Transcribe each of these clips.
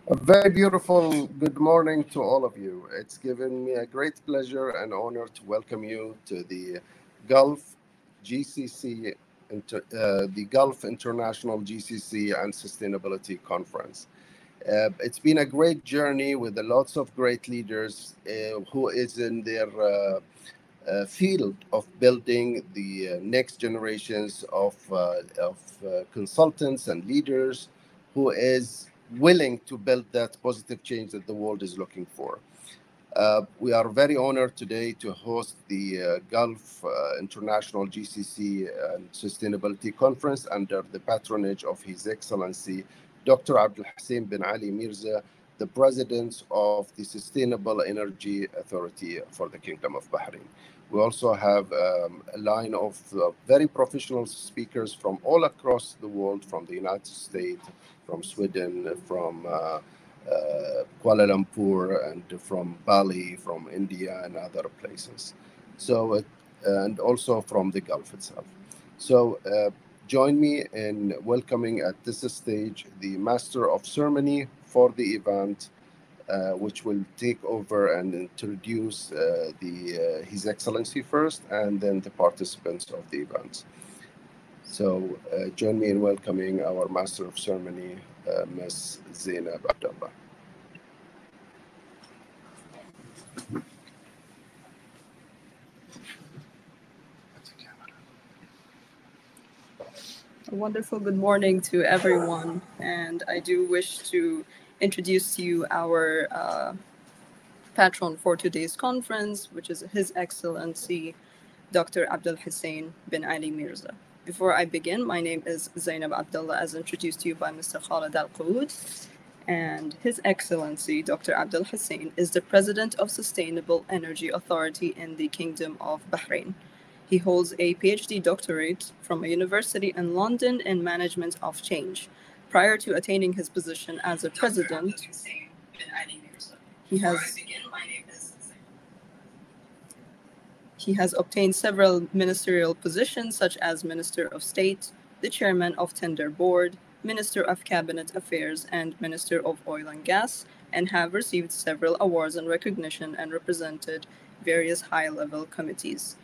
A very beautiful good morning to all of you. It's given me a great pleasure and honor to welcome you to the Gulf GCC, the Gulf International GCC and Sustainability Conference. It's been a great journey with lots of great leaders who is in their field of building the next generations of consultants and leaders who is willing to build that positive change that the world is looking for. We are very honored today to host the Gulf International GCC and Sustainability Conference under the patronage of His Excellency Dr. Abdul Hussain bin Ali Mirza, the President of the Sustainable Energy Authority for the Kingdom of Bahrain. We also have a line of very professional speakers from all across the world, from the United States, from Sweden, from Kuala Lumpur, and from Bali, from India, and other places. So, and also from the Gulf itself. So, join me in welcoming at this stage the Master of Ceremony for the event, which will take over and introduce His Excellency first, and then the participants of the event. So join me in welcoming our Master of Ceremony, Ms. Zainab Abdullah. A wonderful good morning to everyone, and I do wish to introduce to you our patron for today's conference, which is His Excellency Dr. Abdul Hussain bin Ali Mirza. Before I begin, my name is Zainab Abdullah, as introduced to you by Mr. Khalid Al-Qud, and His Excellency Dr. Abdul Hussain is the President of Sustainable Energy Authority in the Kingdom of Bahrain. He holds a PhD doctorate from a university in London in Management of Change. Prior to attaining his position as a president, he has obtained several ministerial positions, such as Minister of State, the Chairman of Tender Board, Minister of Cabinet Affairs, and Minister of Oil and Gas, and have received several awards and recognition and represented various high-level committees.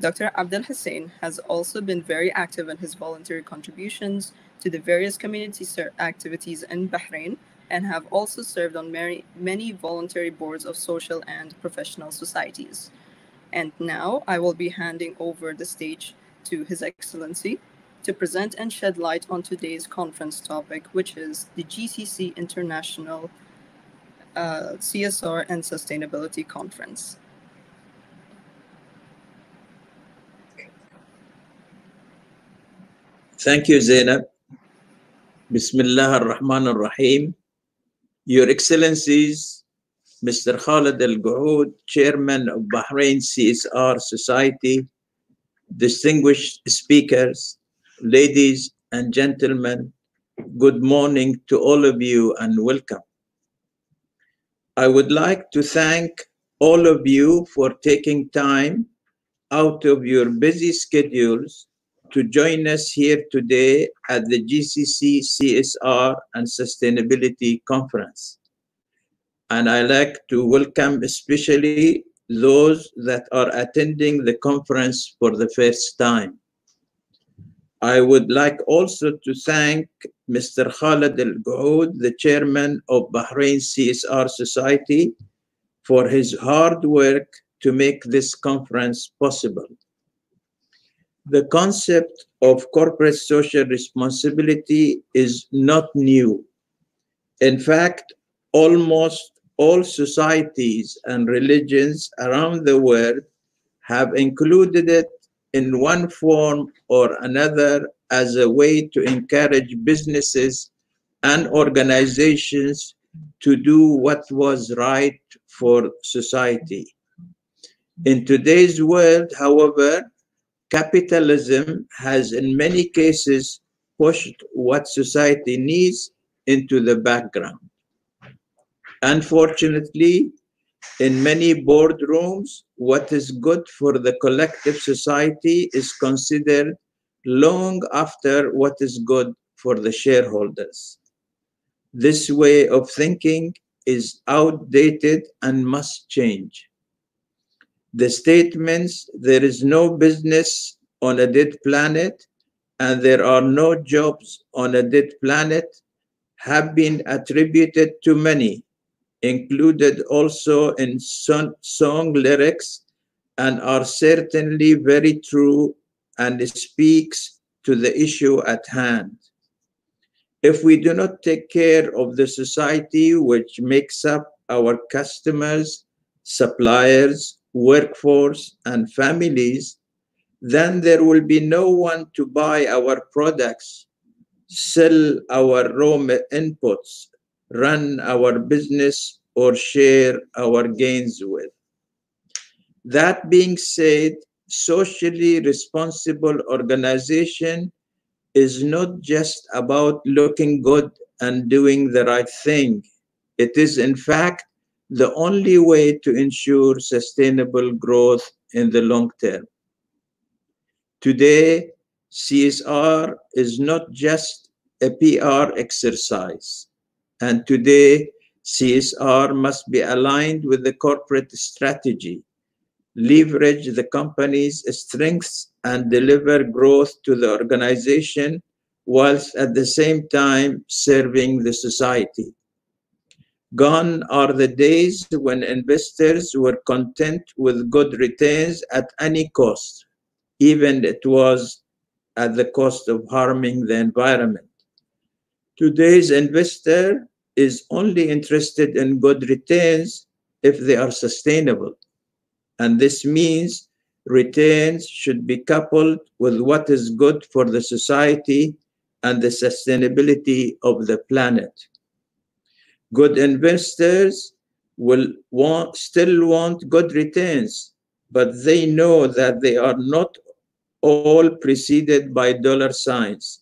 Dr. Abdul Hussain has also been very active in his voluntary contributions to the various community activities in Bahrain, and have also served on many voluntary boards of social and professional societies. And now I will be handing over the stage to His Excellency to present and shed light on today's conference topic, which is the GCC International CSR and Sustainability Conference. Thank you, Zainab. Bismillah ar-Rahman ar-Rahim. Your Excellencies, Mr. Khalid Al-Qud, Chairman of Bahrain CSR Society, distinguished speakers, ladies and gentlemen, good morning to all of you and welcome. I would like to thank all of you for taking time out of your busy schedules to join us here today at the GCC CSR and Sustainability Conference. And I like to welcome especially those that are attending the conference for the first time. I would like also to thank Mr. Khalid Al-Qud, the Chairman of Bahrain CSR Society, for his hard work to make this conference possible. The concept of corporate social responsibility is not new. In fact, almost all societies and religions around the world have included it in one form or another as a way to encourage businesses and organizations to do what was right for society. In today's world, however, capitalism has in many cases pushed what society needs into the background. Unfortunately, in many boardrooms, what is good for the collective society is considered long after what is good for the shareholders. This way of thinking is outdated and must change. The statements, "There is no business on a dead planet and there are no jobs on a dead planet," have been attributed to many, included also in song lyrics, and are certainly very true and speaks to the issue at hand. If we do not take care of the society which makes up our customers, suppliers, workforce, and families, then there will be no one to buy our products, sell our raw inputs, run our business, or share our gains with. That being said, socially responsible organization is not just about looking good and doing the right thing. It is, in fact, the only way to ensure sustainable growth in the long term. Today, CSR is not just a PR exercise, and today, CSR must be aligned with the corporate strategy, leverage the company's strengths, and deliver growth to the organization, whilst at the same time serving the society. Gone are the days when investors were content with good returns at any cost, even it was at the cost of harming the environment. Today's investor is only interested in good returns if they are sustainable. And this means returns should be coupled with what is good for the society and the sustainability of the planet. Good investors will still want good returns, but they know that they are not all preceded by dollar signs.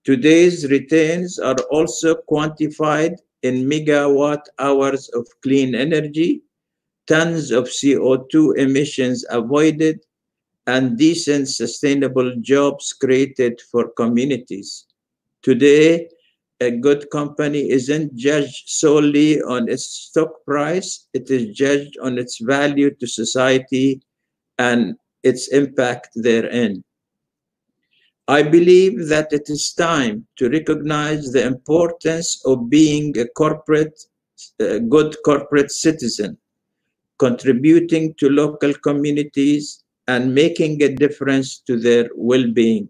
Today's returns are also quantified in megawatt hours of clean energy, tons of CO2 emissions avoided, and decent sustainable jobs created for communities. Today, a good company isn't judged solely on its stock price, it is judged on its value to society and its impact therein. I believe that it is time to recognize the importance of being a good corporate citizen, contributing to local communities and making a difference to their well-being.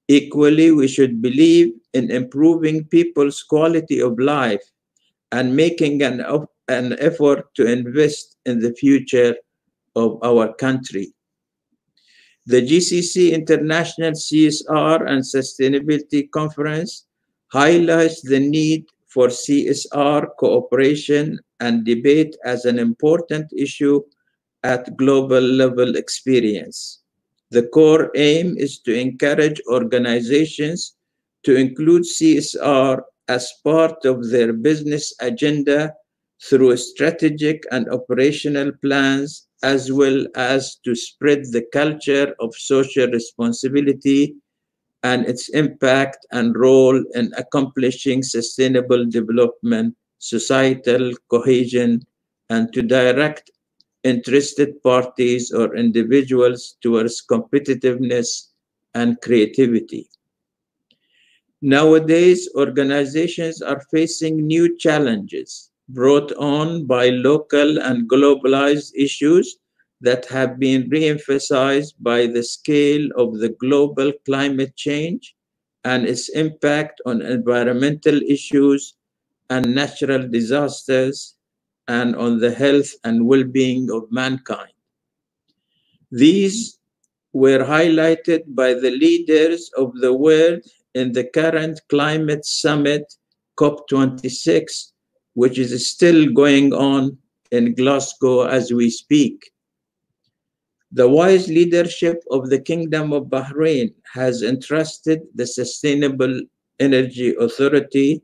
Equally, we should believe in improving people's quality of life and making an effort to invest in the future of our country. The GCC International CSR and Sustainability Conference highlights the need for CSR cooperation and debate as an important issue at global level experience. The core aim is to encourage organizations to include CSR as part of their business agenda through strategic and operational plans, as well as to spread the culture of social responsibility and its impact and role in accomplishing sustainable development, societal cohesion, and to direct interested parties or individuals towards competitiveness and creativity. Nowadays, organizations are facing new challenges brought on by local and globalized issues that have been re-emphasized by the scale of the global climate change and its impact on environmental issues and natural disasters and on the health and well-being of mankind. These were highlighted by the leaders of the world in the current climate summit, COP26, which is still going on in Glasgow as we speak. The wise leadership of the Kingdom of Bahrain has entrusted the Sustainable Energy Authority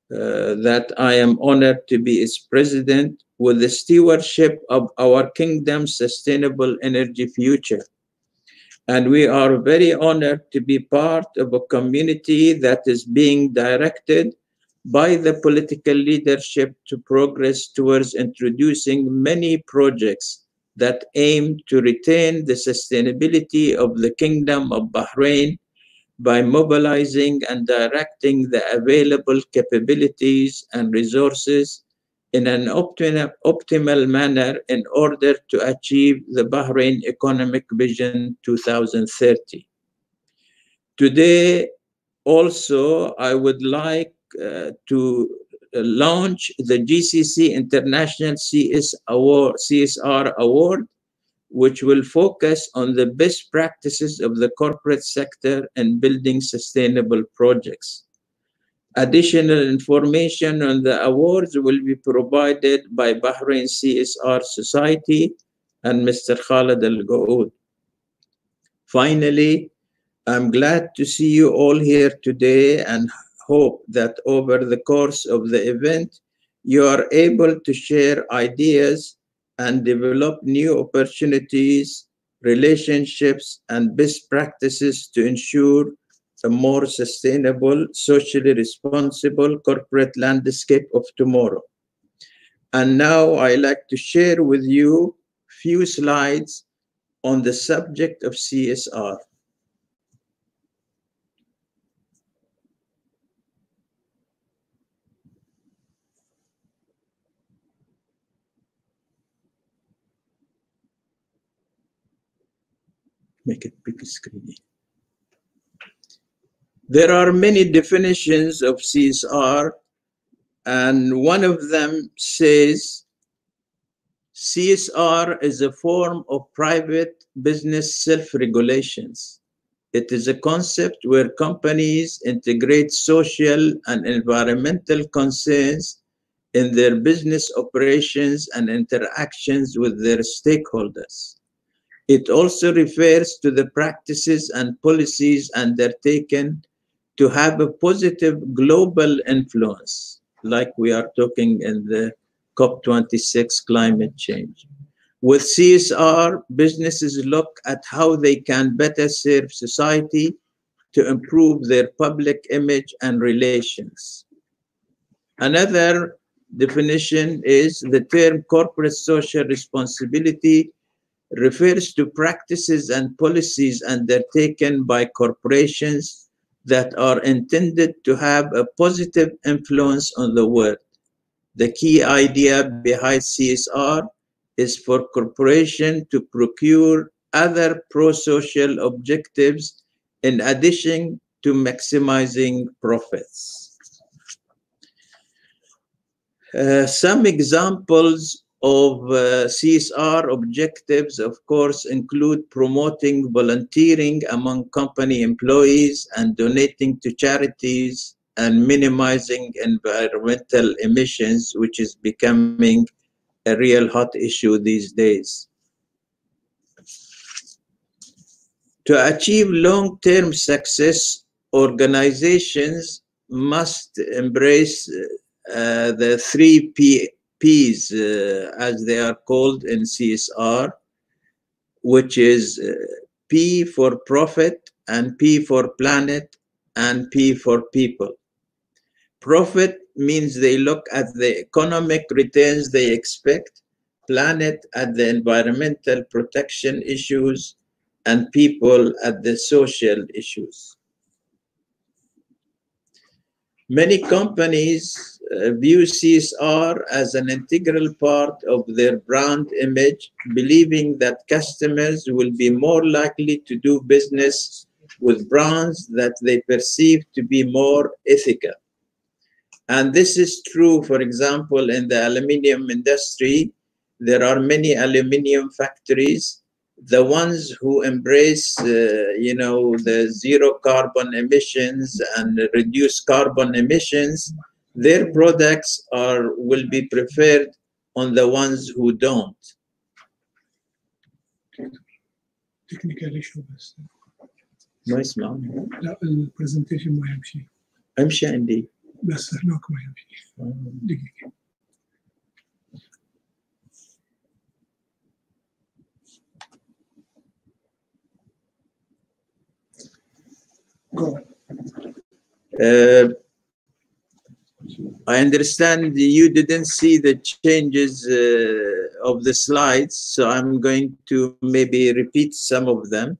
that I am honored to be its president, with the stewardship of our kingdom's sustainable energy future. And we are very honored to be part of a community that is being directed by the political leadership to progress towards introducing many projects that aim to retain the sustainability of the Kingdom of Bahrain by mobilizing and directing the available capabilities and resources in an optimal manner in order to achieve the Bahrain Economic Vision 2030. Today, also, I would like to launch the GCC International CSR Award, which will focus on the best practices of the corporate sector in building sustainable projects. Additional information on the awards will be provided by Bahrain CSR Society and Mr. Khalid Al-Ghoud. Finally, I'm glad to see you all here today and hope that over the course of the event, you are able to share ideas and develop new opportunities, relationships, and best practices to ensure a more sustainable, socially responsible corporate landscape of tomorrow. And now I'd like to share with you a few slides on the subject of CSR. Make it big screen. There are many definitions of CSR, and one of them says CSR is a form of private business self-regulations. It is a concept where companies integrate social and environmental concerns in their business operations and interactions with their stakeholders. It also refers to the practices and policies undertaken to have a positive global influence, like we are talking in the COP26 climate change. With CSR, businesses look at how they can better serve society to improve their public image and relations. Another definition is the term corporate social responsibility refers to practices and policies undertaken by corporations that are intended to have a positive influence on the world. The key idea behind CSR is for corporations to procure other pro-social objectives in addition to maximizing profits. Some examples of CSR objectives, of course, include promoting volunteering among company employees and donating to charities and minimizing environmental emissions, which is becoming a real hot issue these days. To achieve long-term success, organizations must embrace the 3 P's, as they are called in CSR, which is P for profit, and P for planet, and P for people. Profit means they look at the economic returns they expect, planet at the environmental protection issues, and people at the social issues. Many companies view CSR as an integral part of their brand image, believing that customers will be more likely to do business with brands that they perceive to be more ethical. And this is true, for example, in the aluminium industry. There are many aluminium factories. The ones who embrace, the zero carbon emissions and reduce carbon emissions, their products will be preferred on the ones who don't. Technical issue بس. ما يسمع. لا البرزنتيشن ما يمشي. امشي عندي. بس هناك ما يمشي. دقيقة. I understand you didn't see the changes of the slides, so I'm going to maybe repeat some of them.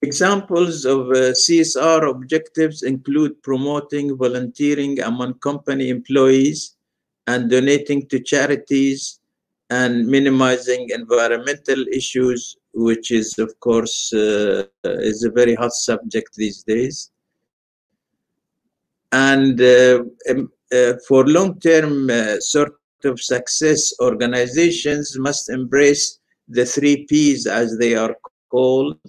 Examples of CSR objectives include promoting volunteering among company employees and donating to charities and minimizing environmental issues, which is, of course, is a very hot subject these days. And for long-term sort of success, organizations must embrace the 3 Ps, as they are called: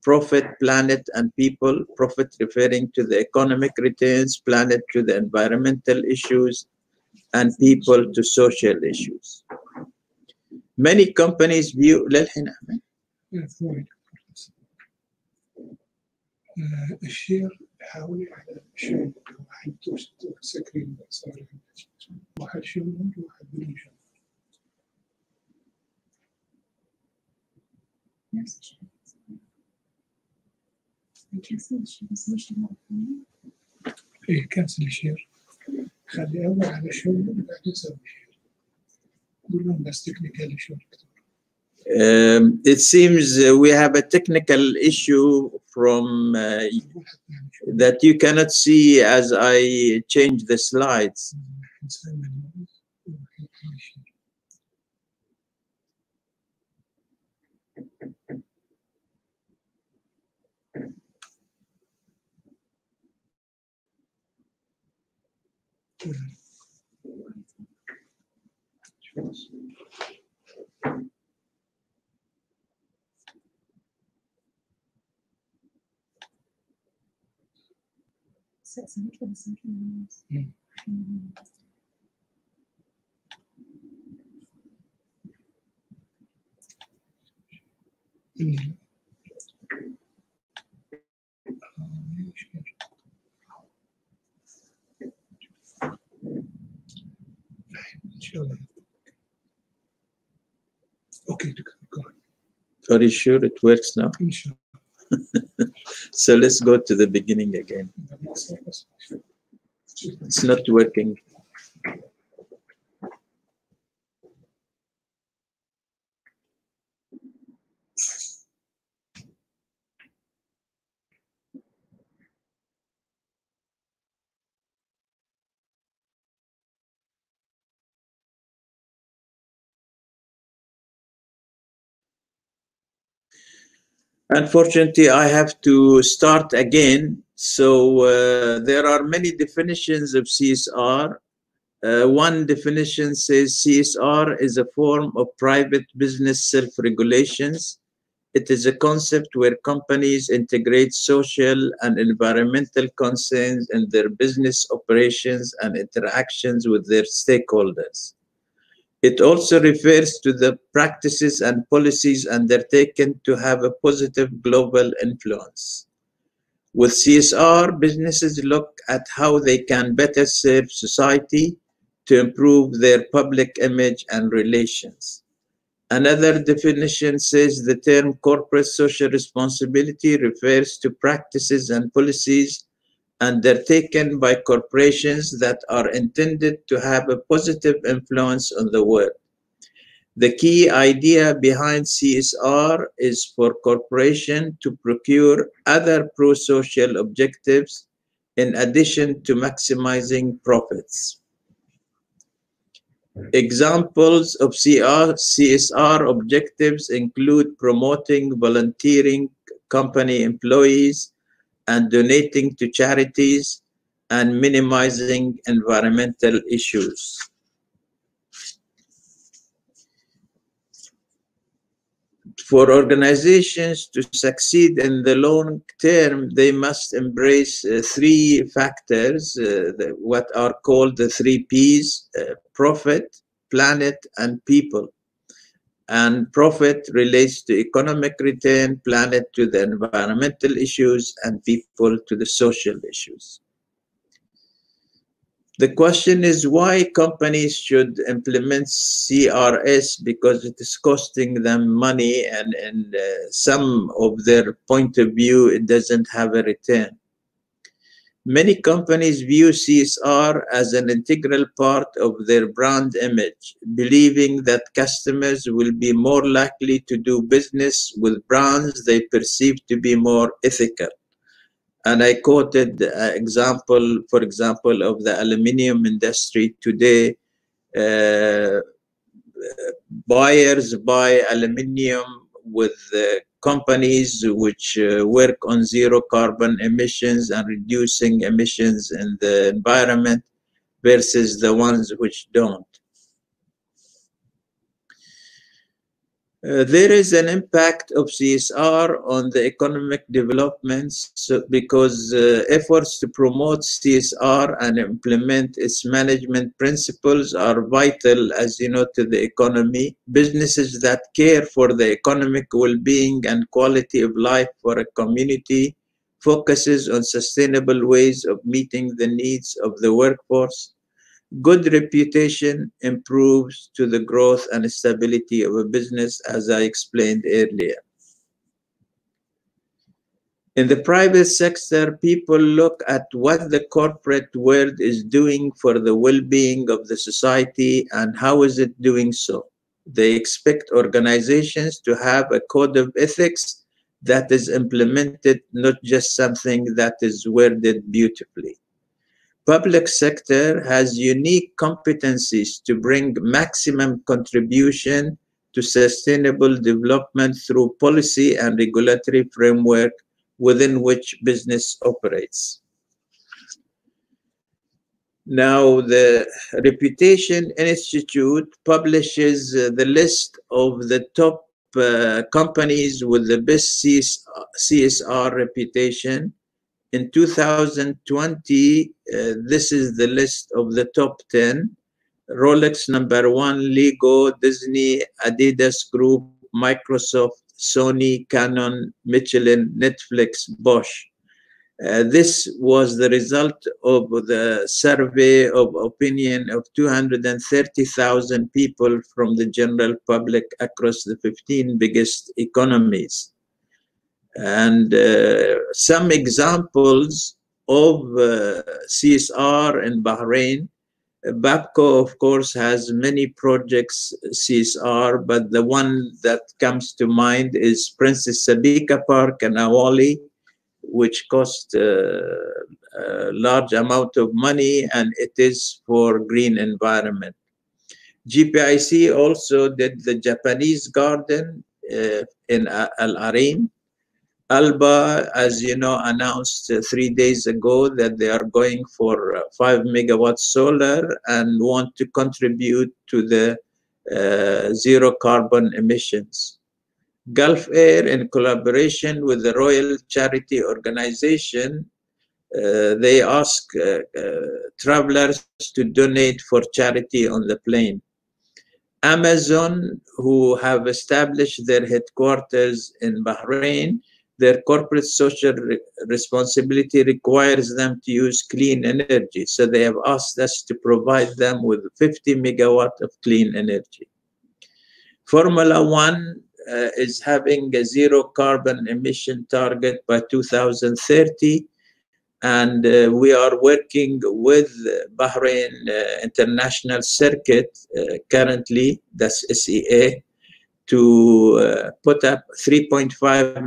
profit, planet, and people. Profit referring to the economic returns, planet to the environmental issues, and people to social issues. Many companies view الشير حاولي على شيء واحد تسكرين صار واحد شيء واحد بدون شيء. ايه كنسل الشير خلي اول على شيء وبعدين سوي شير. قول لهم بس تكنيكال شو It seems we have a technical issue from that you cannot see as I change the slides. Okay, go on. Are you sure it works now? Sure. So let's go to the beginning again. It's not working. Unfortunately, I have to start again. So there are many definitions of CSR. One definition says CSR is a form of private business self-regulations. It is a concept where companies integrate social and environmental concerns in their business operations and interactions with their stakeholders. It also refers to the practices and policies undertaken to have a positive global influence. With CSR, businesses look at how they can better serve society to improve their public image and relations. Another definition says the term corporate social responsibility refers to practices and policies undertaken by corporations that are intended to have a positive influence on the world. The key idea behind CSR is for corporations to procure other pro-social objectives in addition to maximizing profits. Examples of CSR objectives include promoting volunteering company employees and donating to charities and minimizing environmental issues. For organizations to succeed in the long term, they must embrace 3 factors, what are called the 3 Ps, profit, planet, and people. And profit relates to economic return, planet to the environmental issues, and people to the social issues. The question is why companies should implement CRS, because it is costing them money, and in some of their point of view, it doesn't have a return. Many companies view CSR as an integral part of their brand image, believing that customers will be more likely to do business with brands they perceive to be more ethical. And I quoted for example, of the aluminium industry today. Buyers buy aluminium with companies which work on zero carbon emissions and reducing emissions in the environment versus the ones which don't. There is an impact of CSR on the economic developments because efforts to promote CSR and implement its management principles are vital, as you know, to the economy. Businesses that care for the economic well-being and quality of life for a community focuses on sustainable ways of meeting the needs of the workforce. Good reputation improves to the growth and stability of a business, as I explained earlier. In the private sector, people look at what the corporate world is doing for the well-being of the society and how is it doing so. They expect organizations to have a code of ethics that is implemented, not just something that is worded beautifully. Public sector has unique competencies to bring maximum contribution to sustainable development through policy and regulatory framework within which business operates. Now, the Reputation Institute publishes the list of the top companies with the best CSR reputation. In 2020, this is the list of the top 10. Rolex #1, Lego, Disney, Adidas Group, Microsoft, Sony, Canon, Michelin, Netflix, Bosch. This was the result of the survey of opinion of 230,000 people from the general public across the 15 biggest economies. And some examples of CSR in Bahrain. Babco, of course, has many projects CSR, but the one that comes to mind is Princess Sabika Park in Awali, which cost a large amount of money, and it is for green environment. GPIC also did the Japanese garden in Al Ain. Alba, as you know, announced 3 days ago that they are going for 5 megawatt solar and want to contribute to the zero carbon emissions. Gulf Air, in collaboration with the Royal Charity Organization, they ask travelers to donate for charity on the plane. Amazon, who have established their headquarters in Bahrain, their corporate social responsibility requires them to use clean energy. So they have asked us to provide them with 50 megawatt of clean energy. Formula One is having a zero carbon emission target by 2030. And we are working with Bahrain International Circuit currently, that's SEA, to put up 3.5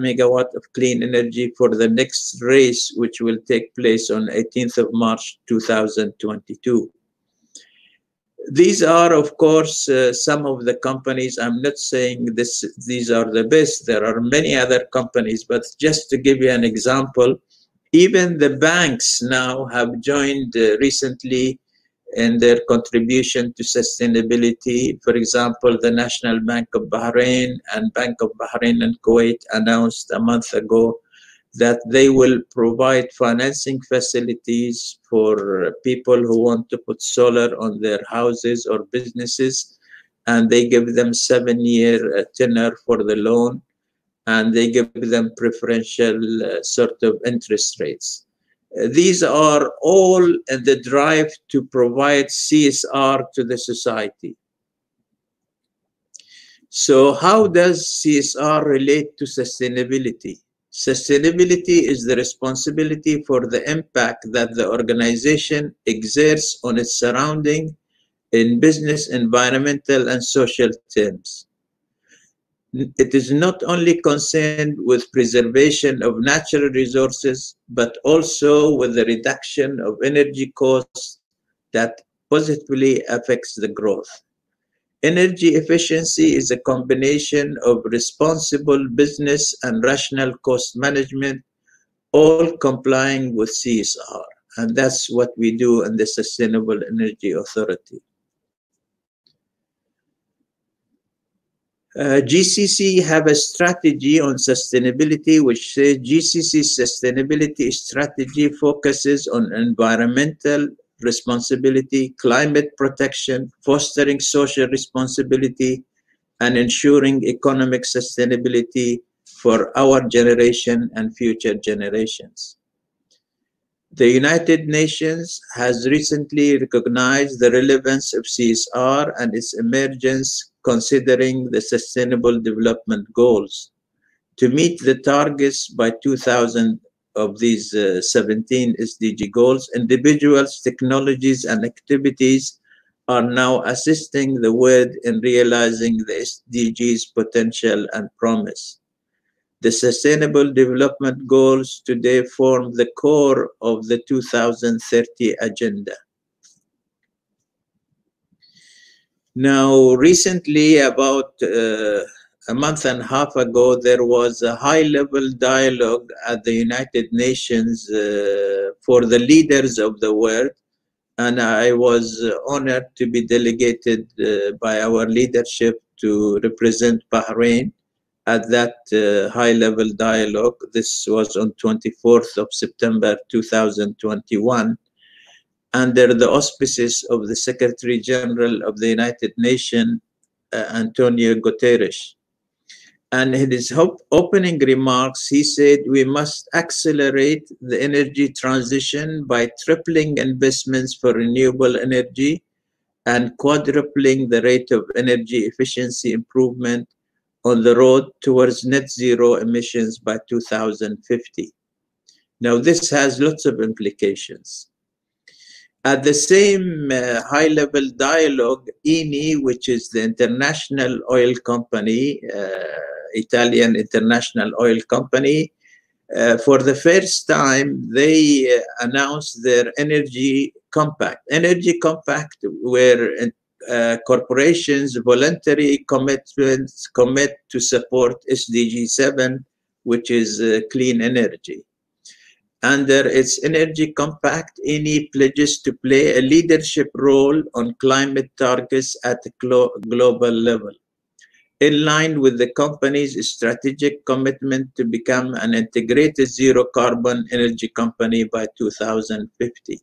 megawatt of clean energy for the next race, which will take place on 18th of March 2022. These are, of course, some of the companies. I'm not saying these are the best. There are many other companies, but just to give you an example, even the banks now have joined recently in their contribution to sustainability. For example, the National Bank of Bahrain and Bank of Bahrain and Kuwait announced a month ago that they will provide financing facilities for people who want to put solar on their houses or businesses, and they give them 7-year tenor for the loan, and they give them preferential sort of interest rates. These are all in the drive to provide CSR to the society. So how does CSR relate to sustainability? Sustainability is the responsibility for the impact that the organization exerts on its surrounding in business, environmental, and social terms. It is not only concerned with preservation of natural resources, but also with the reduction of energy costs that positively affects the growth. Energy efficiency is a combination of responsible business and rational cost management, all complying with CSR. And that's what we do in the Sustainable Energy Authority. GCC have a strategy on sustainability, which says GCC sustainability strategy focuses on environmental responsibility, climate protection, fostering social responsibility, and ensuring economic sustainability for our generation and future generations. The United Nations has recently recognized the relevance of CSR and its emergence, considering the Sustainable Development Goals. To meet the targets by 2000 of these 17 SDG goals, individuals, technologies, and activities are now assisting the world in realizing the SDGs' potential and promise. The Sustainable Development Goals today form the core of the 2030 Agenda. Now, recently, about a month and a half ago, there was a high-level dialogue at the United Nations for the leaders of the world, and I was honored to be delegated by our leadership to represent Bahrain at that high-level dialogue. This was on 24th of September 2021, under the auspices of the Secretary General of the United Nations, Antonio Guterres. And in his opening remarks, he said, we must accelerate the energy transition by tripling investments for renewable energy and quadrupling the rate of energy efficiency improvement on the road towards net zero emissions by 2050. Now, this has lots of implications. At the same high-level dialogue, Eni, which is the international oil company, Italian international oil company, for the first time, they announced their energy compact. Energy compact, where corporations voluntary commit to support SDG 7, which is clean energy. Under its energy compact, Eni pledges to play a leadership role on climate targets at a global level, in line with the company's strategic commitment to become an integrated zero-carbon energy company by 2050.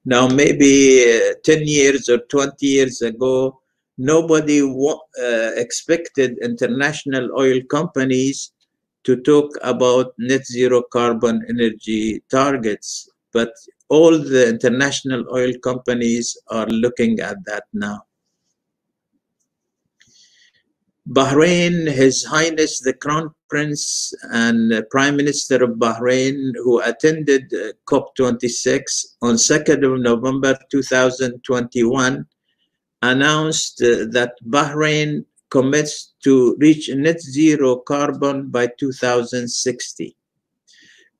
Now, maybe 10 years or 20 years ago, nobody expected international oil companies to talk about net zero carbon energy targets, but all the international oil companies are looking at that now. Bahrain, His Highness the Crown Prince and Prime Minister of Bahrain, who attended COP26 on 2nd of November 2021, announced that Bahrain commits to reach net zero carbon by 2060.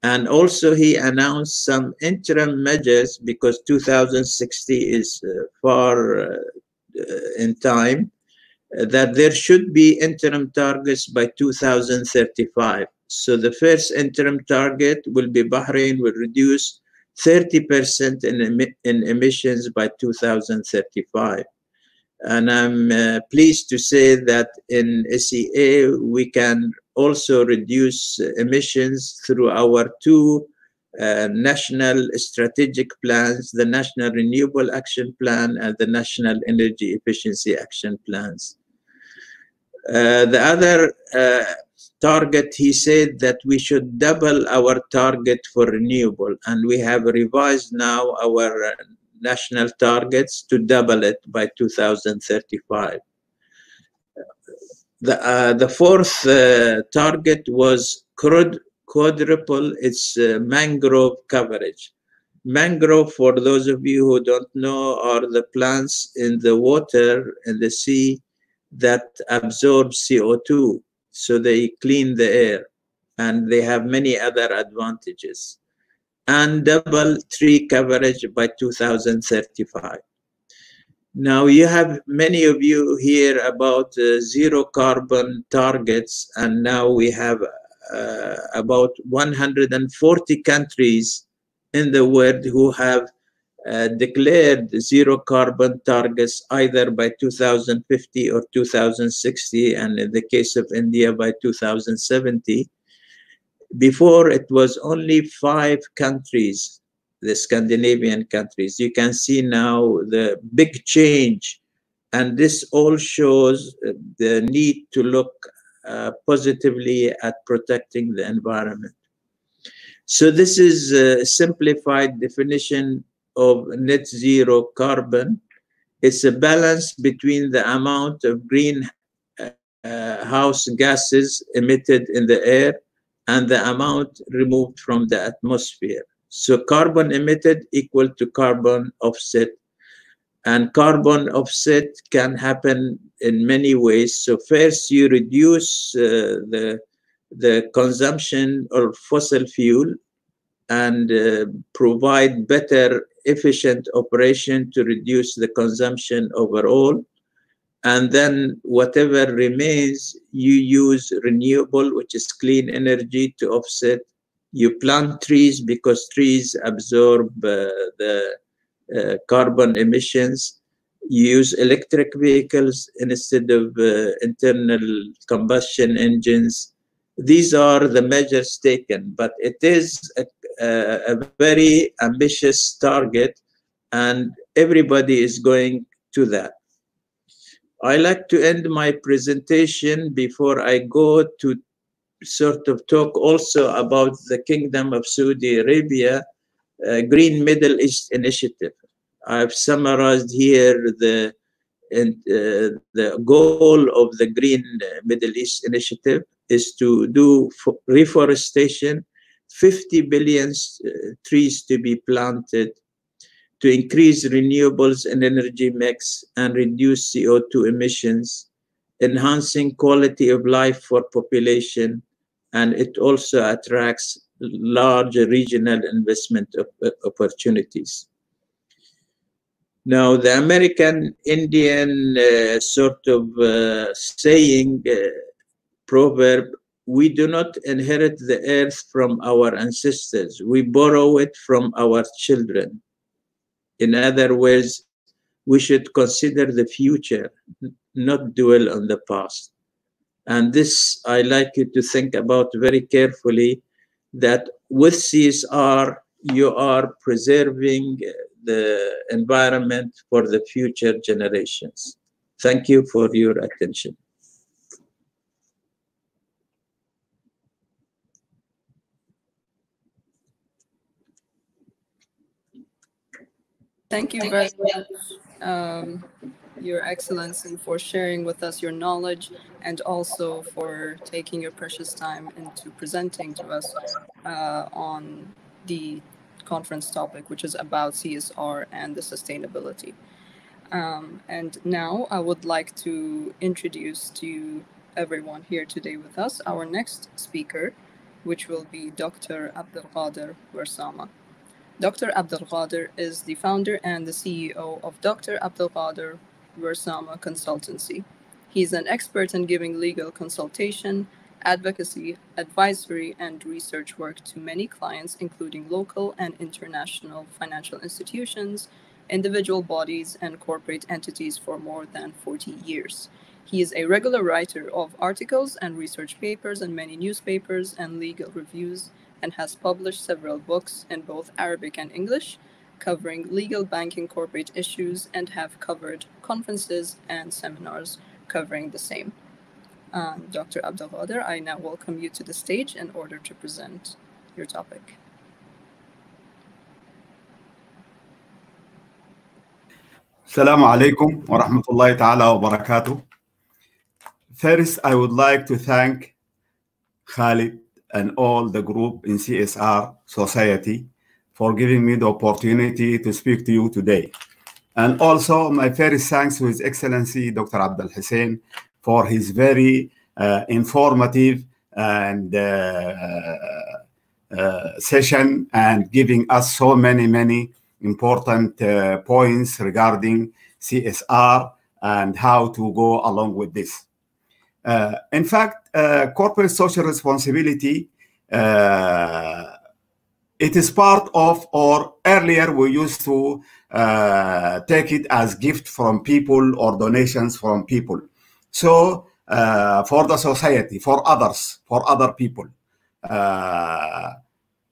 And also he announced some interim measures, because 2060 is far in time, that there should be interim targets by 2035. So the first interim target will be Bahrain will reduce 30% in emissions by 2035. And I'm pleased to say that in SEA, we can also reduce emissions through our two national strategic plans, the National Renewable Action Plan and the National Energy Efficiency Action Plans. The other target, he said that we should double our target for renewable, and we have revised now our national targets to double it by 2035. The fourth target was quadruple its mangrove coverage. Mangrove, for those of you who don't know, are the plants in the water, in the sea, that absorb CO2. So they clean the air, and they have many other advantages. And double tree coverage by 2035. Now, you have many of you here about zero carbon targets, and now we have about 140 countries in the world who have declared zero carbon targets either by 2050 or 2060, and in the case of India by 2070. Before, it was only 5 countries, the Scandinavian countries. You can see now the big change, and this all shows the need to look positively at protecting the environment. So this is a simplified definition of net zero carbon. It's a balance between the amount of greenhouse gases emitted in the air and the amount removed from the atmosphere. So carbon emitted equal to carbon offset. And carbon offset can happen in many ways. So first, you reduce the consumption of fossil fuel and provide better efficient operation to reduce the consumption overall. And then whatever remains, you use renewable, which is clean energy, to offset. You plant trees because trees absorb the carbon emissions. You use electric vehicles instead of internal combustion engines. These are the measures taken, but it is a very ambitious target, and everybody is going to that. I like to end my presentation before I go to sort of talk also about the Kingdom of Saudi Arabia Green Middle East Initiative. I've summarized here the goal of the Green Middle East Initiative is to do reforestation, 50 billion trees to be planted, to increase renewables and energy mix and reduce CO2 emissions, enhancing quality of life for population, and it also attracts large regional investment opportunities. Now, the American-Indian sort of saying, proverb, we do not inherit the earth from our ancestors, we borrow it from our children. In other words, we should consider the future, not dwell on the past. And this, I like you to think about very carefully, that with CSR, you are preserving the environment for the future generations. Thank you for your attention. Thank you very much, Your Excellency, for sharing with us your knowledge and also for taking your precious time into presenting to us on the conference topic, which is about CSR and the sustainability. And now I would like to introduce to everyone here today with us our next speaker, which will be Dr. Abdul Warsama. Dr. Abdul is the founder and the CEO of Dr. Abdul Warsama Consultancy. He's an expert in giving legal consultation, advocacy, advisory, and research work to many clients, including local and international financial institutions, individual bodies, and corporate entities for more than 40 years. He is a regular writer of articles and research papers in many newspapers and legal reviews, and has published several books in both Arabic and English, covering legal banking corporate issues, and have covered conferences and seminars covering the same. Dr. Abdul, I now welcome you to the stage in order to present your topic. Assalamu alaikum wa rahmatullahi ta'ala wa barakatuh. First, I would like to thank Khalid and all the group in CSR Society for giving me the opportunity to speak to you today. And also my first thanks to His Excellency Dr. Abdul Hussain for his very informative and session and giving us so many important points regarding CSR and how to go along with this. In fact, corporate social responsibility, it is part of, or earlier we used to take it as gift from people or donations from people. So for the society, for others, for other people.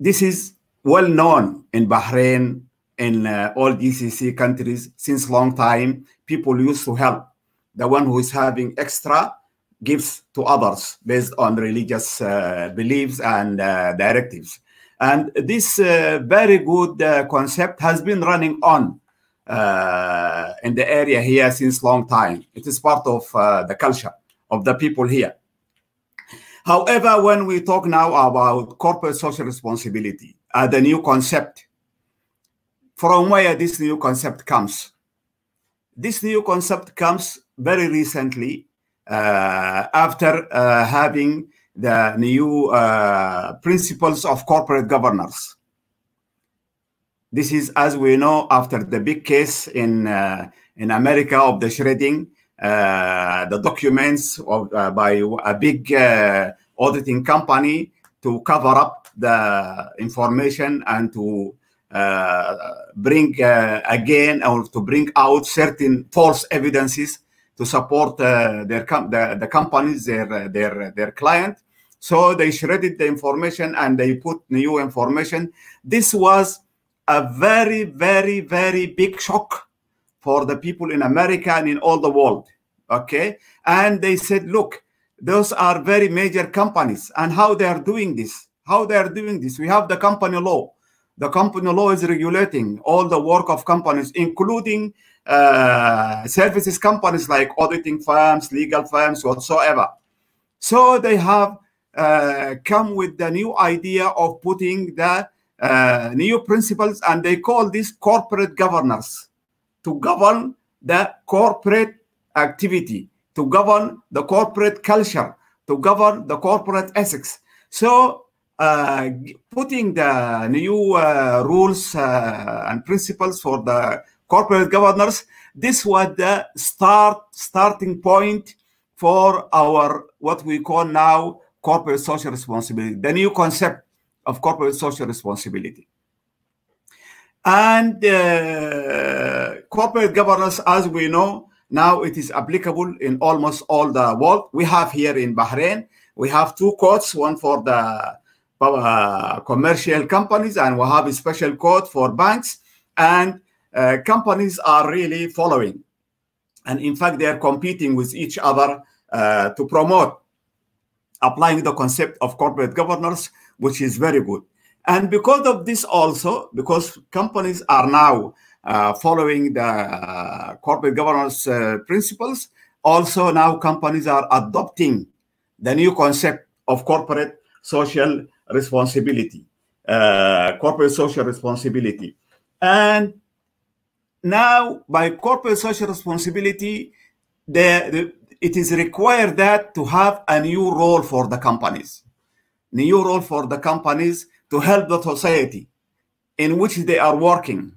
This is well known in Bahrain, in all GCC countries since long time. People used to help. The one who is having extra gives to others based on religious beliefs and directives. And this very good concept has been running on in the area here since long time. It is part of the culture of the people here. However, when we talk now about corporate social responsibility, the new concept, from where this new concept comes? This new concept comes very recently after having the new principles of corporate governance. This is, as we know, after the big case in America of the shredding, the documents of, by a big auditing company to cover up the information and to bring again, or to bring out certain false evidences to support the companies, their client. So they shredded the information and they put new information. This was a very big shock for the people in America and in all the world. Okay, and they said, look, those are very major companies, and how they are doing this? How they are doing this? We have the company law. The company law is regulating all the work of companies, including services companies like auditing firms, legal firms, whatsoever. So they have come with the new idea of putting the new principles, and they call this corporate governance, to govern the corporate activity, to govern the corporate culture, to govern the corporate ethics. So putting the new rules and principles for the corporate governors, this was the starting point for our, what we call now, corporate social responsibility, the new concept of corporate social responsibility. And corporate governance, as we know, now it is applicable in almost all the world. We have here in Bahrain, we have two codes, one for the commercial companies, and we have a special code for banks, and companies are really following. And in fact, they are competing with each other to promote applying the concept of corporate governance, which is very good. And because of this also, because companies are now following the corporate governance principles, also now companies are adopting the new concept of corporate social responsibility, corporate social responsibility. And now by corporate social responsibility, it is required that to have a new role for the companies, new role for the companies to help the society in which they are working.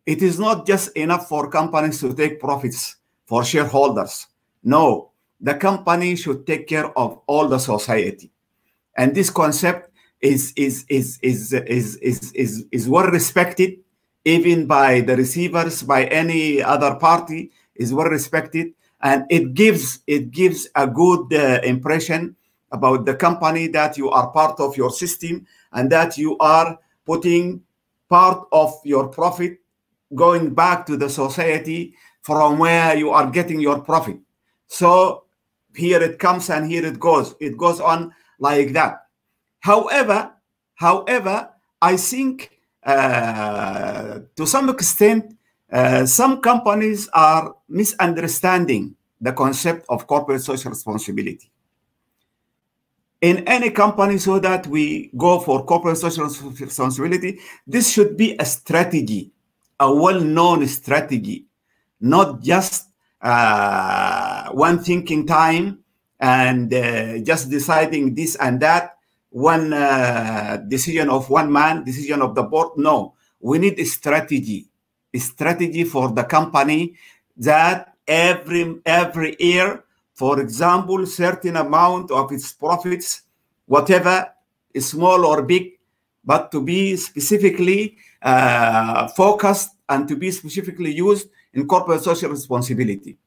It is not just enough for companies to take profits for shareholders. No, the company should take care of all the society. And this concept is well respected, even by the receivers, by any other party, is well respected, and it gives a good impression about the company, that you are part of your system and that you are putting part of your profit going back to the society from where you are getting your profit. So Here it comes and here it goes. It goes on like that. However, I think to some extent, some companies are misunderstanding the concept of corporate social responsibility. In any company, so that we go for corporate social responsibility, this should be a strategy, a well-known strategy, not just one thinking time and just deciding this and that, one decision of one man, decision of the board. No, we need a strategy for the company that every year, for example, certain amount of its profits, whatever, small or big, but to be specifically focused and to be specifically used in corporate social responsibility.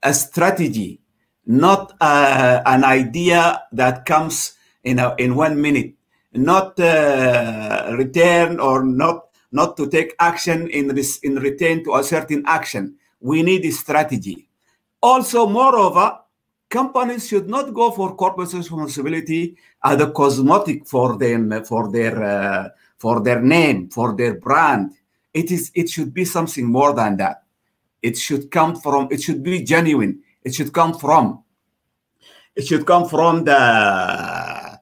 A strategy, not an idea that comes in 1 minute, not return or not to take action in return to a certain action. We need a strategy. Also, moreover, companies should not go for corporate social responsibility as a cosmetic for them, for their name, for their brand. It should be something more than that. It should come from. It should be genuine. It should come from. It should come from the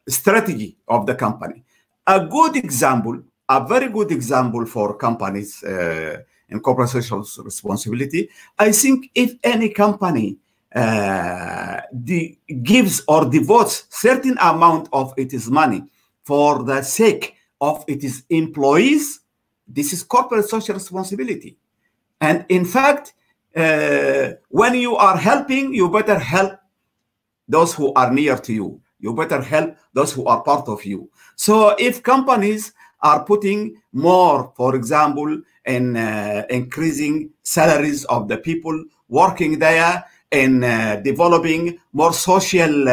strategy of the company. A good example, a very good example for companies in corporate social responsibility. I think if any company gives or devotes certain amount of its money for the sake of its employees, this is corporate social responsibility. And in fact, when you are helping, you better help those who are near to you. You better help those who are part of you. So if companies are putting more, for example, in increasing salaries of the people working there, in developing more social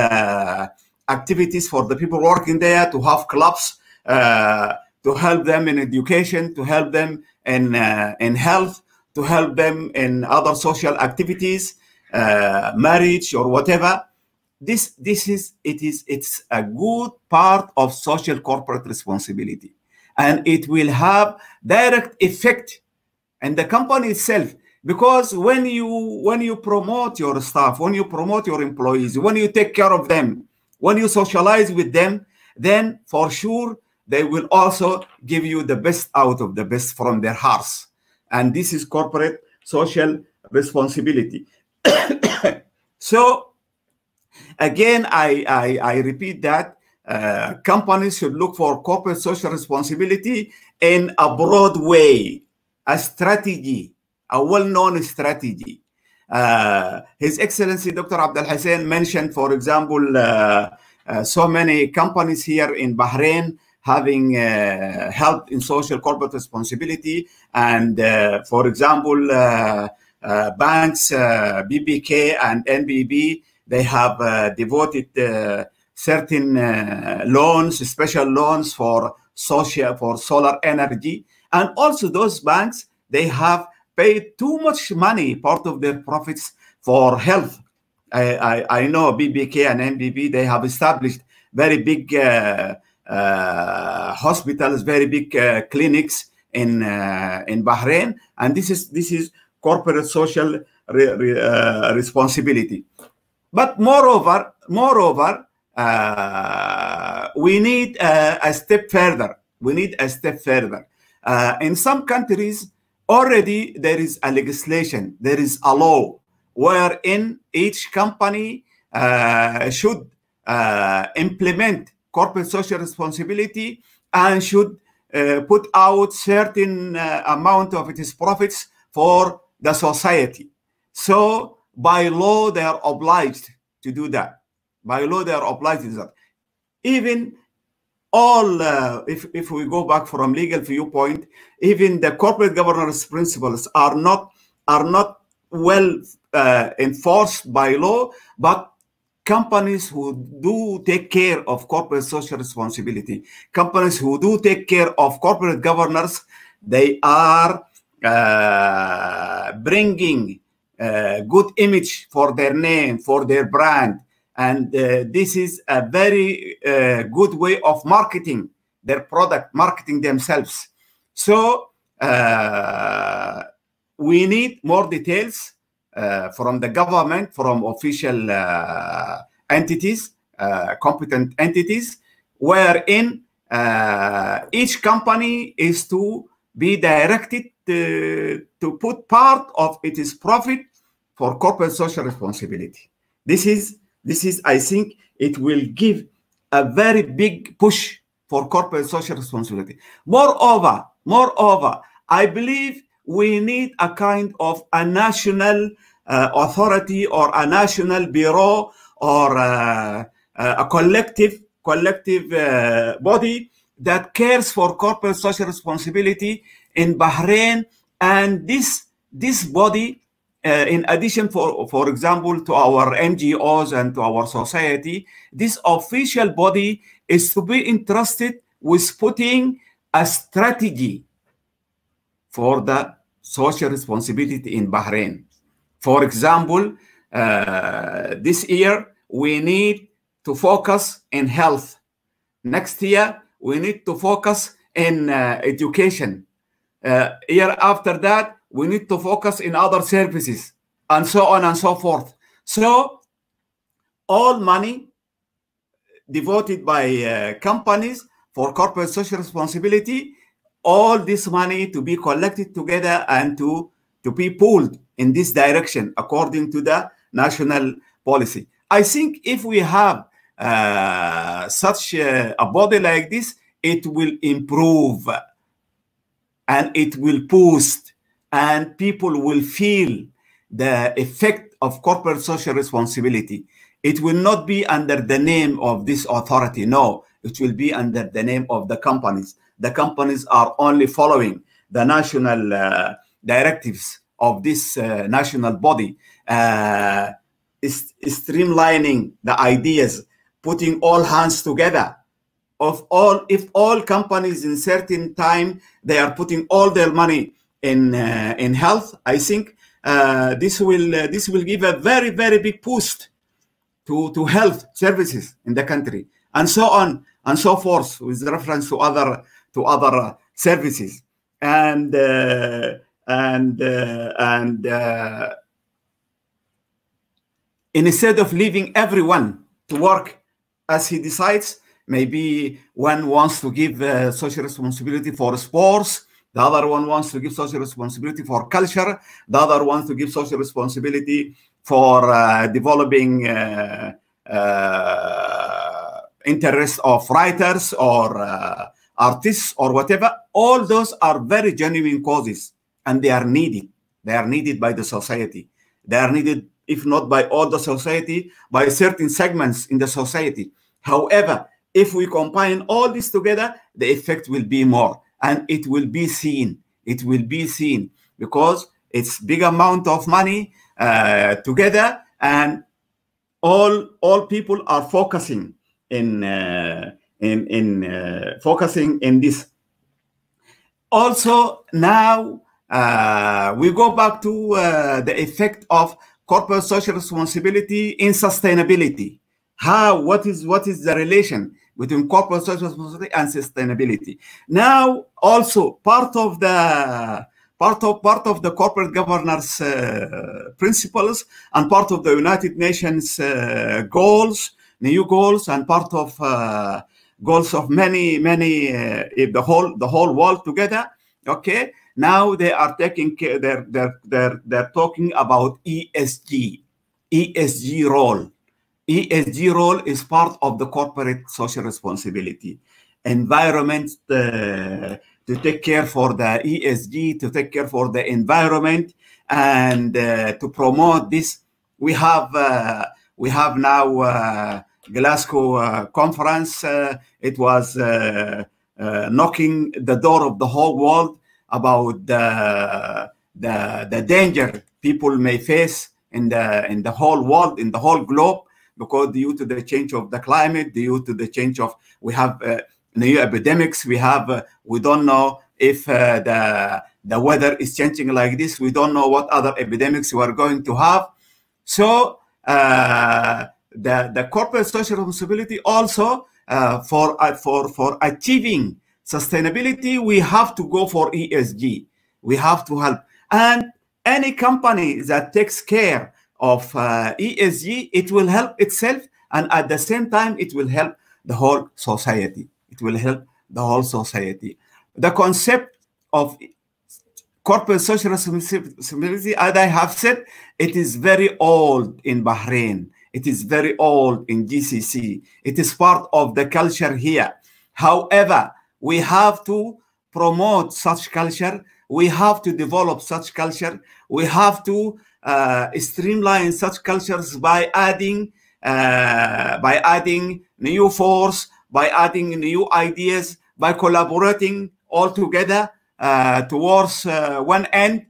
activities for the people working there, to have clubs, to help them in education, to help them in health, to help them in other social activities, marriage or whatever. It's a good part of social corporate responsibility, and it will have direct effect in the company itself. Because when you promote your staff, when you promote your employees, when you take care of them, when you socialize with them, then for sure they will also give you the best out of the best from their hearts. And this is corporate social responsibility. So again, I repeat that companies should look for corporate social responsibility in a broad way, a strategy, a well-known strategy. His Excellency Dr. Abdul Hussain mentioned, for example, so many companies here in Bahrain having helped in social corporate responsibility. And for example, banks, BBK and NBB, they have devoted certain loans, special loans for solar energy. And also those banks, they have paid too much money, part of their profits, for health. I know BBK and NBB, they have established very big hospitals, very big clinics in Bahrain, and this is corporate social responsibility. But moreover, we need a step further. We need a step further. In some countries, already there is a legislation, there is a law wherein each company should implement corporate social responsibility and should put out certain amount of its profits for the society. So by law, they are obliged to do that. By law, they are obliged to do that. Even all, if we go back from legal viewpoint, even the corporate governance principles are not well enforced by law, but companies who do take care of corporate social responsibility, companies who do take care of corporate governance, they are bringing good image for their name, for their brand. And this is a very good way of marketing their product, marketing themselves. So we need more details from the government, from official entities, competent entities, wherein each company is to be directed to put part of its profit for corporate social responsibility. This is, I think, it will give a very big push for corporate social responsibility. Moreover, I believe we need a kind of a national authority or a national bureau or a collective body that cares for corporate social responsibility in Bahrain. And this body, in addition, for example, to our NGOs and to our society, this official body is to be entrusted with putting a strategy for the social responsibility in Bahrain. For example, this year we need to focus in health. Next year we need to focus in education. Year after that we need to focus in other services, and so on and so forth. So all money devoted by companies for corporate social responsibility, all this money to be collected together and to be pooled in this direction according to the national policy. I think if we have such a body like this, it will improve and it will boost, and people will feel the effect of corporate social responsibility. It will not be under the name of this authority. No, it will be under the name of the companies. The companies are only following the national directives of this national body, streamlining the ideas, putting all hands together. If all companies in certain time they are putting all their money in health, I think this will give a very, very big boost to health services in the country, and so on and so forth, with reference to other services. And instead of leaving everyone to work as he decides, maybe one wants to give social responsibility for sports, the other one wants to give social responsibility for culture, the other wants to give social responsibility for developing interests of writers or artists or whatever. All those are very genuine causes, and they are needed. They are needed by the society. They are needed, if not by all the society, by certain segments in the society. However, if we combine all this together, the effect will be more, and it will be seen. It will be seen because it's big amount of money together, and all people are focusing in focusing in this. Also, now we go back to the effect of corporate social responsibility in sustainability. What is the relation between corporate social responsibility and sustainability? Now, also part of the corporate governance principles and part of the United Nations goals, new goals, and part of goals of many the whole world together. Okay, now they are taking care. They're talking about ESG role. ESG role is part of the corporate social responsibility. Environment, to take care for the ESG, to take care for the environment, and to promote this. We have now Glasgow conference. It was knocking the door of the whole world about the danger people may face in the whole world, in the whole globe, because due to the change of the climate, due to the change of, we have new epidemics, we don't know if the weather is changing like this. We don't know what other epidemics we are going to have. So the corporate social responsibility also for achieving sustainability, we have to go for ESG. We have to help. And any company that takes care of ESG, it will help itself, and at the same time, it will help the whole society. It will help the whole society. The concept of corporate social responsibility, as I have said, it is very old in Bahrain. It is very old in GCC. It is part of the culture here. However, we have to promote such culture. We have to develop such culture. We have to streamline such cultures by adding new force, by adding new ideas, by collaborating all together towards one end,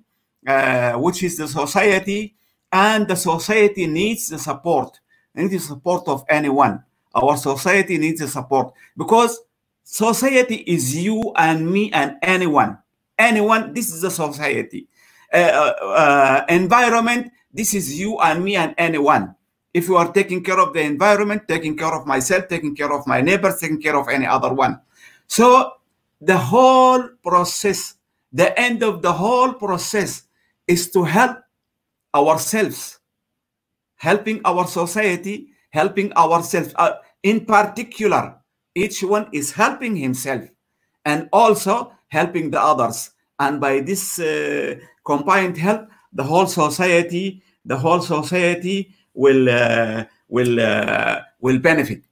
which is the society. And the society needs the support. Needs the support of anyone. Our society needs the support, because society is you and me and anyone. Anyone, this is the society. Environment, this is you and me and anyone. If you are taking care of the environment, taking care of myself, taking care of my neighbors, taking care of any other one. So the whole process, the end of the whole process is to help ourselves, helping our society, helping ourselves. In particular, each one is helping himself and also helping the others. And by this combined help, the whole society will benefit.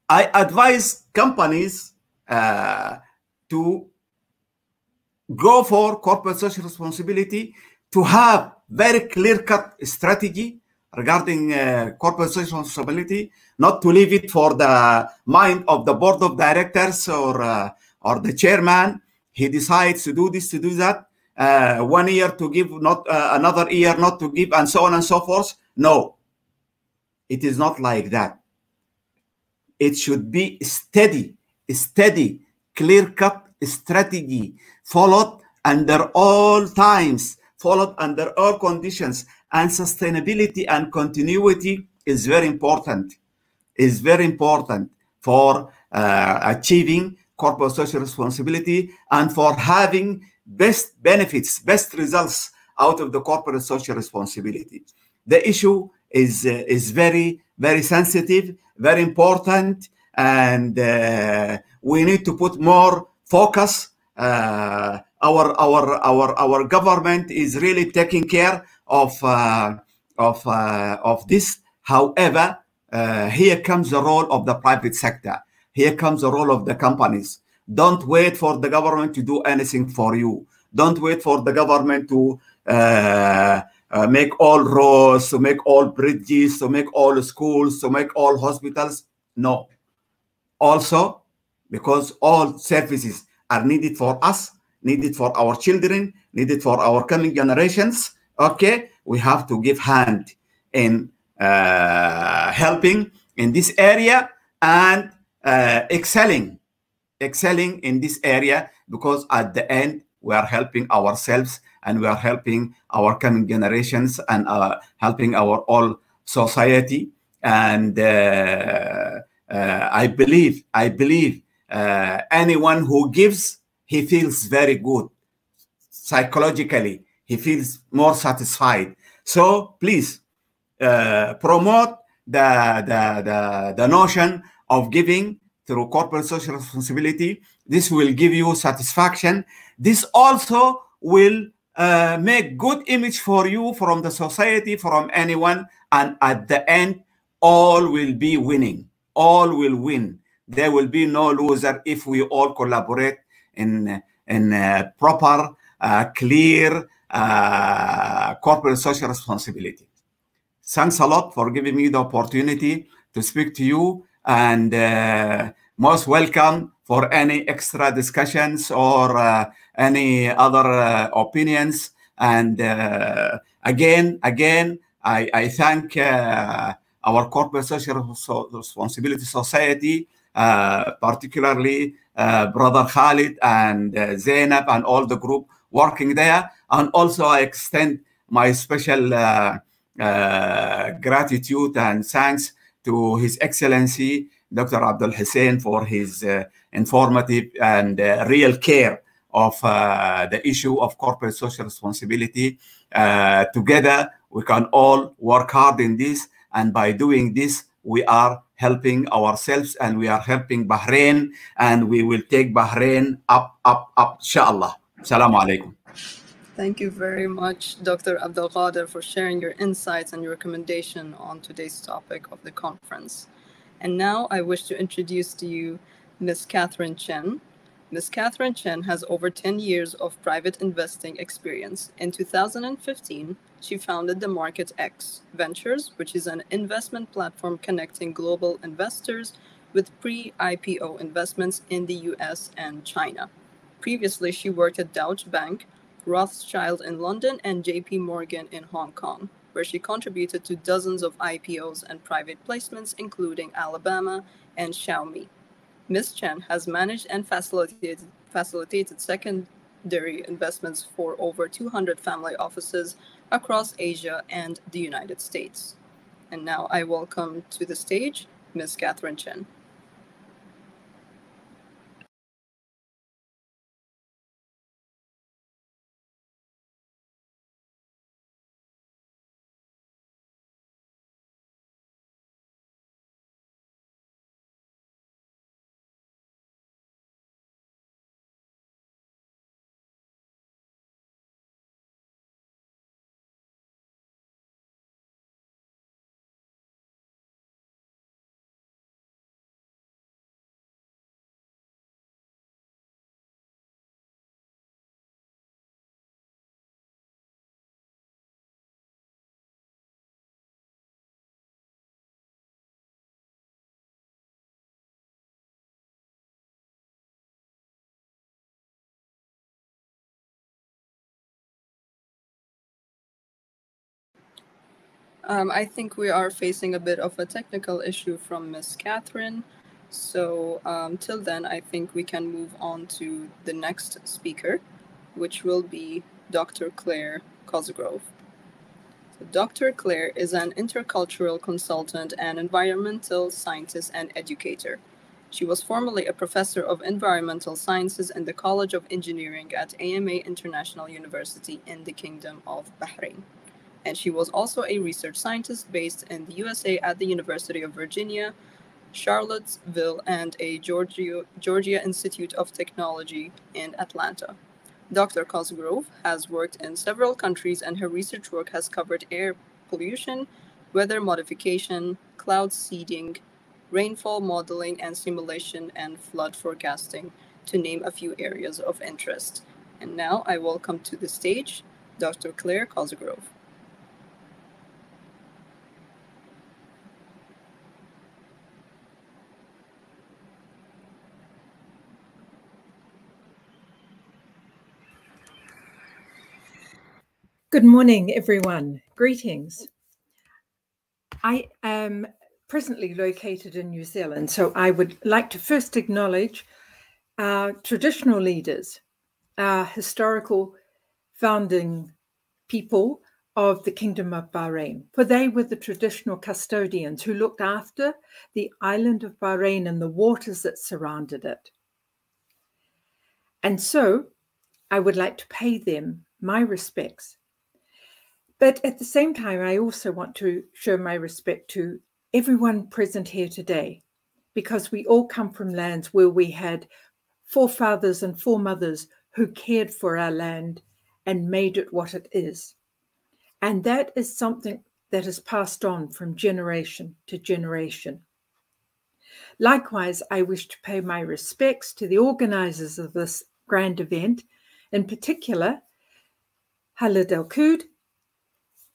I advise companies to go for corporate social responsibility, to have very clear-cut strategy regarding corporate social responsibility, not to leave it for the mind of the board of directors or the chairman. He decides to do this, to do that, 1 year to give, not another year not to give, and so on and so forth. No, it is not like that. It should be steady, clear-cut strategy, followed under all times, followed under all conditions. And sustainability and continuity is very important. Is very important for achieving corporate social responsibility and for having best benefits, best results out of the corporate social responsibility. The issue is very, very sensitive, very important, and we need to put more focus. Our government is really taking care of this. However, here comes the role of the private sector. Here comes the role of the companies. Don't wait for the government to do anything for you. Don't wait for the government to make all roads, to make all bridges, to make all schools, to make all hospitals. No. Also, because all services are needed for us, needed for our children, needed for our coming generations, okay, we have to give hand in helping in this area and excelling in this area, because at the end we are helping ourselves and we are helping our coming generations and helping our all society. And I believe anyone who gives, he feels very good psychologically. He feels more satisfied. So please promote the notion of giving through corporate social responsibility. This will give you satisfaction. This also will make good image for you from the society, from anyone, and at the end, all will be winning. All will win. There will be no loser if we all collaborate in proper, clear corporate social responsibility. Thanks a lot for giving me the opportunity to speak to you, and most welcome for any extra discussions or any other opinions. And again, I thank our Corporate Social Responsibility Society particularly Brother Khalid and Zainab and all the group working there. And also I extend my special gratitude and thanks to His Excellency Dr. Abdul Hussain for his informative and real care of the issue of corporate social responsibility. Together, we can all work hard in this, and by doing this, we are helping ourselves and we are helping Bahrain, and we will take Bahrain up, inshallah. Assalamu alaikum. Thank you very much, Dr. Abdul Qadir, for sharing your insights and your recommendation on today's topic of the conference. And now I wish to introduce to you Ms. Catherine Chen. Ms. Catherine Chen has over 10 years of private investing experience. In 2015, she founded the Market X Ventures, which is an investment platform connecting global investors with pre-IPO investments in the US and China. Previously, she worked at Deutsche Bank, Rothschild in London, and JP Morgan in Hong Kong, where she contributed to dozens of IPOs and private placements, including Alabama and Xiaomi. Ms. Chen has managed and facilitated secondary investments for over 200 family offices across Asia and the United States. And now I welcome to the stage Ms. Catherine Chen. I think we are facing a bit of a technical issue from Ms. Catherine. So till then, I think we can move on to the next speaker, which will be Dr. Claire Cosgrove. So Dr. Claire is an intercultural consultant and environmental scientist and educator. She was formerly a professor of environmental sciences in the College of Engineering at AMA International University in the Kingdom of Bahrain. And she was also a research scientist based in the USA at the University of Virginia, Charlottesville, and a Georgia Institute of Technology in Atlanta. Dr. Cosgrove has worked in several countries, and her research work has covered air pollution, weather modification, cloud seeding, rainfall modeling and simulation, and flood forecasting, to name a few areas of interest. And now I welcome to the stage Dr. Claire Cosgrove. Good morning, everyone. Greetings. I am presently located in New Zealand, so I would like to first acknowledge our traditional leaders, our historical founding people of the Kingdom of Bahrain, for they were the traditional custodians who looked after the island of Bahrain and the waters that surrounded it. And so I would like to pay them my respects. But at the same time, I also want to show my respect to everyone present here today, because we all come from lands where we had forefathers and foremothers who cared for our land and made it what it is. And that is something that is passed on from generation to generation. Likewise, I wish to pay my respects to the organizers of this grand event, in particular, Khalid Al-Quds,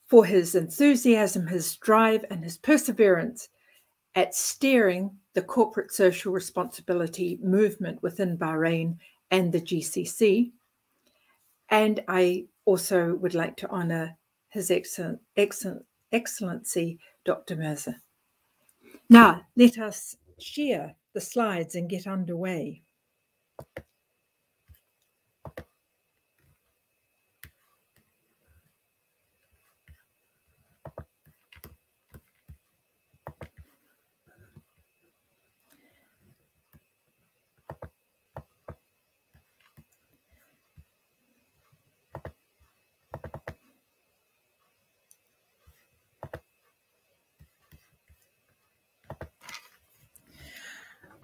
for his enthusiasm, his drive, and his perseverance at steering the corporate social responsibility movement within Bahrain and the GCC. And I also would like to honor His Excellency, Dr. Mirza. Now, let us share the slides and get underway.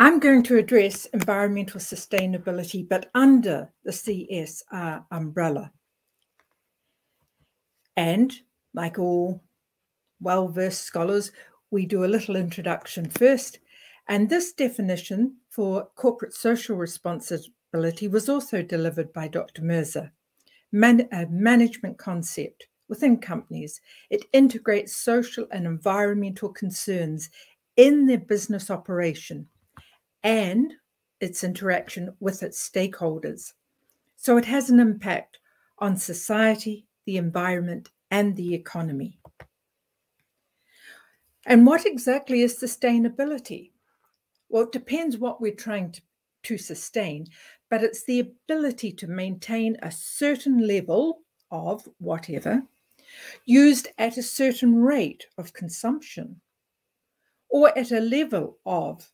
I'm going to address environmental sustainability, but under the CSR umbrella. And like all well-versed scholars, we do a little introduction first. And this definition for corporate social responsibility was also delivered by Dr. Mirza, a management concept within companies. It integrates social and environmental concerns in their business operation and its interaction with its stakeholders. So it has an impact on society, the environment, and the economy. And what exactly is sustainability? Well, it depends what we're trying to sustain, but it's the ability to maintain a certain level of whatever used at a certain rate of consumption or at a level of,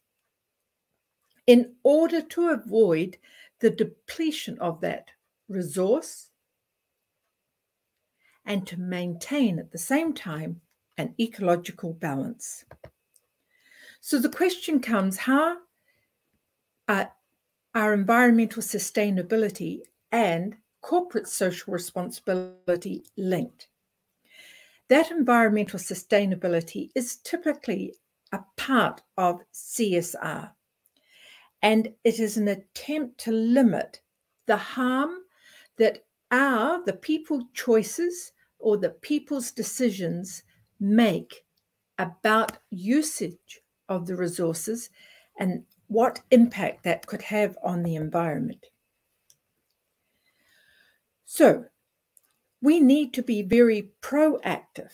in order to avoid the depletion of that resource and to maintain at the same time an ecological balance. So the question comes, how are environmental sustainability and corporate social responsibility linked? That environmental sustainability is typically a part of CSR. And it is an attempt to limit the harm that the people's choices or the people's decisions make about usage of the resources and what impact that could have on the environment. So we need to be very proactive.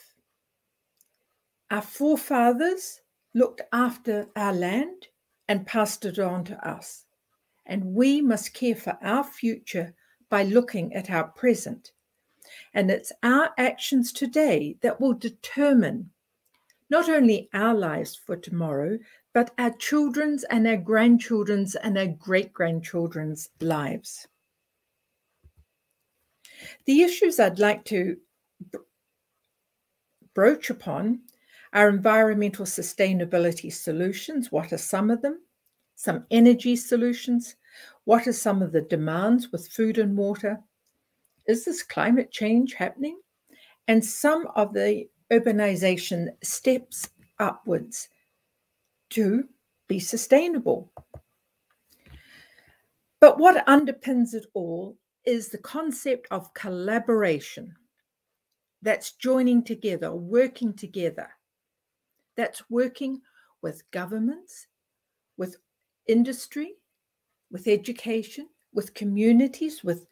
Our forefathers looked after our land and passed it on to us. And we must care for our future by looking at our present. And it's our actions today that will determine not only our lives for tomorrow, but our children's and our grandchildren's and our great-grandchildren's lives. The issues I'd like to broach upon are environmental sustainability solutions. What are some of them? Some energy solutions. What are some of the demands with food and water? Is this climate change happening? And some of the urbanization steps upwards to be sustainable. But what underpins it all is the concept of collaboration. That's joining together, working together. That's working with governments, with industry, with education, with communities, with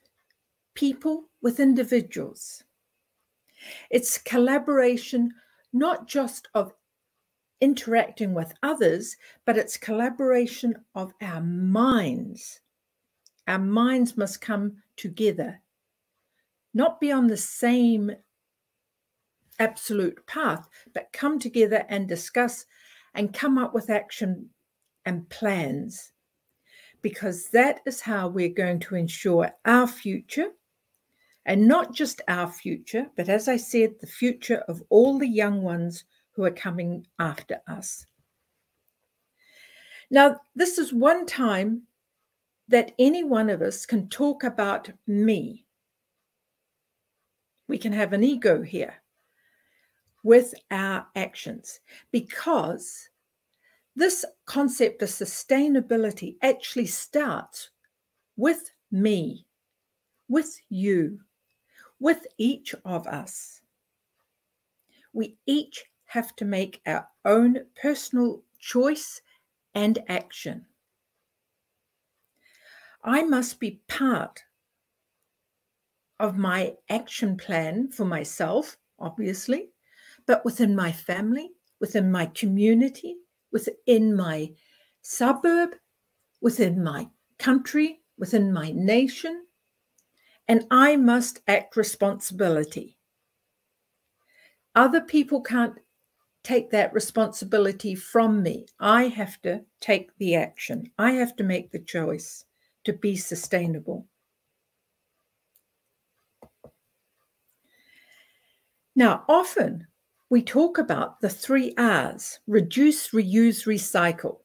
people, with individuals. It's collaboration, not just of interacting with others, but it's collaboration of our minds. Our minds must come together, not be on the same absolute path, but come together and discuss and come up with action and plans, because that is how we're going to ensure our future, and not just our future, but as I said, the future of all the young ones who are coming after us. Now, this is one time that any one of us can talk about me. We can have an ego here with our actions, because this concept of sustainability actually starts with me, with you, with each of us. We each have to make our own personal choice and action. I must be part of my action plan for myself, obviously, but within my family, within my community, within my suburb, within my country, within my nation, and I must act responsibility. Other people can't take that responsibility from me. I have to take the action. I have to make the choice to be sustainable. Now, often we talk about the 3 R's: reduce, reuse, recycle.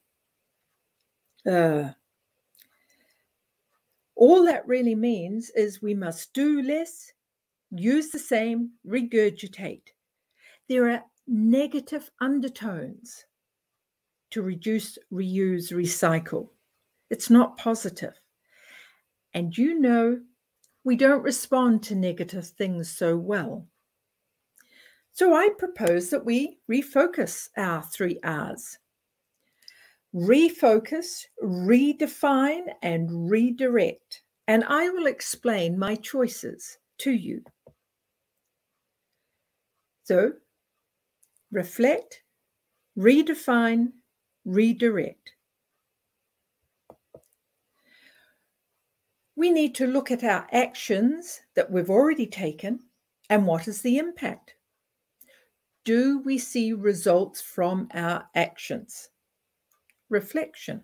All that really means is we must do less, use the same, regurgitate. There are negative undertones to reduce, reuse, recycle. It's not positive. And you know, we don't respond to negative things so well. So I propose that we refocus our 3 R's. Refocus, redefine, and redirect. And I will explain my choices to you. So, reflect, redefine, redirect. We need to look at our actions that we've already taken and what is the impact. Do we see results from our actions? Reflection.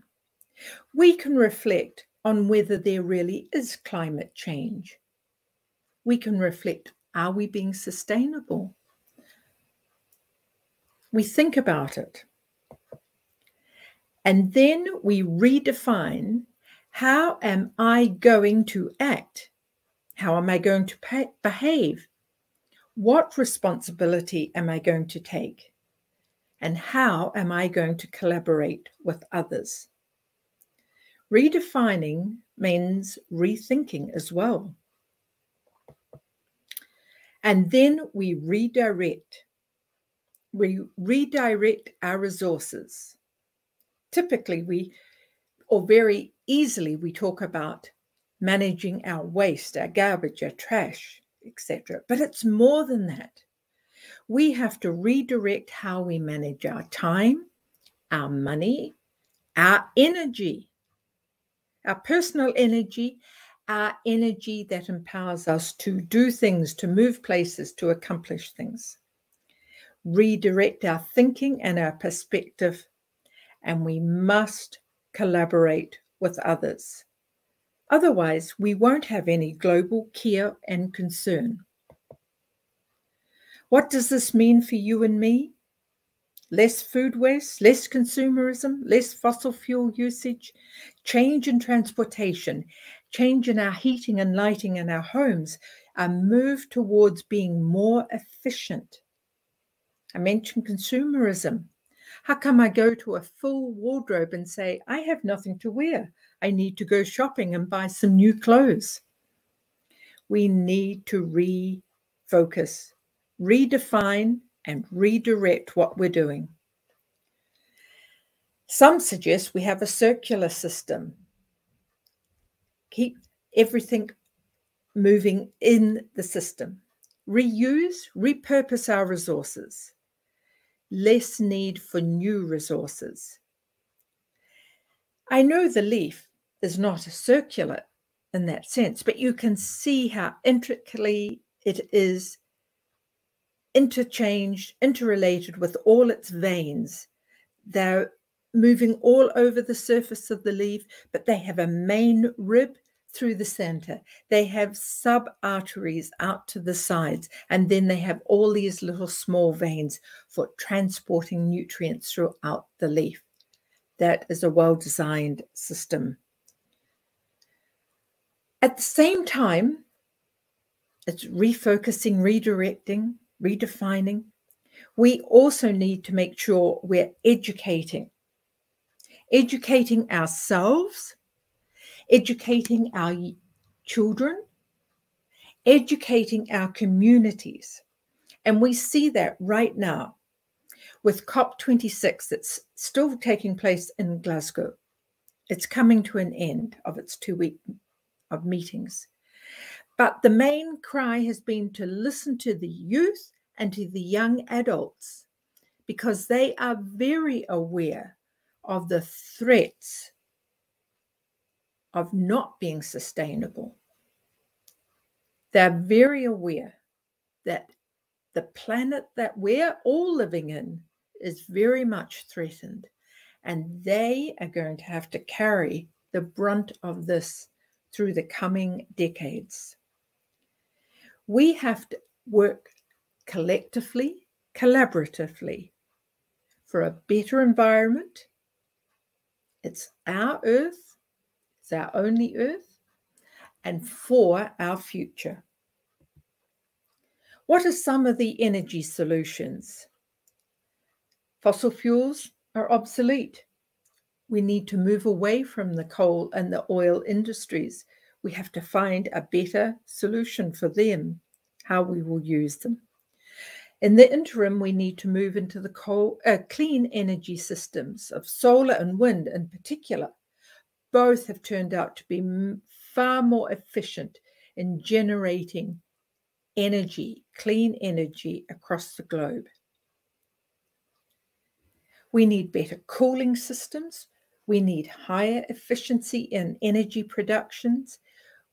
We can reflect on whether there really is climate change. We can reflect, are we being sustainable? We think about it. And then we redefine, how am I going to act? How am I going to behave? What responsibility am I going to take? And how am I going to collaborate with others? Redefining means rethinking as well. And then we redirect. We redirect our resources. Typically, very easily, we talk about managing our waste, our garbage, our trash, etc. But it's more than that. We have to redirect how we manage our time, our money, our energy, our personal energy, our energy that empowers us to do things, to move places, to accomplish things. Redirect our thinking and our perspective, and we must collaborate with others. Otherwise, we won't have any global care and concern. What does this mean for you and me? Less food waste, less consumerism, less fossil fuel usage, change in transportation, change in our heating and lighting in our homes, a move towards being more efficient. I mentioned consumerism. How come I go to a full wardrobe and say, I have nothing to wear? I need to go shopping and buy some new clothes. We need to refocus, redefine, and redirect what we're doing. Some suggest we have a circular system. Keep everything moving in the system. Reuse, repurpose our resources. Less need for new resources. I know the leaf is not circular in that sense, but you can see how intricately it is interchanged, interrelated with all its veins. They're moving all over the surface of the leaf, but they have a main rib through the center. They have sub-arteries out to the sides, and then they have all these little small veins for transporting nutrients throughout the leaf. That is a well-designed system. At the same time, it's refocusing, redirecting, redefining. We also need to make sure we're educating ourselves, educating our children, educating our communities. And we see that right now with COP26 that's still taking place in Glasgow. It's coming to an end of its 2 week of meetings. But the main cry has been to listen to the youth and to the young adults, because they are very aware of the threats of not being sustainable. They're very aware that the planet that we're all living in is very much threatened, and they are going to have to carry the brunt of this through the coming decades. We have to work collectively, collaboratively for a better environment. It's our Earth, it's our only Earth, and for our future. What are some of the energy solutions? Fossil fuels are obsolete. We need to move away from the coal and the oil industries. We have to find a better solution for them, how we will use them. In the interim, we need to move into the clean energy systems of solar and wind in particular. Both have turned out to be far more efficient in generating energy, clean energy across the globe. We need better cooling systems. We need higher efficiency in energy productions.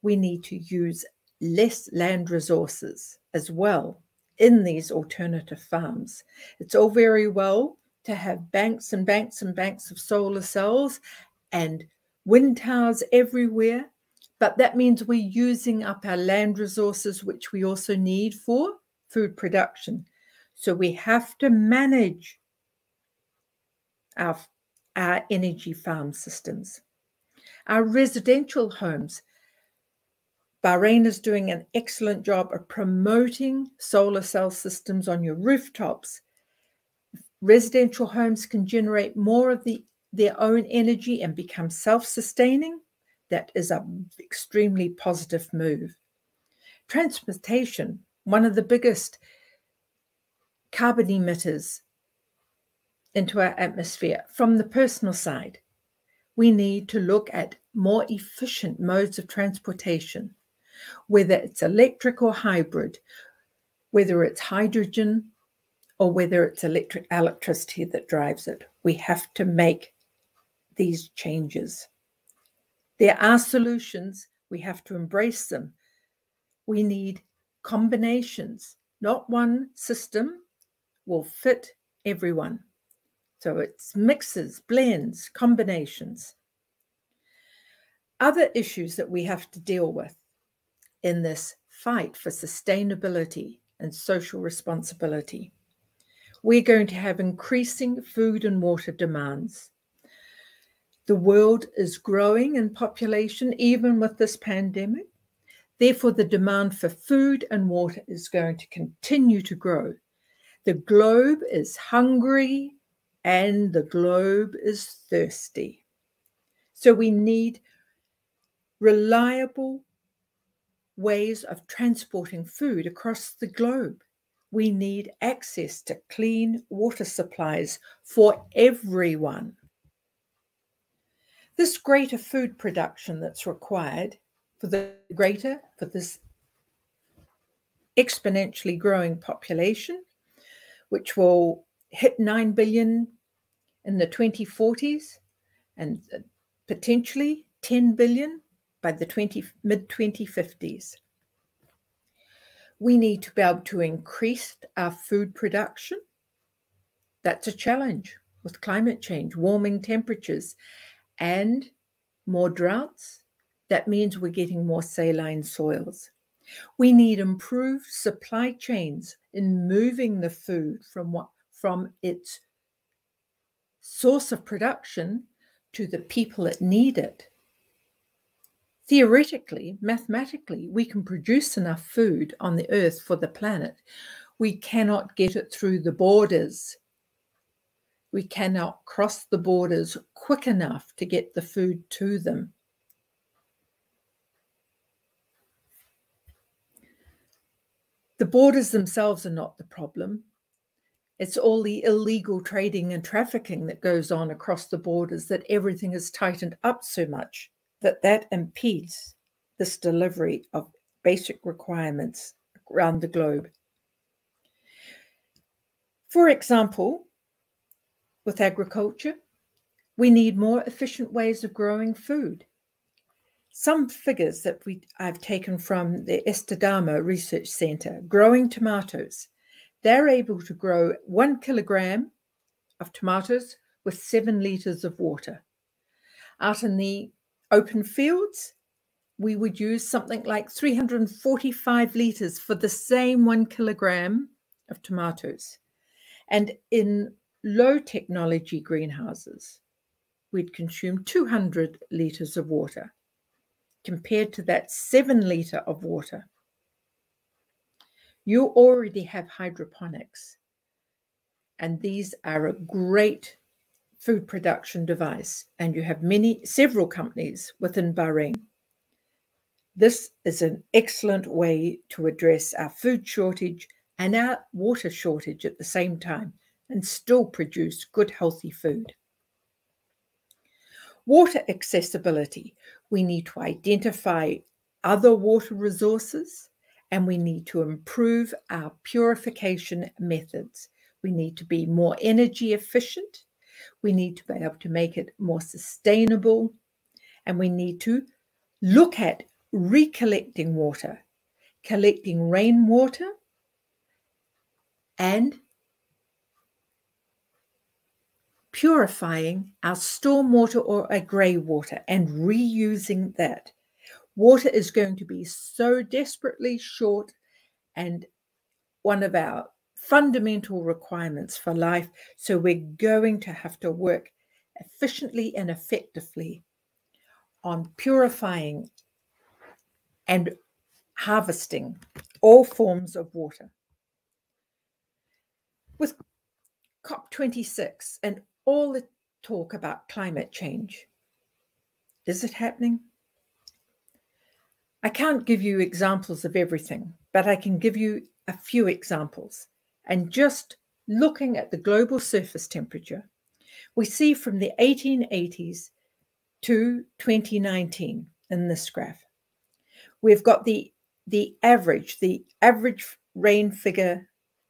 We need to use less land resources as well in these alternative farms. It's all very well to have banks and banks and banks of solar cells and wind towers everywhere, but that means we're using up our land resources, which we also need for food production. So we have to manage our energy farm systems. Our residential homes, Bahrain is doing an excellent job of promoting solar cell systems on your rooftops. Residential homes can generate more of their own energy and become self-sustaining. That is an extremely positive move. Transportation, one of the biggest carbon emitters into our atmosphere. From the personal side, we need to look at more efficient modes of transportation, whether it's electric or hybrid, whether it's hydrogen or whether it's electricity that drives it. We have to make these changes. There are solutions. We have to embrace them. We need combinations. Not one system will fit everyone. So it's mixes, blends, combinations. Other issues that we have to deal with in this fight for sustainability and social responsibility. We're going to have increasing food and water demands. The world is growing in population, even with this pandemic. Therefore, the demand for food and water is going to continue to grow. The globe is hungry and the globe is thirsty. So we need reliable ways of transporting food across the globe. We need access to clean water supplies for everyone. This greater food production that's required for this exponentially growing population, which will hit 9 billion in the 2040s and potentially 10 billion by the mid-2050s. We need to be able to increase our food production. That's a challenge with climate change, warming temperatures, and more droughts. That means we're getting more saline soils. We need improved supply chains in moving the food from its source of production to the people that need it. Theoretically, mathematically, we can produce enough food on the earth for the planet. We cannot get it through the borders. We cannot cross the borders quick enough to get the food to them. The borders themselves are not the problem. It's all the illegal trading and trafficking that goes on across the borders, that everything is tightened up so much that impedes this delivery of basic requirements around the globe. For example, with agriculture, We need more efficient ways of growing food. Some figures that I've taken from the Estadamo Research Centre, growing tomatoes. They're able to grow 1 kilogram of tomatoes with 7 litres of water. Out in the open fields, we would use something like 345 litres for the same 1 kilogram of tomatoes. And in low technology greenhouses, we'd consume 200 litres of water compared to that 7 litre of water. You already have hydroponics, and these are a great food production device, and you have several companies within Bahrain. This is an excellent way to address our food shortage and our water shortage at the same time and still produce good, healthy food. Water accessibility. We need to identify other water resources, and we need to improve our purification methods. We need to be more energy efficient. We need to be able to make it more sustainable, and we need to look at recollecting water, collecting rainwater, and purifying our stormwater or our grey water and reusing that. Water is going to be so desperately short and one of our fundamental requirements for life. So we're going to have to work efficiently and effectively on purifying and harvesting all forms of water. With COP26 and all the talk about climate change, is it happening? I can't give you examples of everything, but I can give you a few examples. And just looking at the global surface temperature, we see from the 1880s to 2019 in this graph, we've got the average rain figure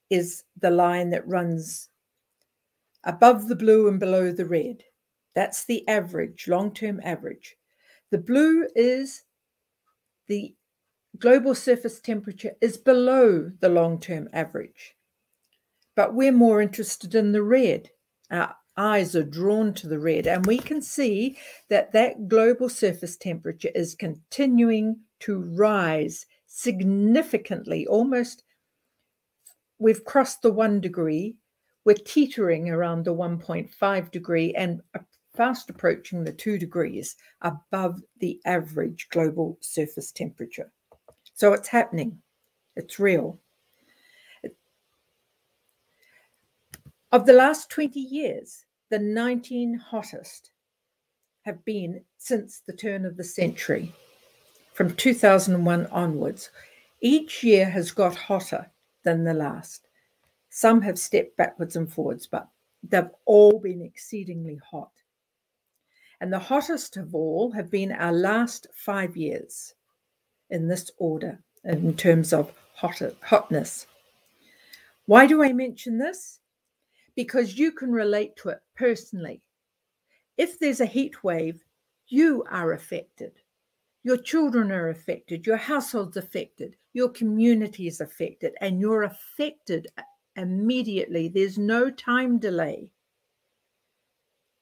is the line that runs above the blue and below the red. That's the average, long-term average. The blue is the global surface temperature is below the long-term average. But we're more interested in the red. Our eyes are drawn to the red, and we can see that that global surface temperature is continuing to rise significantly. Almost, we've crossed the 1 degree. We're teetering around the 1.5 degree and fast approaching the 2 degrees above the average global surface temperature. So it's happening. It's real. Of the last 20 years, the 19 hottest have been since the turn of the century, from 2001 onwards. Each year has got hotter than the last. Some have stepped backwards and forwards, but they've all been exceedingly hot. And the hottest of all have been our last 5 years in this order in terms of hotness. Why do I mention this? Because you can relate to it personally. If there's a heat wave, you are affected. Your children are affected. Your household's affected. Your community is affected. And you're affected immediately. There's no time delay.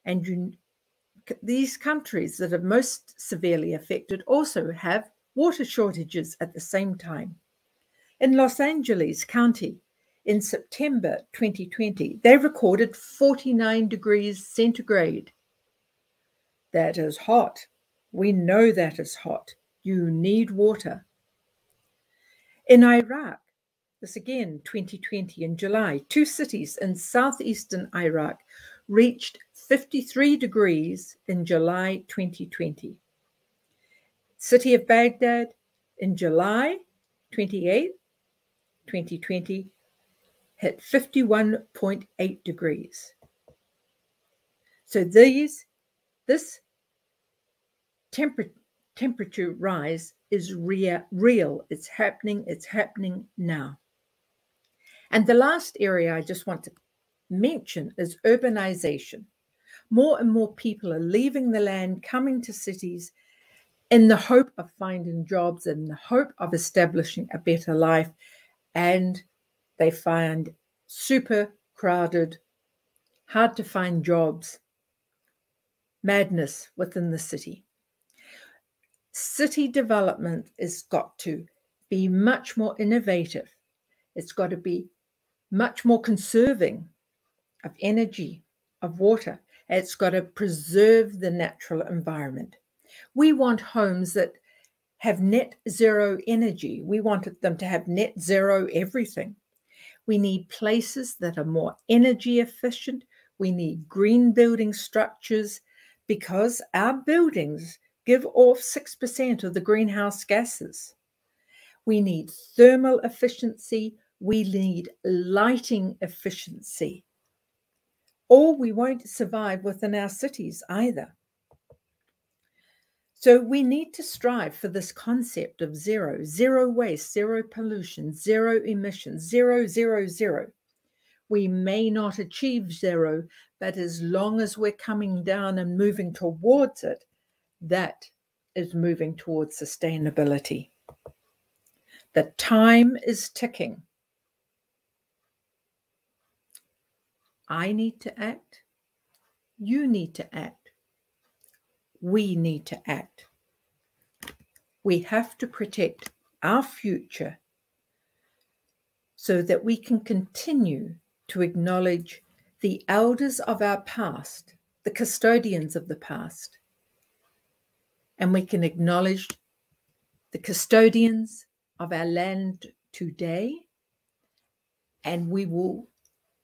And these countries that are most severely affected also have water shortages at the same time. In Los Angeles County, in September 2020, they recorded 49 degrees centigrade. That is hot. We know that is hot. You need water. In Iraq, this again, 2020 in July, 2 cities in southeastern Iraq reached 53 degrees in July 2020. City of Baghdad in July 28, 2020, hit 51.8 degrees. So this temperature rise is real. It's happening now. And the last area I just want to mention is urbanization. More and more people are leaving the land, coming to cities in the hope of finding jobs, in the hope of establishing a better life, and they find super crowded, hard to find jobs, madness within the city. City development has got to be much more innovative. It's got to be much more conserving of energy, of water. It's got to preserve the natural environment. We want homes that have net zero energy. We want them to have net zero everything. We need places that are more energy efficient. We need green building structures because our buildings give off 6% of the greenhouse gases. We need thermal efficiency. We need lighting efficiency. Or we won't survive within our cities either. So we need to strive for this concept of zero, zero waste, zero pollution, zero emissions, zero, zero, zero. We may not achieve zero, but as long as we're coming down and moving towards it, that is moving towards sustainability. The time is ticking. I need to act. You need to act. We need to act. We have to protect our future so that we can continue to acknowledge the elders of our past, the custodians of the past, and we can acknowledge the custodians of our land today, and we will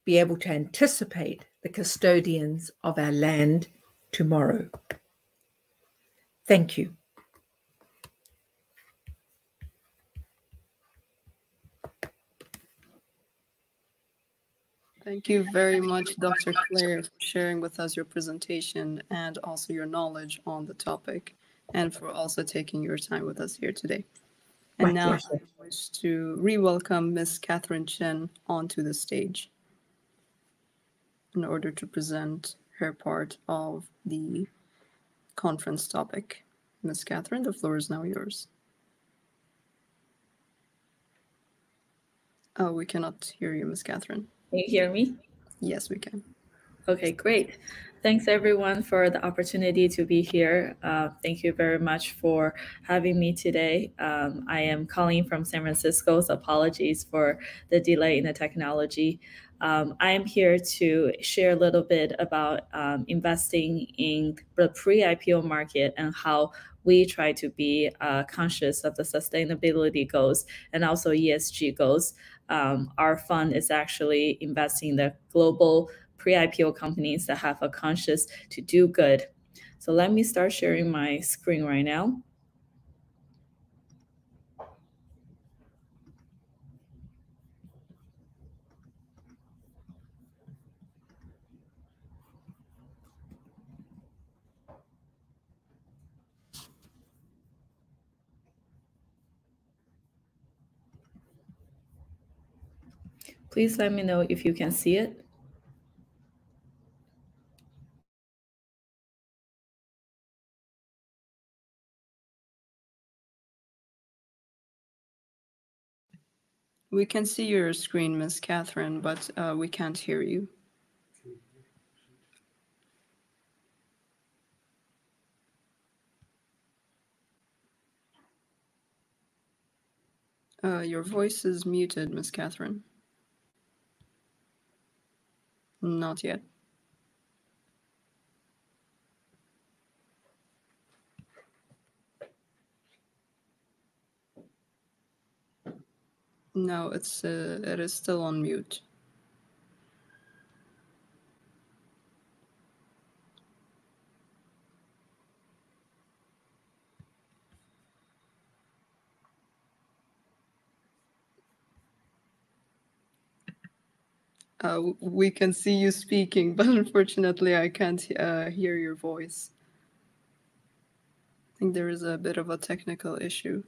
be able to anticipate the custodians of our land tomorrow. Thank you. Thank you very much, Dr. Claire, for sharing with us your presentation and also your knowledge on the topic, and for also taking your time with us here today. And now I wish to re-welcome Ms. Catherine Chen onto the stage in order to present her part of the conference topic. Ms. Catherine, the floor is now yours. Oh, we cannot hear you, Ms. Catherine. Can you hear me? Yes, we can. Okay, great. Thanks everyone for the opportunity to be here. Thank you very much for having me today. I am calling from San Francisco, so apologies for the delay in the technology. I am here to share a little bit about investing in the pre-IPO market and how we try to be conscious of the sustainability goals and also ESG goals. Our fund is actually investing in the global pre-IPO companies that have a conscious to do good. So let me start sharing my screen right now. Please let me know if you can see it. We can see your screen, Ms. Catherine, but we can't hear you. Your voice is muted, Ms. Catherine. Not yet. No, it is still on mute. We can see you speaking, but unfortunately I can't hear your voice. I think there is a bit of a technical issue.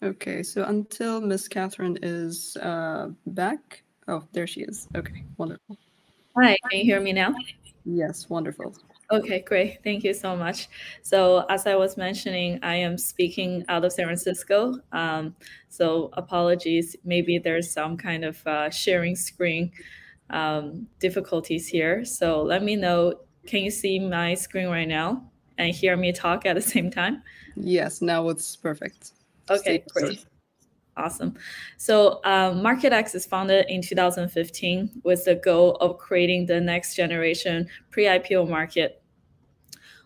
Okay, so until Miss Catherine is back. Oh, there she is. Okay, wonderful. Hi, can you hear me now? Yes, wonderful. Okay, great. Thank you so much. So as I was mentioning, I am speaking out of San Francisco. So apologies, maybe there's some kind of sharing screen difficulties here. So let me know, can you see my screen right now and hear me talk at the same time? Yes, now it's perfect. Okay, great. Awesome. So MarketX is founded in 2015 with the goal of creating the next generation pre-IPO market.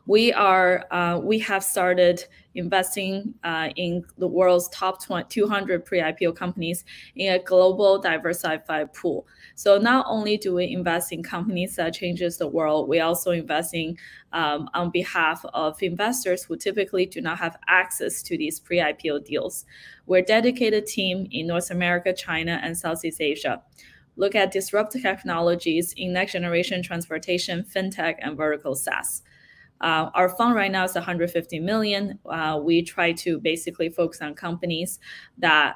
We have started investing in the world's top 200 pre-IPO companies in a global diversified pool. So not only do we invest in companies that changes the world, we also invest in on behalf of investors who typically do not have access to these pre-IPO deals. We're a dedicated team in North America, China, and Southeast Asia. Look at disruptive technologies in next generation transportation, fintech, and vertical SaaS. Our fund right now is 150 million. We try to basically focus on companies that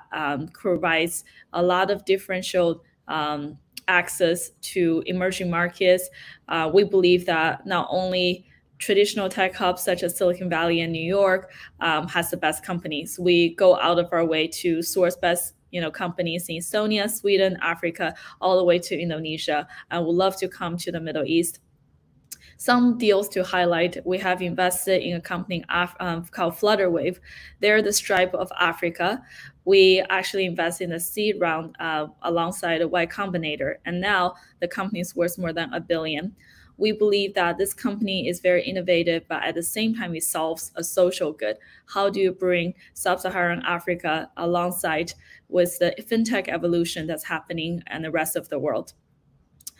provides a lot of differential access to emerging markets. We believe that not only traditional tech hubs such as Silicon Valley and New York has the best companies. We go out of our way to source best companies in Estonia, Sweden, Africa, all the way to Indonesia, and would love to come to the Middle East. Some deals to highlight: we have invested in a company called Flutterwave. They're the Stripe of Africa. We actually invested in a seed round alongside a Y Combinator, and now the company is worth more than $1 billion. We believe that this company is very innovative, but at the same time, it solves a social good. How do you bring sub-Saharan Africa alongside with the fintech evolution that's happening in the rest of the world?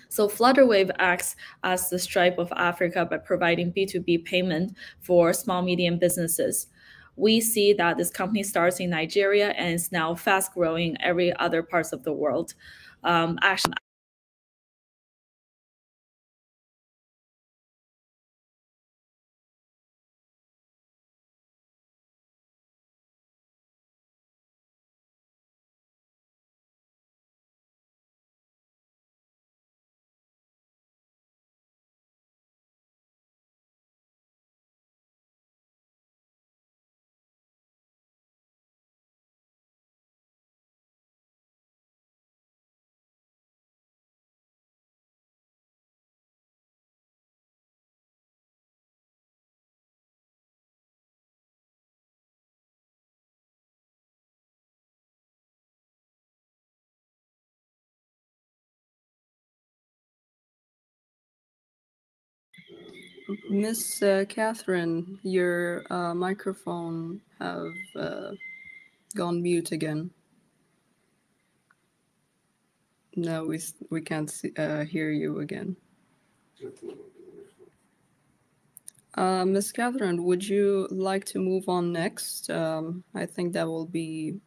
So Flutterwave acts as the Stripe of Africa by providing B2B payment for small, medium businesses. We see that this company starts in Nigeria and is now fast growing in every other parts of the world. Actually, Miss Catherine, your microphone have gone mute again. No, we can't hear you again. Miss Catherine, would you like to move on next? I think that will be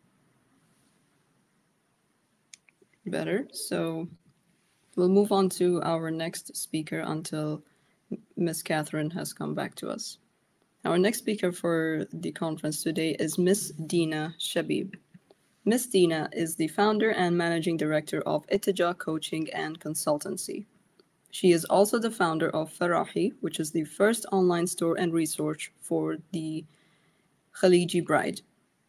better. So we'll move on to our next speaker until Miss Catherine has come back to us. Our next speaker for the conference today is Miss Dina Shabib. Miss Dina is the founder and managing director of Itija Coaching and Consultancy. She is also the founder of Farahi, which is the first online store and resource for the Khaliji bride.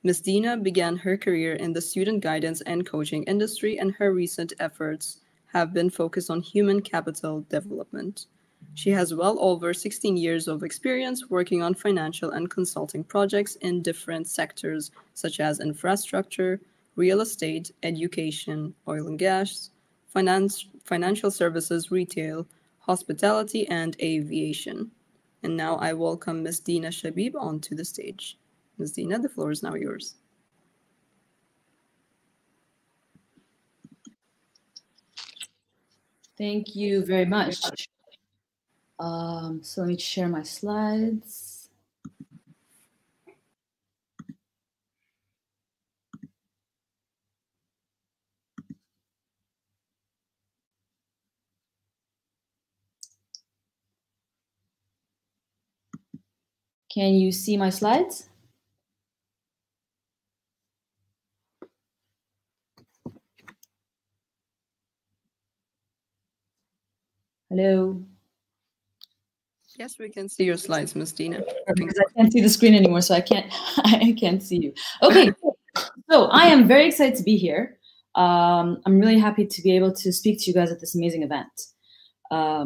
Ms. Dina began her career in the student guidance and coaching industry, and her recent efforts have been focused on human capital development. She has well over 16 years of experience working on financial and consulting projects in different sectors such as infrastructure, real estate, education, oil and gas, financial services, retail, hospitality, and aviation. And now I welcome Ms. Dina Shabib onto the stage. Ms. Dina, the floor is now yours. Thank you very much. So let me share my slides. Can you see my slides? Hello. Yes, we can see your slides, Ms. Dina. Because I can't see the screen anymore, so I can't see you. Okay, so I am very excited to be here. I'm really happy to be able to speak to you guys at this amazing event. I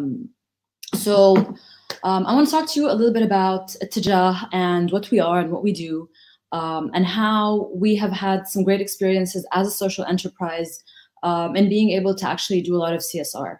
want to talk to you a little bit about Tijah and what we are and what we do, and how we have had some great experiences as a social enterprise, and being able to actually do a lot of CSR.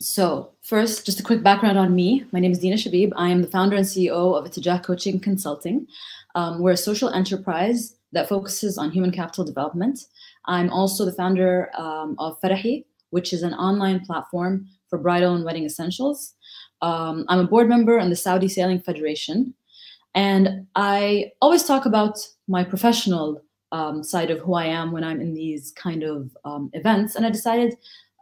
So first, just a quick background on me. My name is Dina Shabib. I am the founder and CEO of Tijah Coaching Consulting. We're a social enterprise that focuses on human capital development. I'm also the founder of Farahi, which is an online platform for bridal and wedding essentials. I'm a board member in the Saudi Sailing Federation. And I always talk about my professional side of who I am when I'm in these kind of events. And I decided,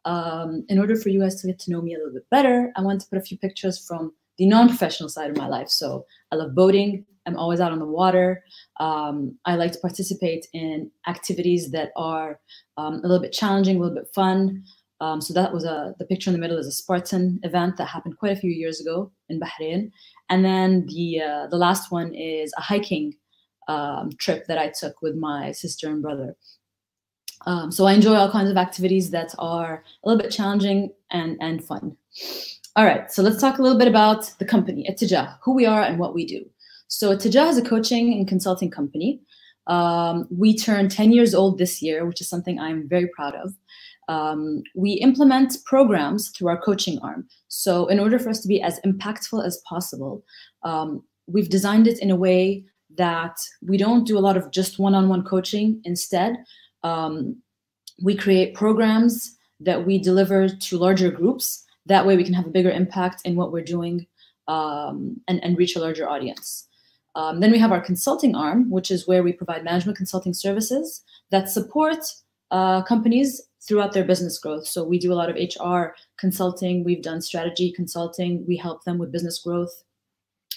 in order for you guys to get to know me a little bit better, I want to put a few pictures from the non-professional side of my life. So I love boating. I'm always out on the water. I like to participate in activities that are a little bit challenging, a little bit fun. So that was the picture in the middle is a Spartan event that happened quite a few years ago in Bahrain. And then the last one is a hiking trip that I took with my sister and brother. So I enjoy all kinds of activities that are a little bit challenging and fun. All right, so let's talk a little bit about the company, Tijah, who we are and what we do. So Tijah is a coaching and consulting company. We turned 10 years old this year, which is something I'm very proud of. We implement programs through our coaching arm. So in order for us to be as impactful as possible, we've designed it in a way that we don't do a lot of just one-on-one coaching. Instead, we create programs that we deliver to larger groups. That way we can have a bigger impact in what we're doing, and reach a larger audience. Then we have our consulting arm, which is where we provide management consulting services that support companies throughout their business growth. So we do a lot of HR consulting. We've done strategy consulting. We help them with business growth.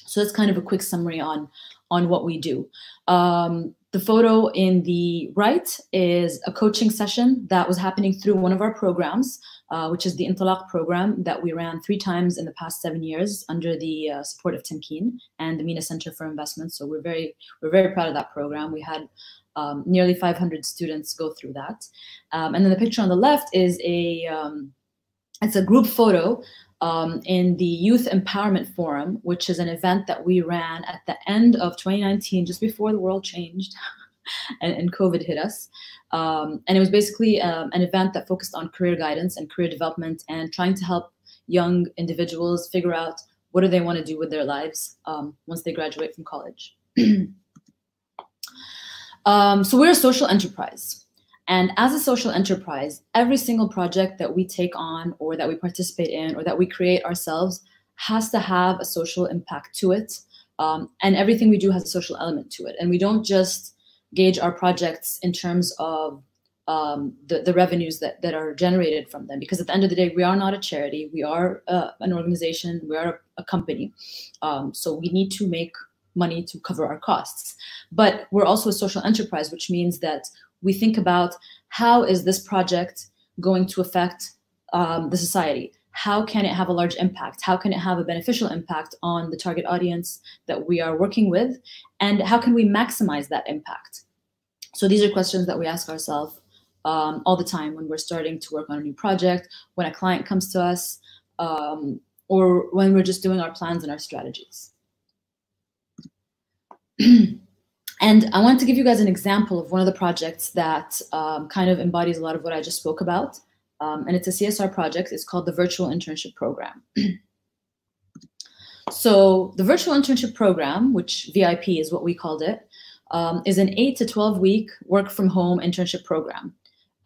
So that's kind of a quick summary on what we do. The photo in the right is a coaching session that was happening through one of our programs, which is the Intalaq program that we ran 3 times in the past 7 years under the support of Tamkeen and the MENA Center for Investment. So we're very proud of that program. We had nearly 500 students go through that. And then the picture on the left is it's a group photo in the Youth Empowerment Forum, which is an event that we ran at the end of 2019, just before the world changed and COVID hit us. And it was basically an event that focused on career guidance and career development and trying to help young individuals figure out what do they want to do with their lives once they graduate from college. So we're a social enterprise. And as a social enterprise, every single project that we take on or that we participate in or that we create ourselves has to have a social impact to it. And everything we do has a social element to it. And we don't just gauge our projects in terms of the revenues that are generated from them. Because at the end of the day, we are not a charity. We are an organization. We are a company. So we need to make money to cover our costs. But we're also a social enterprise, which means that we think about how is this project going to affect the society? How can it have a large impact? How can it have a beneficial impact on the target audience that we are working with? And how can we maximize that impact? So these are questions that we ask ourselves all the time when we're starting to work on a new project, when a client comes to us, or when we're just doing our plans and our strategies. And I want to give you guys an example of one of the projects that kind of embodies a lot of what I just spoke about. And it's a CSR project. It's called the Virtual Internship Program. So the Virtual Internship Program, which VIP is what we called it, is an 8 to 12 week work from home internship program.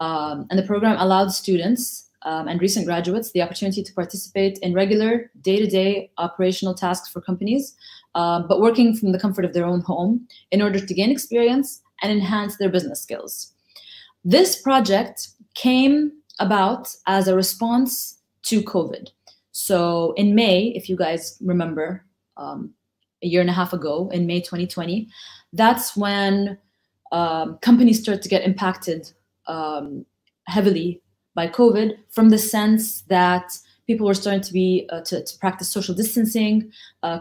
And the program allowed students and recent graduates the opportunity to participate in regular day-to-day operational tasks for companies, but working from the comfort of their own home in order to gain experience and enhance their business skills. This project came about as a response to COVID. So in May, if you guys remember, a year and a half ago, in May 2020, that's when companies start to get impacted heavily by COVID, from the sense that people were starting to be to practice social distancing.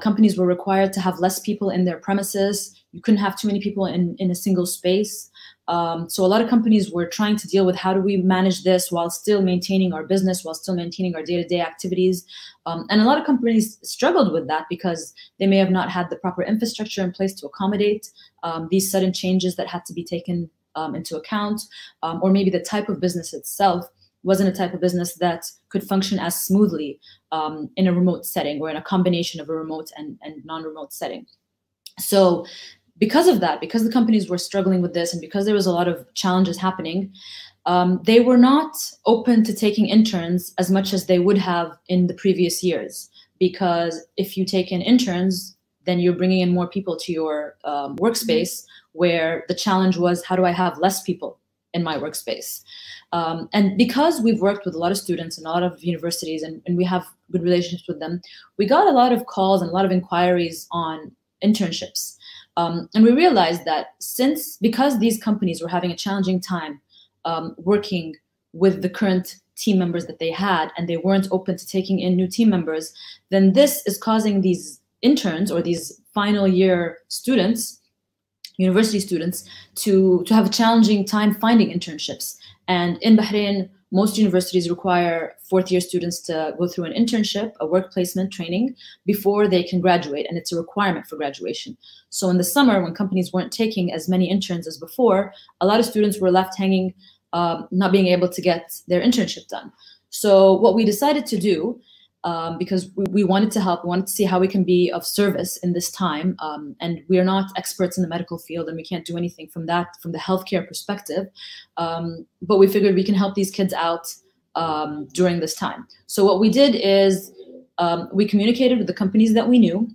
Companies were required to have less people in their premises. You couldn't have too many people in a single space. So a lot of companies were trying to deal with how do we manage this while still maintaining our business, while still maintaining our day-to-day activities. And a lot of companies struggled with that because they may have not had the proper infrastructure in place to accommodate these sudden changes that had to be taken into account, or maybe the type of business itself wasn't a type of business that could function as smoothly in a remote setting or in a combination of a remote and non-remote setting. So because of that, because the companies were struggling with this and because there was a lot of challenges happening, they were not open to taking interns as much as they would have in the previous years. Because if you take in interns, then you're bringing in more people to your workspace, where the challenge was, how do I have less people in my workspace? And because we've worked with a lot of students and a lot of universities and we have good relationships with them, we got a lot of calls and a lot of inquiries on internships. And we realized that because these companies were having a challenging time working with the current team members that they had, and they weren't open to taking in new team members, then this is causing these interns or these final year students, university students, to have a challenging time finding internships. And in Bahrain, most universities require fourth-year students to go through an internship, a work placement training, before they can graduate, and it's a requirement for graduation. So in the summer, when companies weren't taking as many interns as before, a lot of students were left hanging, not being able to get their internship done. So what we decided to do, because we wanted to help, we wanted to see how we can be of service in this time, and we are not experts in the medical field and we can't do anything from the healthcare perspective, but we figured we can help these kids out during this time. So what we did is we communicated with the companies that we knew,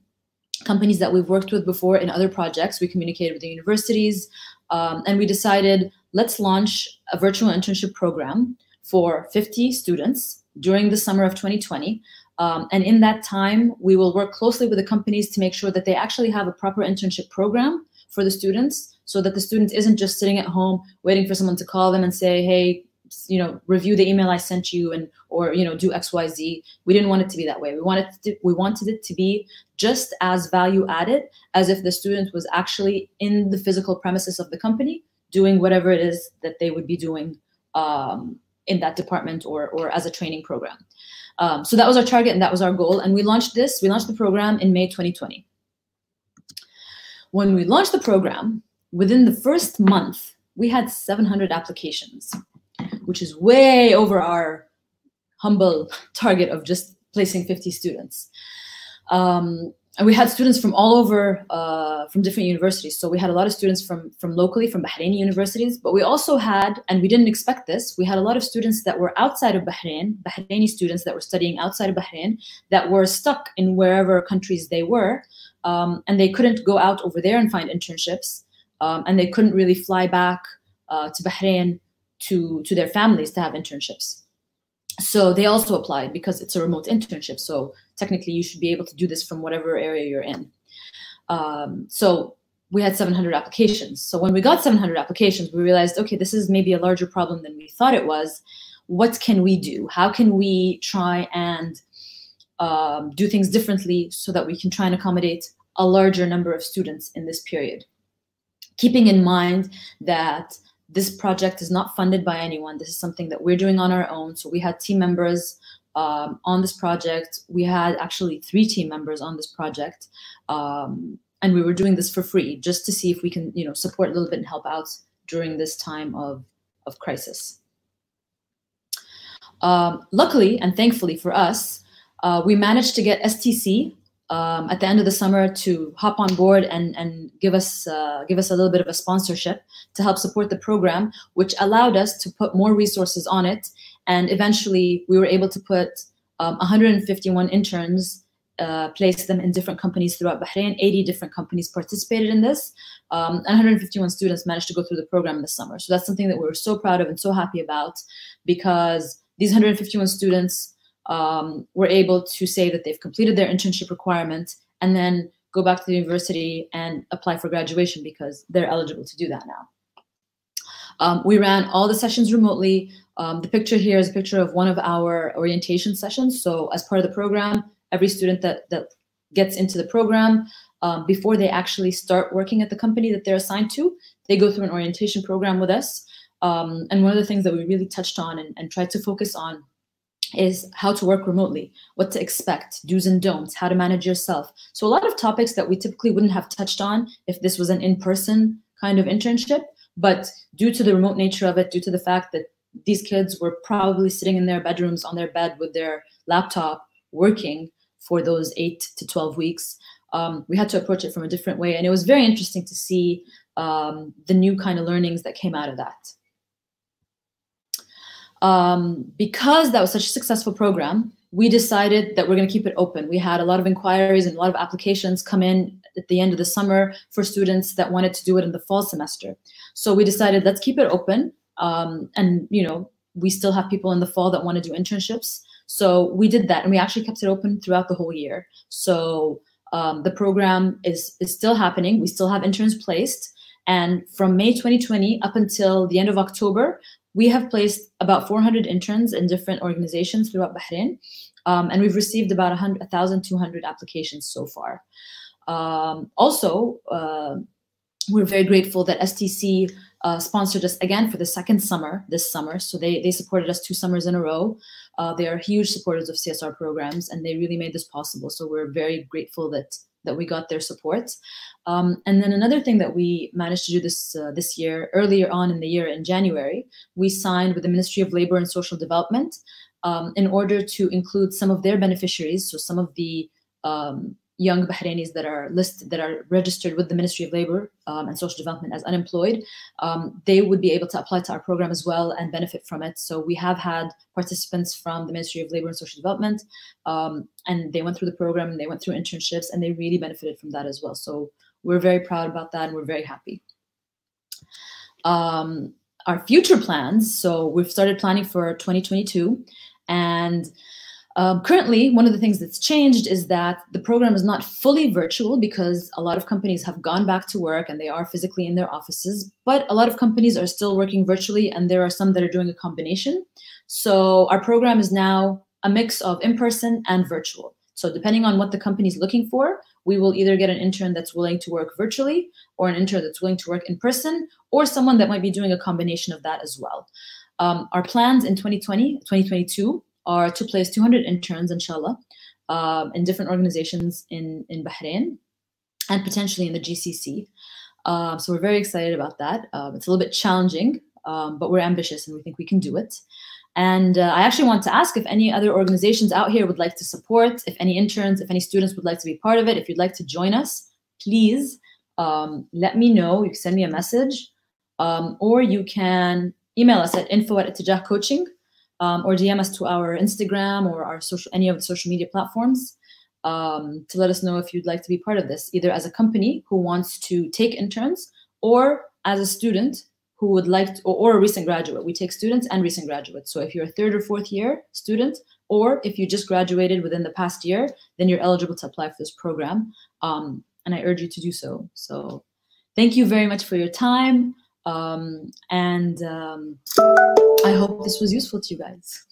companies that we've worked with before in other projects. We communicated with the universities, and we decided, let's launch a virtual internship program for 50 students during the summer of 2020. And in that time, we will work closely with the companies to make sure that they actually have a proper internship program for the students, so that the student isn't just sitting at home waiting for someone to call them and say, hey, review the email I sent you, or do XYZ. We didn't want it to be that way. We wanted it to be just as value added as if the student was actually in the physical premises of the company doing whatever it is that they would be doing in that department or as a training program. So that was our target and that was our goal. And we launched the program in May 2020. When we launched the program, within the first month, we had 700 applications, which is way over our humble target of just placing 50 students. And we had students from all over, from different universities. So we had a lot of students from locally, from Bahraini universities, but we also had, and we didn't expect this, we had a lot of students that were outside of Bahrain, Bahraini students that were studying outside of Bahrain, that were stuck in wherever countries they were, and they couldn't go out over there and find internships, and they couldn't really fly back to Bahrain to their families to have internships. So they also applied because it's a remote internship. So technically you should be able to do this from whatever area you're in. So we had 700 applications. So when we got 700 applications, we realized, okay, this is maybe a larger problem than we thought it was. What can we do? How can we try and do things differently so that we can try and accommodate a larger number of students in this period? Keeping in mind that this project is not funded by anyone. This is something that we're doing on our own. So we had team members on this project. We had actually 3 team members on this project. And we were doing this for free just to see if we can, support a little bit and help out during this time of crisis. Luckily and thankfully for us, we managed to get STC at the end of the summer to hop on board and give us a little bit of a sponsorship to help support the program, which allowed us to put more resources on it. And eventually we were able to put 151 interns, place them in different companies throughout Bahrain. 80 different companies participated in this. And 151 students managed to go through the program this summer. So that's something that we were so proud of and so happy about, because these 151 students were able to say that they've completed their internship requirement and then go back to the university and apply for graduation because they're eligible to do that now. We ran all the sessions remotely. The picture here is a picture of one of our orientation sessions. So as part of the program, every student that gets into the program, before they actually start working at the company that they're assigned to, they go through an orientation program with us. And one of the things that we really touched on and tried to focus on is how to work remotely, what to expect, do's and don'ts, how to manage yourself. So a lot of topics that we typically wouldn't have touched on if this was an in-person kind of internship, but due to the remote nature of it, due to the fact that these kids were probably sitting in their bedrooms on their bed with their laptop working for those 8 to 12 weeks, we had to approach it from a different way. And it was very interesting to see the new kind of learnings that came out of that. Because that was such a successful program, we decided that we're going to keep it open. We had a lot of inquiries and a lot of applications come in at the end of the summer for students that wanted to do it in the fall semester. So we decided, let's keep it open. And, you know, we still have people in the fall that want to do internships. So we did that, and we actually kept it open throughout the whole year. So the program is still happening. We still have interns placed. And from May 2020 up until the end of October, we have placed about 400 interns in different organizations throughout Bahrain. And we've received about 1,200 applications so far. Also, we're very grateful that STC sponsored us again for the second summer this summer. So they supported us 2 summers in a row. They are huge supporters of CSR programs, and they really made this possible. So we're very grateful that we got their support. And then another thing that we managed to do this year, earlier on in the year in January, we signed with the Ministry of Labor and Social Development in order to include some of their beneficiaries. So some of the young Bahrainis that are registered with the Ministry of Labor and Social Development as unemployed, they would be able to apply to our program as well and benefit from it. So we have had participants from the Ministry of Labor and Social Development, and they went through the program and they went through internships, and they really benefited from that as well. So we're very proud about that, and we're very happy. Our future plans, so we've started planning for 2022, and currently, one of the things that's changed is that the program is not fully virtual because a lot of companies have gone back to work and they are physically in their offices, but a lot of companies are still working virtually, and there are some that are doing a combination. So our program is now a mix of in-person and virtual. So depending on what the company is looking for, we will either get an intern that's willing to work virtually, or an intern that's willing to work in person, or someone that might be doing a combination of that as well. Our plans in 2022 are to place 200 interns, inshallah, in different organizations in Bahrain and potentially in the GCC. So we're very excited about that. It's a little bit challenging, but we're ambitious and we think we can do it. And I actually want to ask if any other organizations out here would like to support, if any interns, if any students would like to be part of it, if you'd like to join us, please let me know. You can send me a message, or you can email us at info@ittijahcoaching. Or DM us to our Instagram or any of the social media platforms to let us know if you'd like to be part of this, either as a company who wants to take interns, or as a student who would like to, or a recent graduate. We take students and recent graduates. So if you're a 3rd or 4th year student, or if you just graduated within the past year, then you're eligible to apply for this program. And I urge you to do so. So thank you very much for your time. I hope this was useful to you guys.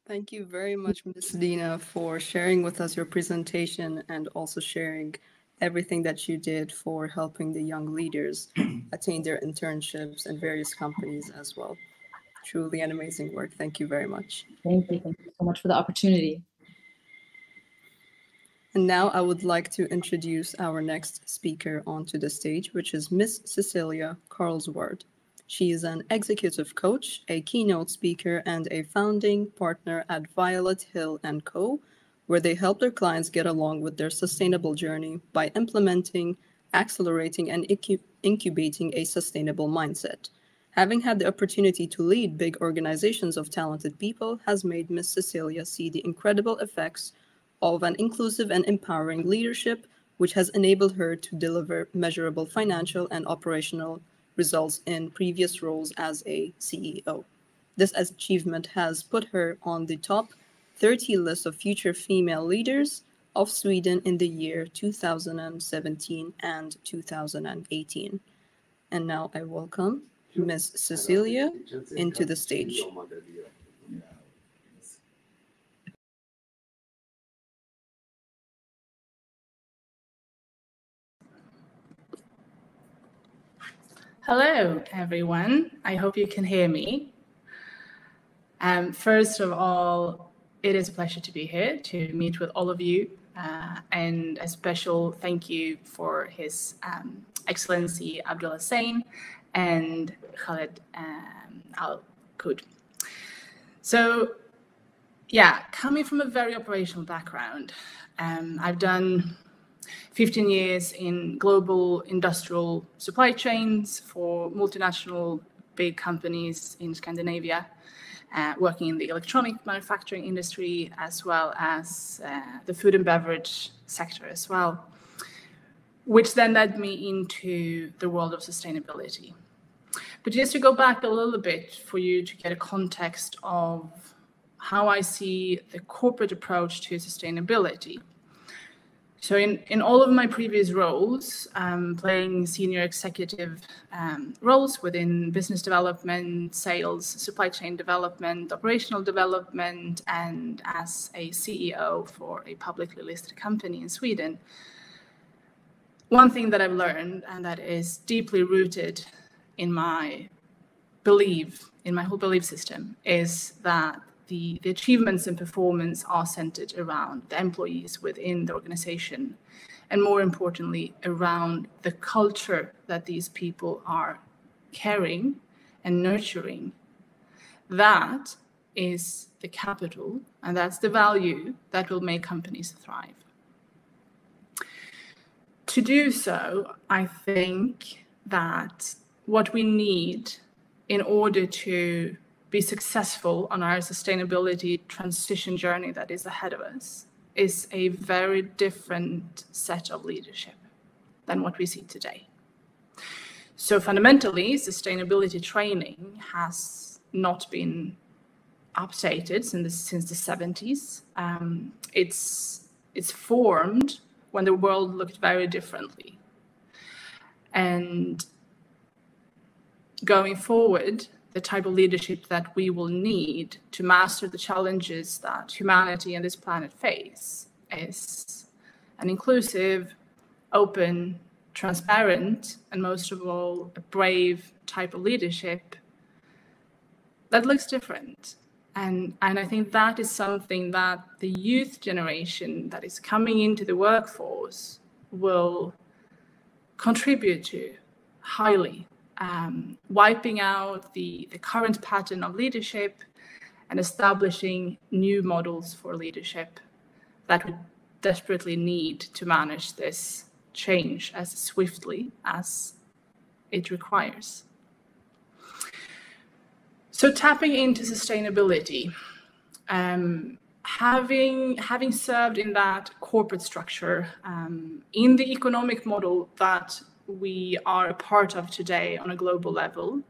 Thank you very much, Ms. Dina, for sharing with us your presentation and also sharing everything that you did for helping the young leaders attain their internships in various companies as well. Truly an amazing work. Thank you very much. Thank you. Thank you so much for the opportunity. And now I would like to introduce our next speaker onto the stage, which is Miss Cecilia Carlsworth. She is an executive coach, a keynote speaker, and a founding partner at Violet Hill & Co., where they help their clients get along with their sustainable journey by implementing, accelerating, and incubating a sustainable mindset. Having had the opportunity to lead big organizations of talented people has made Miss Cecilia see the incredible effects of an inclusive and empowering leadership, which has enabled her to deliver measurable financial and operational results in previous roles as a CEO. This achievement has put her on the top 30 list of future female leaders of Sweden in the year 2017 and 2018. And now I welcome Ms. Cecilia into the stage. Hello, everyone. I hope you can hear me. First of all, it is a pleasure to be here to meet with all of you, and a special thank you for His Excellency Abdul Hussain and Khaled Al-Qud. So, yeah, coming from a very operational background, I've done 15 years in global industrial supply chains for multinational big companies in Scandinavia, working in the electronic manufacturing industry as well as the food and beverage sector as well, which then led me into the world of sustainability. But just to go back a little bit for you to get a context of how I see the corporate approach to sustainability. So in all of my previous roles, playing senior executive roles within business development, sales, supply chain development, operational development, and as a CEO for a publicly listed company in Sweden, one thing that I've learned, and that is deeply rooted in my belief, in my whole belief system, is that the achievements and performance are centered around the employees within the organization, and more importantly, around the culture that these people are carrying and nurturing. That is the capital, and that's the value that will make companies thrive. To do so, I think that what we need in order to be successful on our sustainability transition journey that is ahead of us is a very different set of leadership than what we see today. So fundamentally, sustainability training has not been updated since the 70s. It's formed when the world looked very differently. And going forward, the type of leadership that we will need to master the challenges that humanity and this planet face is an inclusive, open, transparent, and most of all, a brave type of leadership that looks different. And I think that is something that the youth generation that is coming into the workforce will contribute to highly. Wiping out the current pattern of leadership and establishing new models for leadership that we desperately need to manage this change as swiftly as it requires. So tapping into sustainability, having served in that corporate structure, in the economic model that we are a part of today on a global level,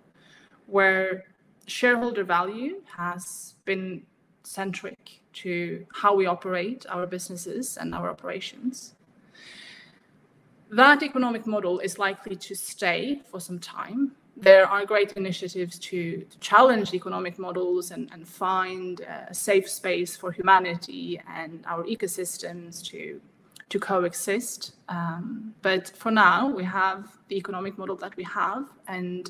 where shareholder value has been centric to how we operate our businesses and our operations. That economic model is likely to stay for some time. There are great initiatives to challenge economic models and find a safe space for humanity and our ecosystems to coexist. But for now, we have the economic model that we have. And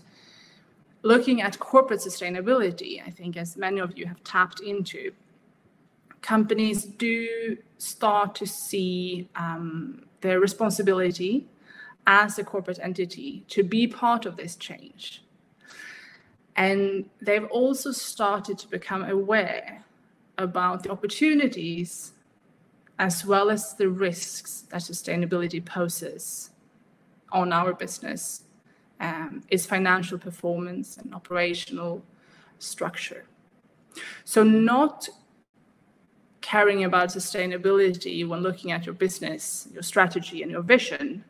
looking at corporate sustainability, I think as many of you have tapped into, companies do start to see their responsibility as a corporate entity to be part of this change. And they've also started to become aware about the opportunities as well as the risks that sustainability poses on our business, its financial performance and operational structure. So not caring about sustainability when looking at your business, your strategy and your vision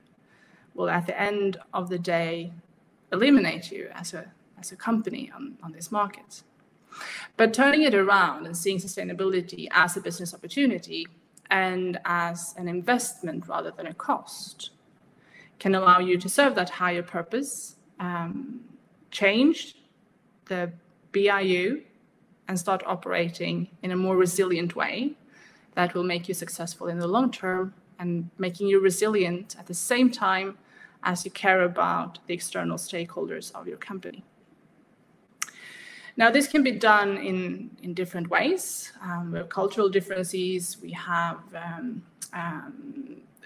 will at the end of the day eliminate you as a company on this market. But turning it around and seeing sustainability as a business opportunity and as an investment rather than a cost can allow you to serve that higher purpose, change the BIU, and start operating in a more resilient way that will make you successful in the long term, and making you resilient at the same time as you care about the external stakeholders of your company. Now, this can be done in different ways. We have cultural differences. We have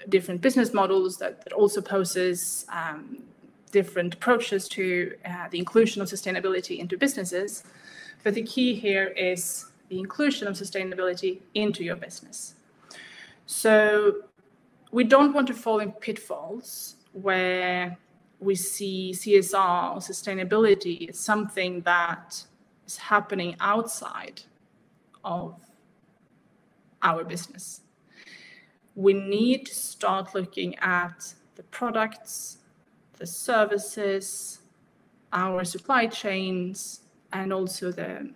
different business models that also poses different approaches to the inclusion of sustainability into businesses. But the key here is the inclusion of sustainability into your business. So we don't want to fall in pitfalls where we see CSR or sustainability as something that is happening outside of our business. We need to start looking at the products, the services, our supply chains, and also the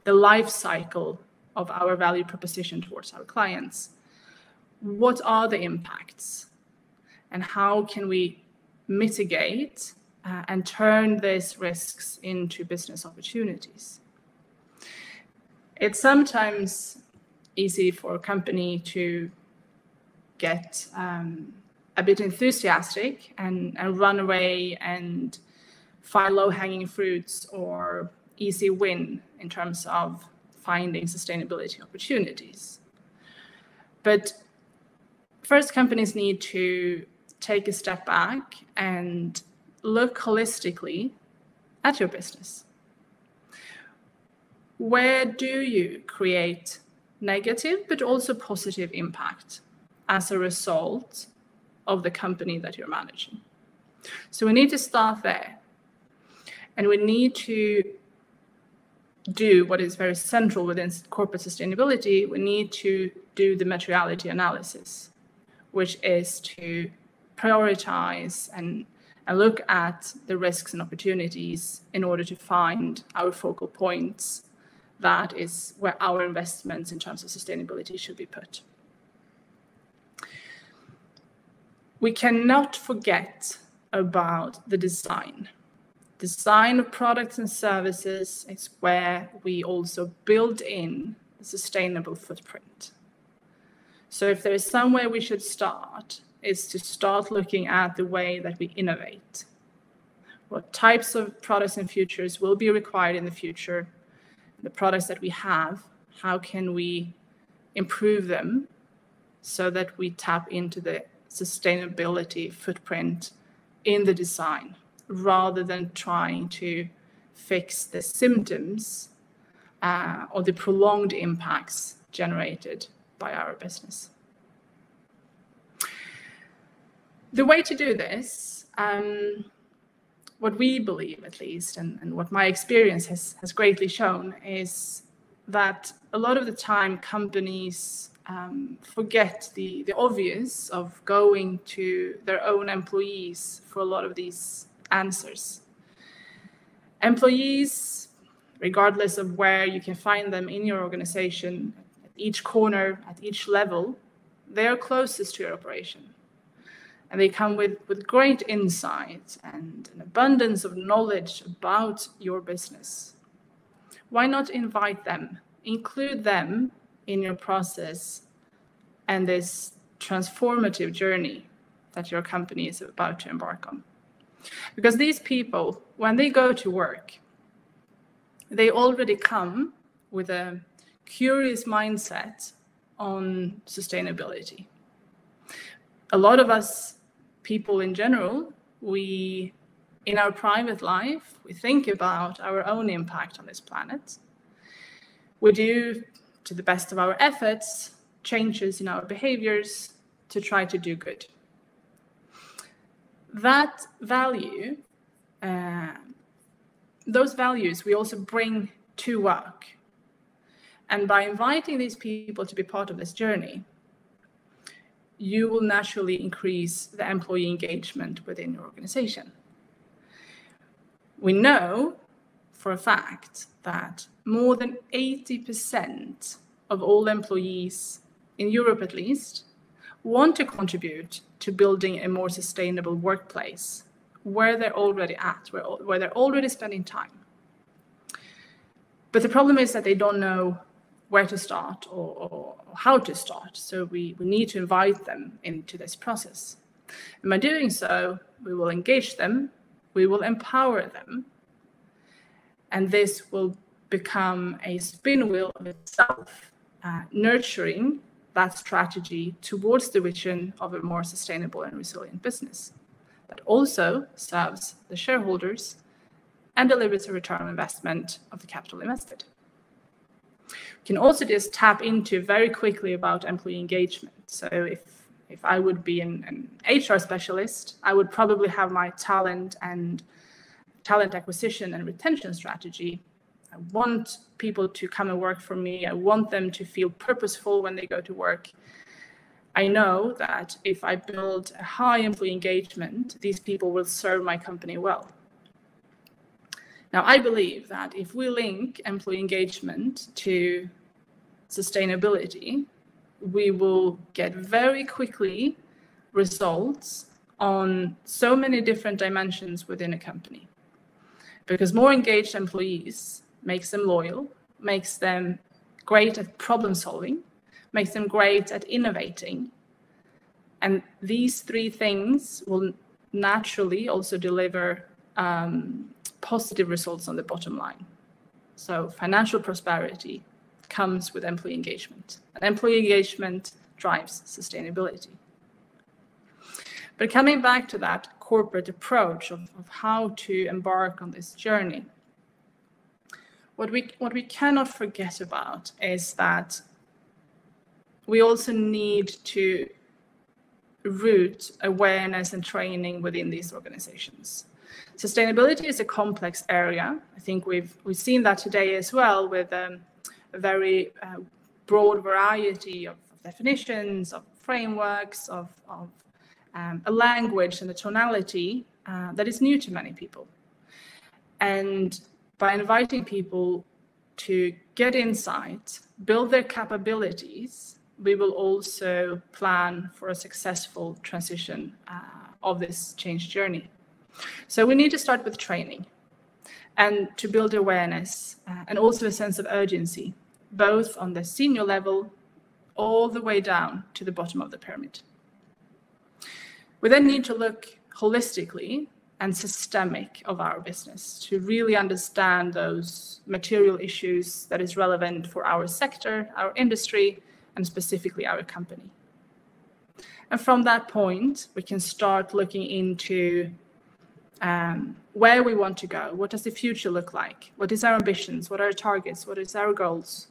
life cycle of our value proposition towards our clients. What are the impacts, and how can we mitigate and turn these risks into business opportunities? It's sometimes easy for a company to get a bit enthusiastic and run away and find low-hanging fruits or easy win in terms of finding sustainability opportunities. But first, companies need to take a step back and look holistically at your business. Where do you create negative but also positive impact as a result of the company that you're managing? So we need to start there. And we need to do what is very central within corporate sustainability. We need to do the materiality analysis, which is to prioritize and look at the risks and opportunities in order to find our focal points. That is where our investments in terms of sustainability should be put. We cannot forget about the design. Design of products and services is where we also build in a sustainable footprint. So if there is somewhere we should start, is to start looking at the way that we innovate. What types of products and features will be required in the future? The products that we have, how can we improve them so that we tap into the sustainability footprint in the design, rather than trying to fix the symptoms or the prolonged impacts generated by our business. The way to do this, what we believe at least, and what my experience has greatly shown, is that a lot of the time companies forget the obvious of going to their own employees for a lot of these answers. Employees, regardless of where you can find them in your organization, at each corner, at each level, they are closest to your operation. And they come with great insight and an abundance of knowledge about your business. Why not invite them, include them in your process and this transformative journey that your company is about to embark on? Because these people, when they go to work, they already come with a curious mindset on sustainability. A lot of us people in general, we, in our private life, we think about our own impact on this planet. We do, to the best of our efforts, changes in our behaviors to try to do good. That value, those values we also bring to work. And by inviting these people to be part of this journey, you will naturally increase the employee engagement within your organization. We know for a fact that more than 80% of all employees in Europe at least, want to contribute to building a more sustainable workplace where they're already at, where they're already spending time. But the problem is that they don't know where to start or how to start. So we need to invite them into this process. And by doing so, we will engage them, we will empower them, and this will become a spin wheel of itself, nurturing that strategy towards the vision of a more sustainable and resilient business that also serves the shareholders and delivers a return on investment of the capital invested. We can also just tap into very quickly about employee engagement. So if I would be an HR specialist, I would probably have my talent acquisition and retention strategy. I want people to come and work for me. I want them to feel purposeful when they go to work. I know that if I build a high employee engagement, these people will serve my company well. Now, I believe that if we link employee engagement to sustainability, we will get very quickly results on so many different dimensions within a company. Because more engaged employees makes them loyal, makes them great at problem solving, makes them great at innovating. And these three things will naturally also deliver positive results on the bottom line. So financial prosperity comes with employee engagement, and employee engagement drives sustainability. But coming back to that corporate approach of how to embark on this journey, what we cannot forget about is that we also need to root awareness and training within these organizations. Sustainability is a complex area. I think we've seen that today as well, with a very broad variety of definitions, of frameworks, of a language and a tonality that is new to many people. And by inviting people to get insight, build their capabilities, we will also plan for a successful transition of this change journey. So we need to start with training and to build awareness and also a sense of urgency, both on the senior level all the way down to the bottom of the pyramid. We then need to look holistically and systemic of our business to really understand those material issues that is relevant for our sector, our industry, and specifically our company. And from that point, we can start looking into where we want to go. What does the future look like? What is our ambitions? What are our targets? What is our goals?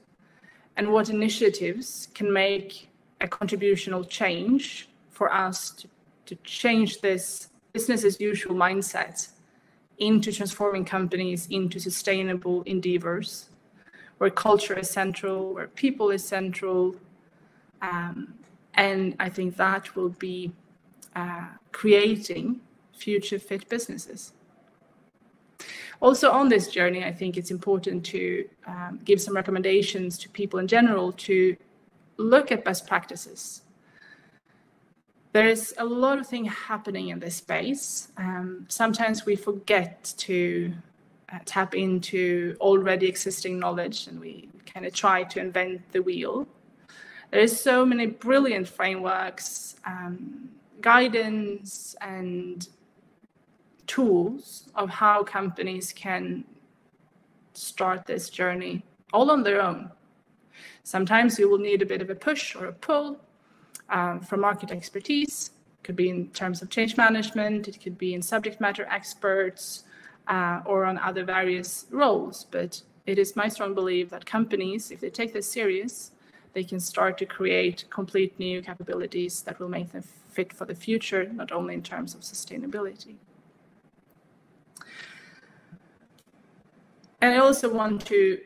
And what initiatives can make a contributional change for us to change this business as usual mindset into transforming companies into sustainable endeavors, where culture is central, where people is central. And I think that will be creating future fit businesses. Also on this journey, I think it's important to give some recommendations to people in general to look at best practices. There is a lot of things happening in this space. Sometimes we forget to tap into already existing knowledge, and we kind of try to invent the wheel. There is so many brilliant frameworks, guidance, and tools of how companies can start this journey all on their own. Sometimes you will need a bit of a push or a pull from market expertise. It could be in terms of change management, it could be in subject matter experts, or on other various roles. But it is my strong belief that companies, if they take this serious, they can start to create complete new capabilities that will make them fit for the future, not only in terms of sustainability. And I also want to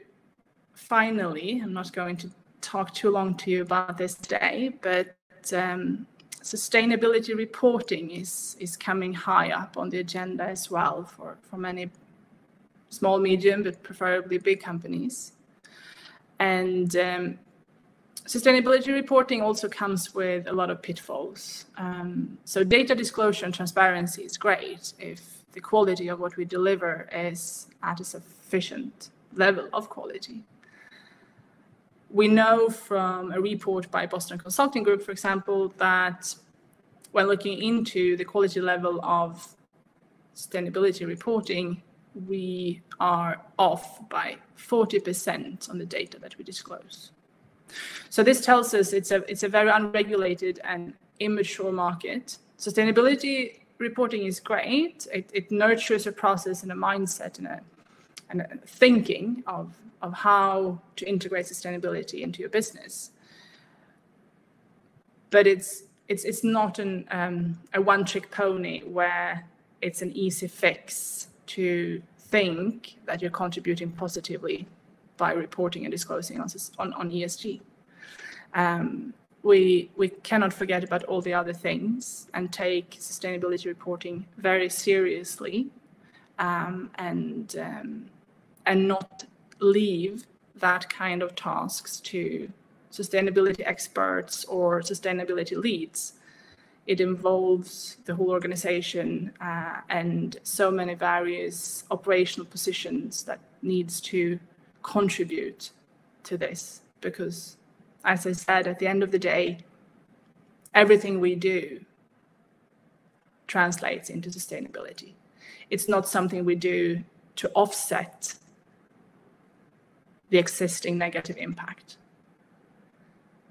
finally, I'm not going to talk too long to you about this today, but sustainability reporting is coming high up on the agenda as well for many small, medium, but preferably big companies. And Sustainability reporting also comes with a lot of pitfalls. So data disclosure and transparency is great if the quality of what we deliver is at a sufficient level of quality. We know from a report by Boston Consulting Group, for example, that when looking into the quality level of sustainability reporting, we are off by 40% on the data that we disclose. So this tells us it's a very unregulated and immature market. Sustainability reporting is great. It nurtures a process and a mindset and a thinking of how to integrate sustainability into your business. But it's not a one-trick pony where it's an easy fix to think that you're contributing positively by reporting and disclosing on ESG. We cannot forget about all the other things and take sustainability reporting very seriously, and not leave that kind of tasks to sustainability experts or sustainability leads. It involves the whole organization and so many various operational positions that needs to contribute to this, because, as I said, at the end of the day, everything we do translates into sustainability. It's not something we do to offset the existing negative impact.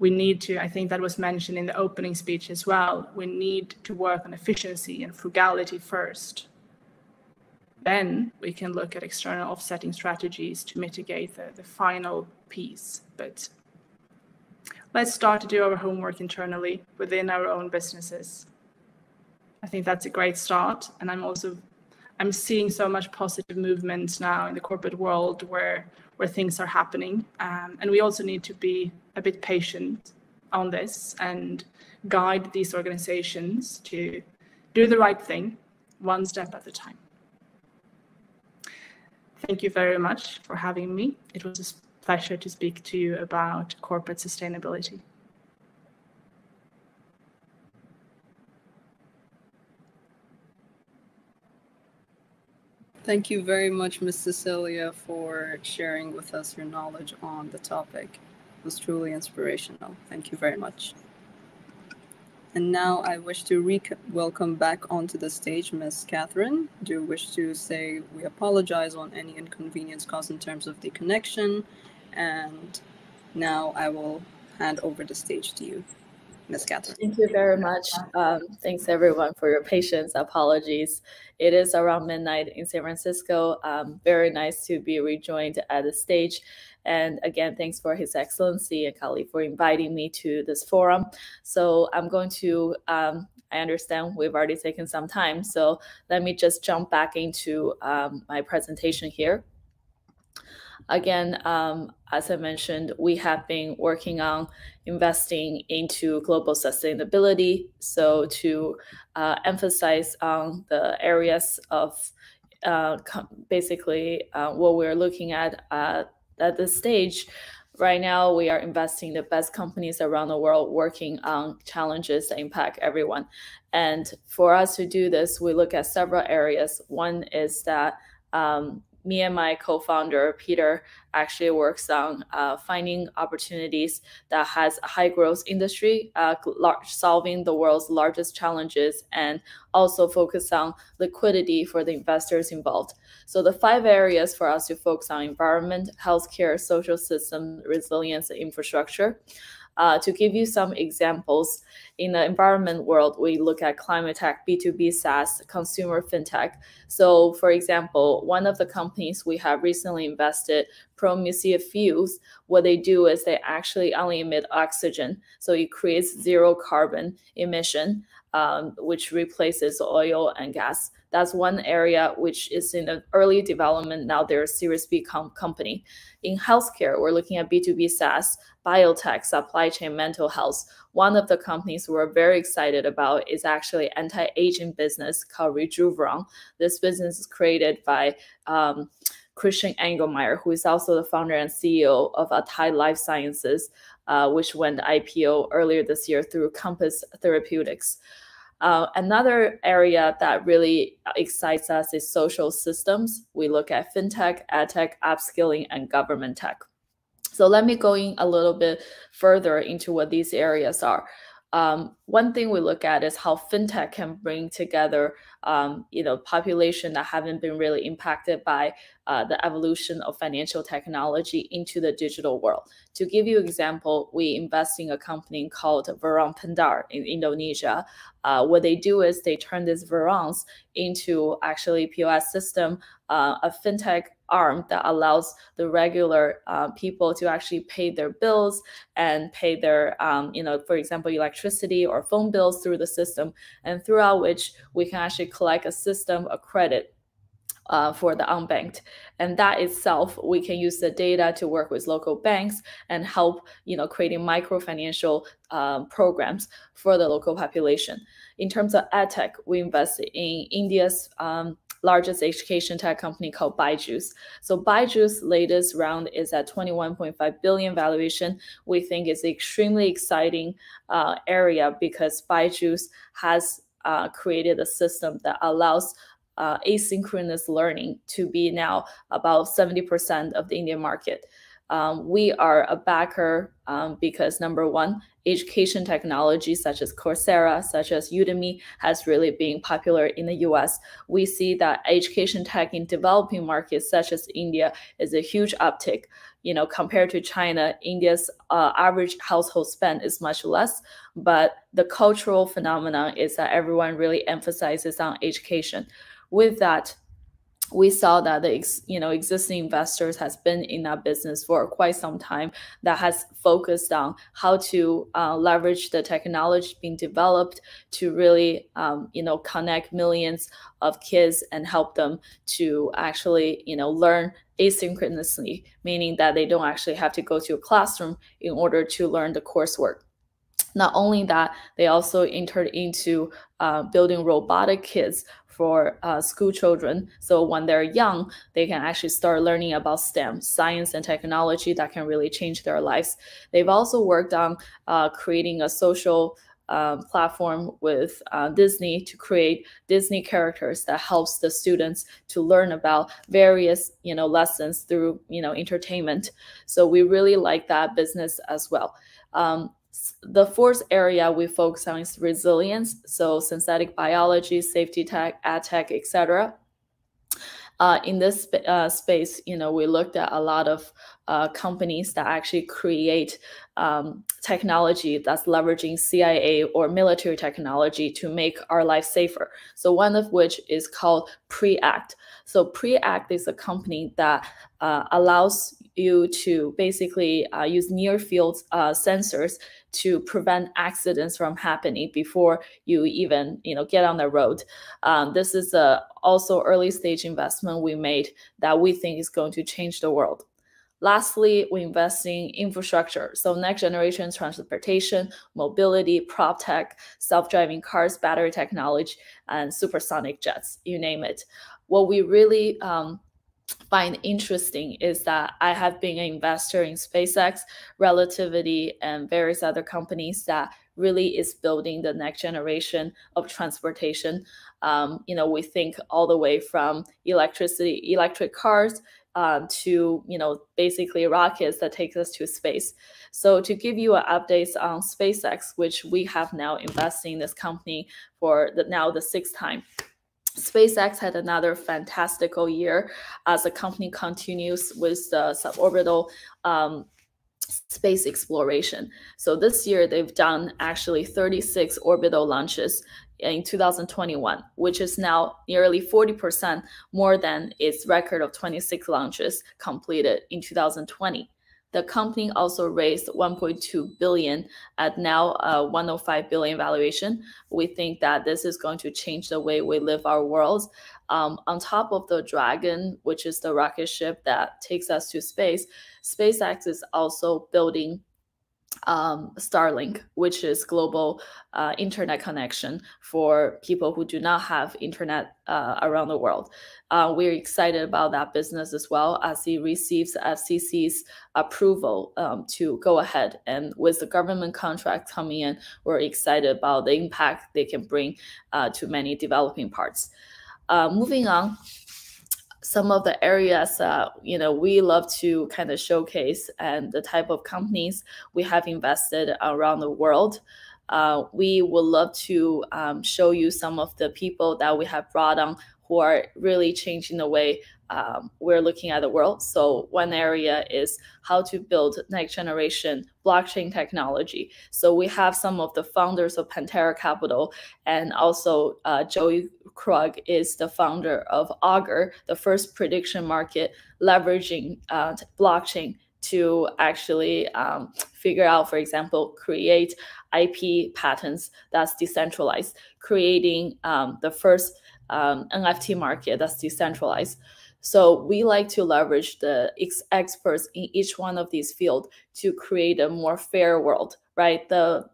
We need to, I think that was mentioned in the opening speech as well, we need to work on efficiency and frugality first. Then we can look at external offsetting strategies to mitigate the final piece. But let's start to do our homework internally within our own businesses. I think that's a great start. And I'm seeing so much positive movement now in the corporate world where things are happening. And we also need to be a bit patient on this and guide these organizations to do the right thing, one step at a time. Thank you very much for having me. It was a pleasure to speak to you about corporate sustainability. Thank you very much, Ms. Cecilia, for sharing with us your knowledge on the topic. It was truly inspirational. Thank you very much. And now I wish to welcome back onto the stage Ms. Catherine. Do you wish to say we apologize on any inconvenience caused in terms of the connection? And now I will hand over the stage to you, Ms. Catherine. Thank you very much. Thanks everyone for your patience. Apologies. It is around midnight in San Francisco. Very nice to be rejoined at the stage. And again, thanks for His Excellency and Kali for inviting me to this forum. So I'm going to, I understand we've already taken some time. So let me just jump back into my presentation here. Again, as I mentioned, we have been working on investing into global sustainability. So to emphasize on the areas of basically what we're looking at this stage, right now we are investing in the best companies around the world working on challenges that impact everyone. And for us to do this, we look at several areas. One is that me and my co-founder, Peter, actually works on finding opportunities that has a high growth industry, solving the world's largest challenges, and also focus on liquidity for the investors involved. So the 5 areas for us to focus on: environment, healthcare, social system, resilience, and infrastructure. To give you some examples, in the environment world, we look at climate tech, B2B SaaS, consumer fintech. So for example, one of the companies we have recently invested, Prometheus Fuels, what they do is they actually only emit oxygen. So it creates zero carbon emission, which replaces oil and gas. That's one area which is in the early development. Now they're a Series B company. In healthcare, we're looking at B2B SaaS, biotech, supply chain, mental health. One of the companies we're very excited about is actually anti-aging business called Rejuveron. This business is created by Christian Engelmeyer, who is also the founder and CEO of Atai Life Sciences. which went IPO earlier this year through Compass Therapeutics. Another area that really excites us is social systems. We look at fintech, edtech, upskilling, and government tech. So let me go in a little bit further into what these areas are. One thing we look at is how fintech can bring together, population that haven't been really impacted by the evolution of financial technology into the digital world. To give you an example, we invest in a company called Verong Pendar in Indonesia. What they do is they turn these Verongs into actually POS system, a fintech arm that allows the regular people to actually pay their bills and pay their, for example, electricity or phone bills through the system, and throughout which we can actually collect a system of credit for the unbanked. And that itself, we can use the data to work with local banks and help, creating microfinancial programs for the local population. In terms of edtech, we invest in India's largest education tech company called Byju's. So Byju's latest round is at 21.5 billion valuation. We think it's an extremely exciting area because Byju's has created a system that allows asynchronous learning to be now about 70% of the Indian market. We are a backer because number one, education technology such as Coursera, such as Udemy has really been popular in the US. We see that education tech in developing markets such as India is a huge uptick. Compared to China, India's average household spend is much less, but the cultural phenomenon is that everyone really emphasizes on education. With that, we saw that the existing investors has been in that business for quite some time, that has focused on how to leverage the technology being developed to really connect millions of kids and help them to actually learn asynchronously, meaning that they don't actually have to go to a classroom in order to learn the coursework. Not only that, they also entered into building robotic kits for school children. So when they're young, they can actually start learning about STEM, science and technology, that can really change their lives. They've also worked on creating a social platform with Disney to create Disney characters that helps the students to learn about various lessons through entertainment. So we really like that business as well. The fourth area we focus on is resilience. So synthetic biology, safety tech, ad tech, etc. In this space, we looked at a lot of companies that actually create technology that's leveraging CIA or military technology to make our life safer. So one of which is called Preact. So Preact is a company that allows you to basically use near field sensors to prevent accidents from happening before you even get on the road. This is also early stage investment we made that we think is going to change the world. Lastly, we invest in infrastructure. So next generation transportation, mobility, prop tech, self-driving cars, battery technology, and supersonic jets, you name it. What we really find interesting is that I have been an investor in SpaceX, Relativity, and various other companies that really is building the next generation of transportation. We think all the way from electric cars to basically rockets that take us to space. So to give you an update on SpaceX, which we have now invested in this company for the sixth time. SpaceX had another fantastical year as the company continues with the suborbital space exploration. So this year they've done actually 36 orbital launches in 2021, which is now nearly 40% more than its record of 26 launches completed in 2020. The company also raised 1.2 billion at now 105 billion valuation. We think that this is going to change the way we live our world. On top of the Dragon, which is the rocket ship that takes us to space, SpaceX is also building Starlink, which is global internet connection for people who do not have internet around the world. We're excited about that business as well, as it receives FCC's approval to go ahead. And with the government contract coming in, we're excited about the impact they can bring to many developing parts. Moving on, some of the areas we love to kind of showcase and the type of companies we have invested around the world. We would love to show you some of the people that we have brought on who are really changing the way we're looking at the world. So one area is how to build next generation blockchain technology. So we have some of the founders of Pantera Capital, and also Joey Krug is the founder of Augur, the first prediction market leveraging blockchain to actually figure out, for example, create IP patents that's decentralized, creating the first NFT market that's decentralized. So we like to leverage the experts in each one of these fields to create a more fair world, right? The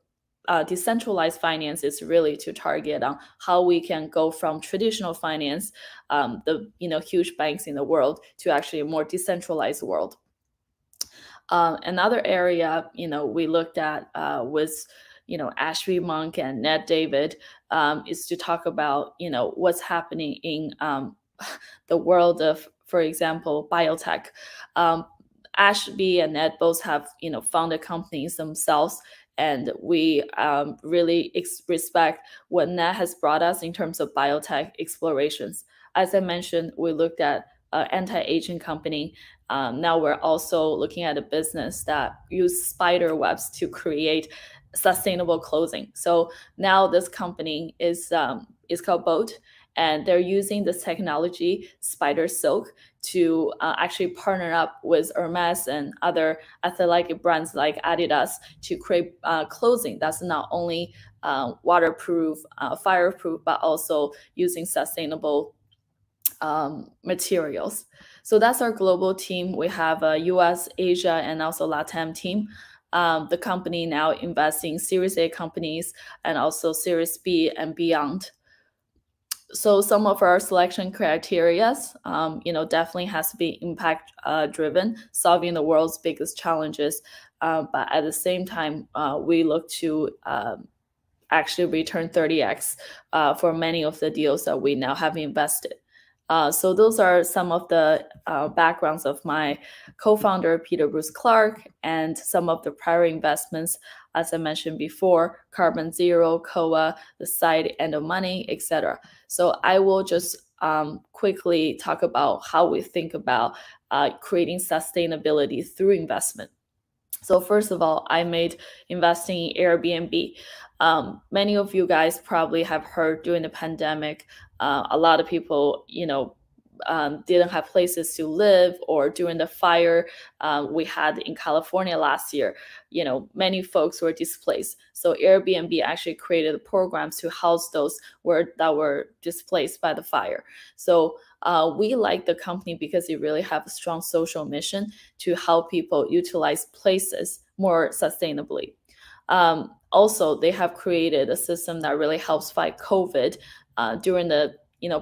decentralized finance is really to target on how we can go from traditional finance, the huge banks in the world, to actually a more decentralized world. Another area we looked at was Ashby Monk and Ned David is to talk about what's happening in the world of, for example, biotech. Ashby and Ned both have founded companies themselves, and we really respect what Ned has brought us in terms of biotech explorations. As I mentioned, we looked at anti-aging company. Now we're also looking at a business that uses spider webs to create sustainable clothing. So now this company is called Boat, and they're using this technology, spider silk, to actually partner up with Hermes and other athletic brands like Adidas to create clothing that's not only waterproof, fireproof, but also using sustainable materials. So that's our global team. We have a US, Asia, and also LATAM team. The company now invests in Series A companies and also Series B and beyond. So some of our selection criteria, definitely has to be impact driven, solving the world's biggest challenges. But at the same time, we look to actually return 30x for many of the deals that we now have invested. So those are some of the backgrounds of my co-founder, Peter Bruce Clark, and some of the prior investments, as I mentioned before, Carbon Zero, COA, the side End of Money, etc. So I will just quickly talk about how we think about creating sustainability through investment. So first of all, I made investing in Airbnb. Many of you guys probably have heard during the pandemic, a lot of people, didn't have places to live, or during the fire we had in California last year, many folks were displaced. So Airbnb actually created programs to house those that were displaced by the fire. So we like the company because it really have a strong social mission to help people utilize places more sustainably. Also, they have created a system that really helps fight COVID during the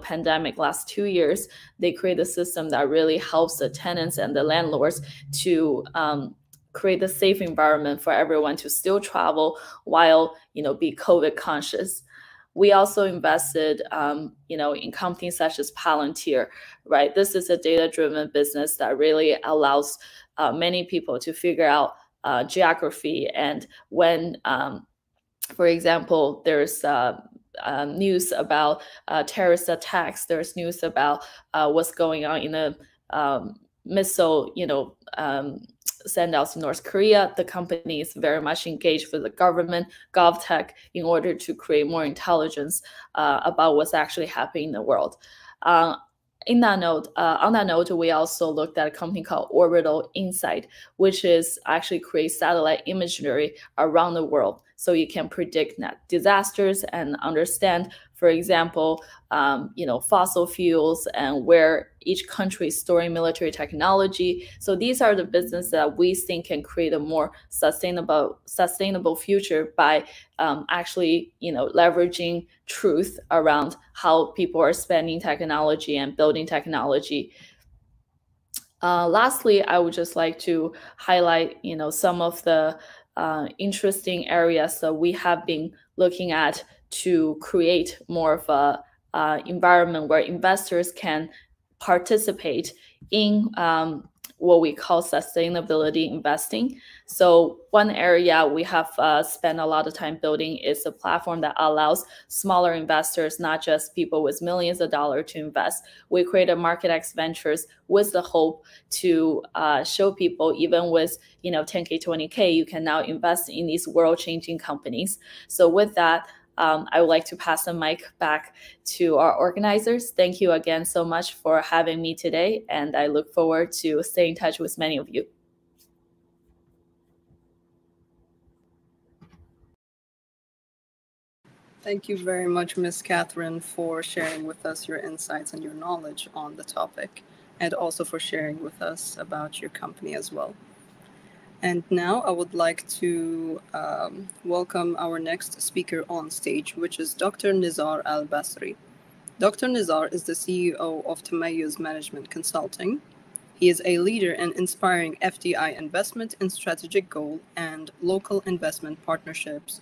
pandemic last 2 years. They create a system that really helps the tenants and the landlords to create a safe environment for everyone to still travel while be COVID conscious. We also invested in companies such as Palantir, right? This is a data-driven business that really allows many people to figure out geography, and when for example, there's news about terrorist attacks, there's news about what's going on in the missile, send-outs in North Korea. The company is very much engaged with the government, GovTech, in order to create more intelligence about what's actually happening in the world. On that note, we also looked at a company called Orbital Insight, which is actually create satellite imagery around the world, so you can predict disasters and understand for example, fossil fuels and where each country is storing military technology. So these are the businesses that we think can create a more sustainable future by actually, leveraging truth around how people are spending technology and building technology. Lastly, I would just like to highlight, some of the interesting areas that we have been looking at to create more of a environment where investors can participate in what we call sustainability investing. So one area we have spent a lot of time building is a platform that allows smaller investors, not just people with millions of dollars, to invest. We created MarketX Ventures with the hope to show people, even with 10K, 20K, you can now invest in these world-changing companies. So with that, I would like to pass the mic back to our organizers. Thank you again so much for having me today, and I look forward to staying in touch with many of you. Thank you very much, Ms. Catherine, for sharing with us your insights and your knowledge on the topic, and also for sharing with us about your company as well. And now I would like to welcome our next speaker on stage, which is Dr. Nizar Al-Basri. Dr. Nizar is the CEO of Tamayuz Management Consulting. He is a leader in inspiring FDI investment in strategic goal and local investment partnerships,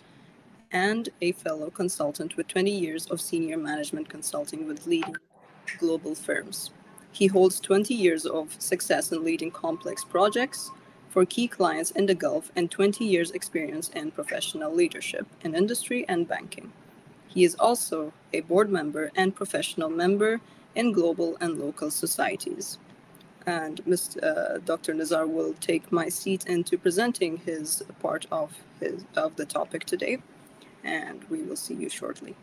and a fellow consultant with 20 years of senior management consulting with leading global firms. He holds 20 years of success in leading complex projects for key clients in the Gulf and 20 years experience in professional leadership in industry and banking. He is also a board member and professional member in global and local societies. And Dr. Nizar will take my seat into presenting his part of the topic today, and we will see you shortly.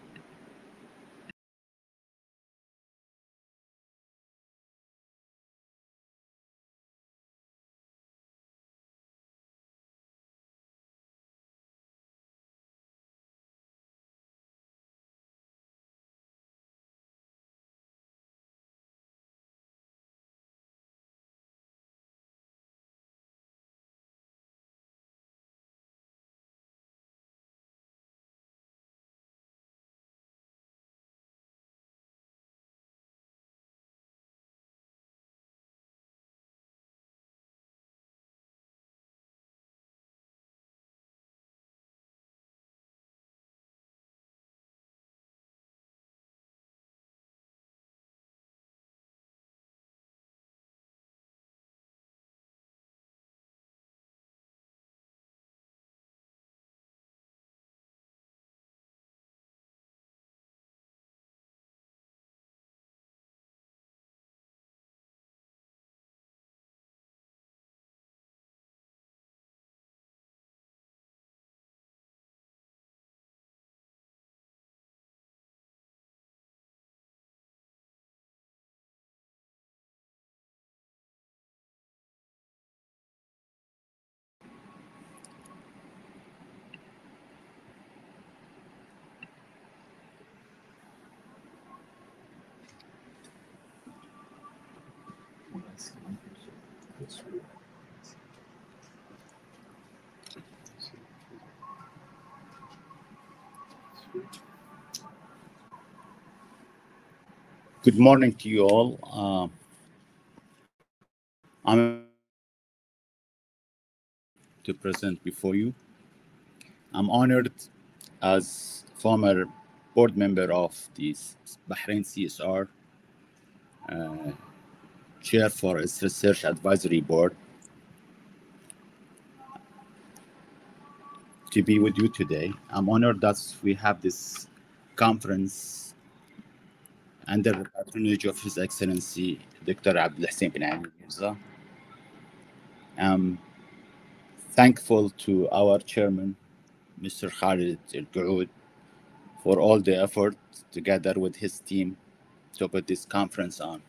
Good morning to you all. I'm to present before you. I'm honored as former board member of the Bahrain CSR, chair for its research advisory board, to be with you today. I'm honored that we have this conference under the patronage of His Excellency Dr. Abdul Hussain bin Ali Mirza. I'm thankful to our chairman, Mr. Khalid Al-Ghoud, for all the effort together with his team to put this conference on.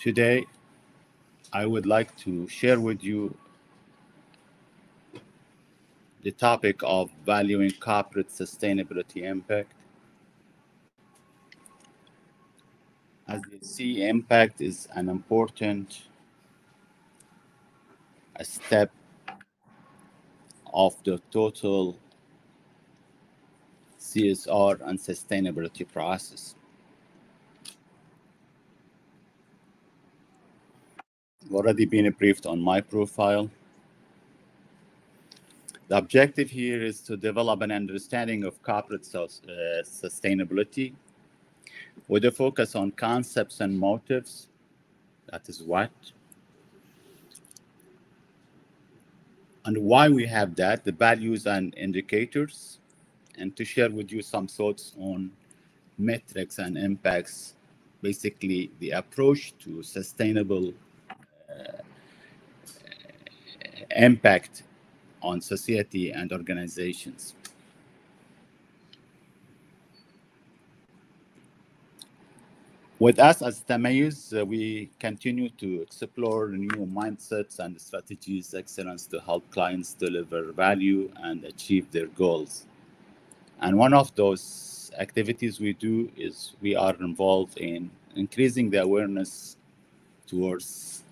Today, I would like to share with you the topic of valuing corporate sustainability impact. As you see, impact is an important step of the total CSR and sustainability process. I've already been briefed on my profile. The objective here is to develop an understanding of corporate sustainability with a focus on concepts and motives. That is what. And why we have that, the values and indicators, and to share with you some thoughts on metrics and impacts, basically the approach to sustainable impact on society and organizations. With us as Tamayuz, we continue to explore new mindsets and strategies, excellence to help clients deliver value and achieve their goals. And one of those activities we do is we are involved in increasing the awareness towards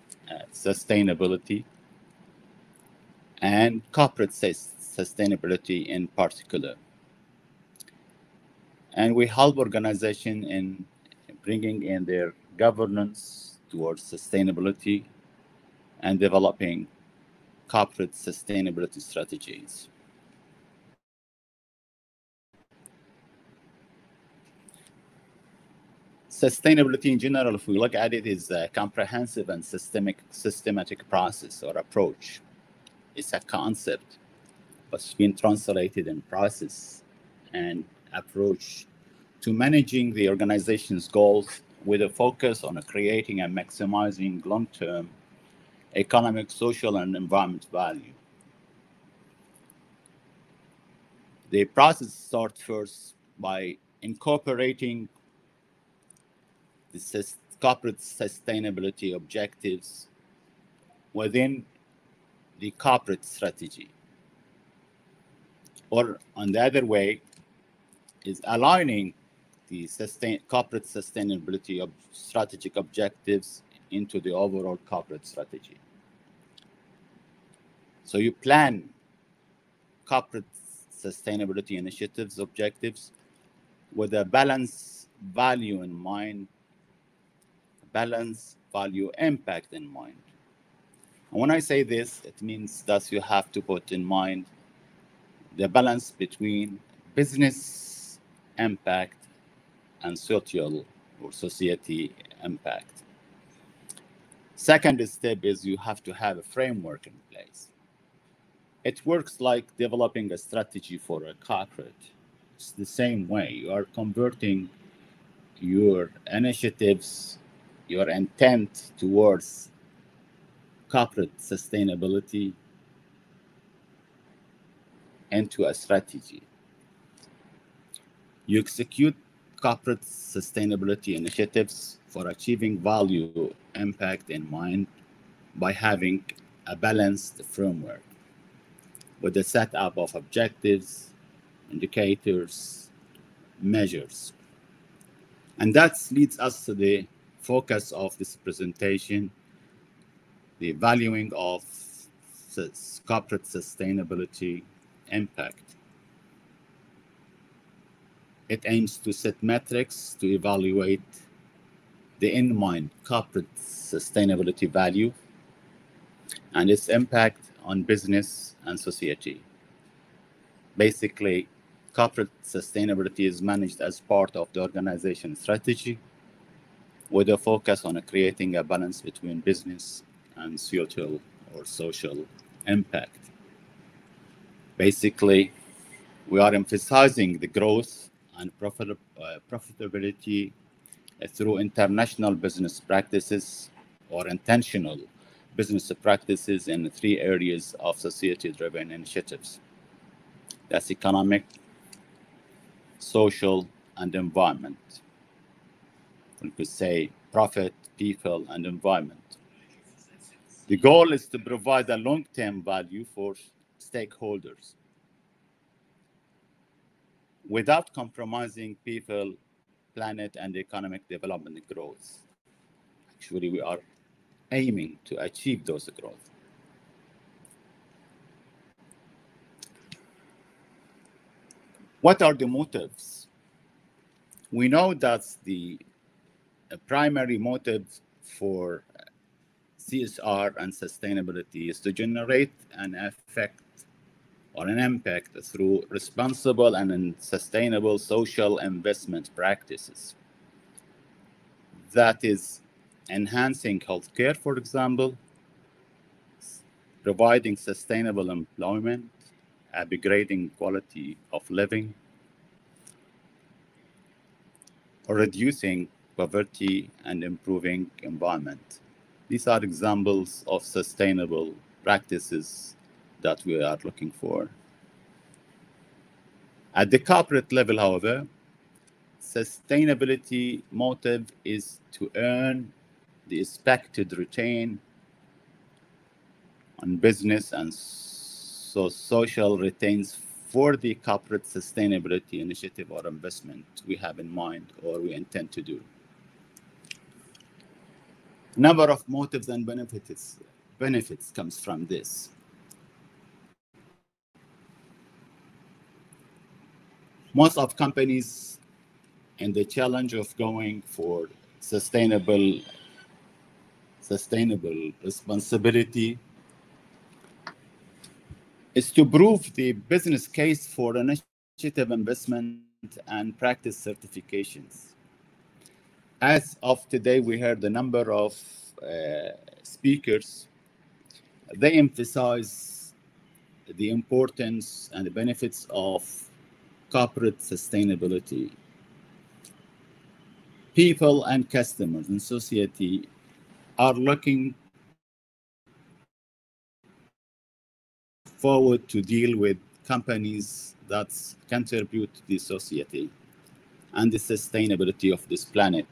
sustainability and corporate sustainability in particular. And we help organizations in bringing in their governance towards sustainability and developing corporate sustainability strategies. Sustainability in general, if we look at it, is a comprehensive and systematic process or approach. It's a concept, but it's been translated in process and approach to managing the organization's goals with a focus on creating and maximizing long-term economic, social, and environment value. The process starts first by incorporating the corporate sustainability objectives within the corporate strategy. Or on the other way, is aligning the corporate sustainability strategic objectives into the overall corporate strategy. So you plan corporate sustainability initiatives, objectives, with a balance value in mind, balance value impact in mind. And when I say this, it means that you have to put in mind the balance between business impact and social or society impact. Second step is you have to have a framework in place. It works like developing a strategy for a corporate. It's the same way. You are converting your initiatives, your intent towards corporate sustainability into a strategy. You execute corporate sustainability initiatives for achieving value impact in mind by having a balanced framework with a setup of objectives, indicators, measures. And that leads us to the focus of this presentation, the valuing of corporate sustainability impact. It aims to set metrics to evaluate the in-mind corporate sustainability value and its impact on business and society. Basically, corporate sustainability is managed as part of the organization strategy with a focus on creating a balance between business and social impact. Basically, we are emphasizing the growth and profitability through international business practices or intentional business practices in 3 areas of society-driven initiatives. That's economic, social, and environment. We could say profit, people, and environment. The goal is to provide a long-term value for stakeholders without compromising people, planet, and economic development growth. Actually, we are aiming to achieve those growth. What are the motives? We know that the primary motive for CSR and sustainability is to generate an effect or an impact through responsible and sustainable social investment practices. That is enhancing healthcare, for example, providing sustainable employment, upgrading quality of living, or reducing poverty and improving environment. These are examples of sustainable practices that we are looking for. At the corporate level, however, sustainability motive is to earn the expected return on business and social returns for the corporate sustainability initiative or investment we have in mind or we intend to do. Number of motives and benefits comes from this. Most of companies in the challenge of going for sustainable responsibility is to prove the business case for initiative investment and practice certifications. As of today, we heard a number of speakers. They emphasize the importance and the benefits of corporate sustainability. People and customers in society are looking forward to deal with companies that contribute to the society and the sustainability of this planet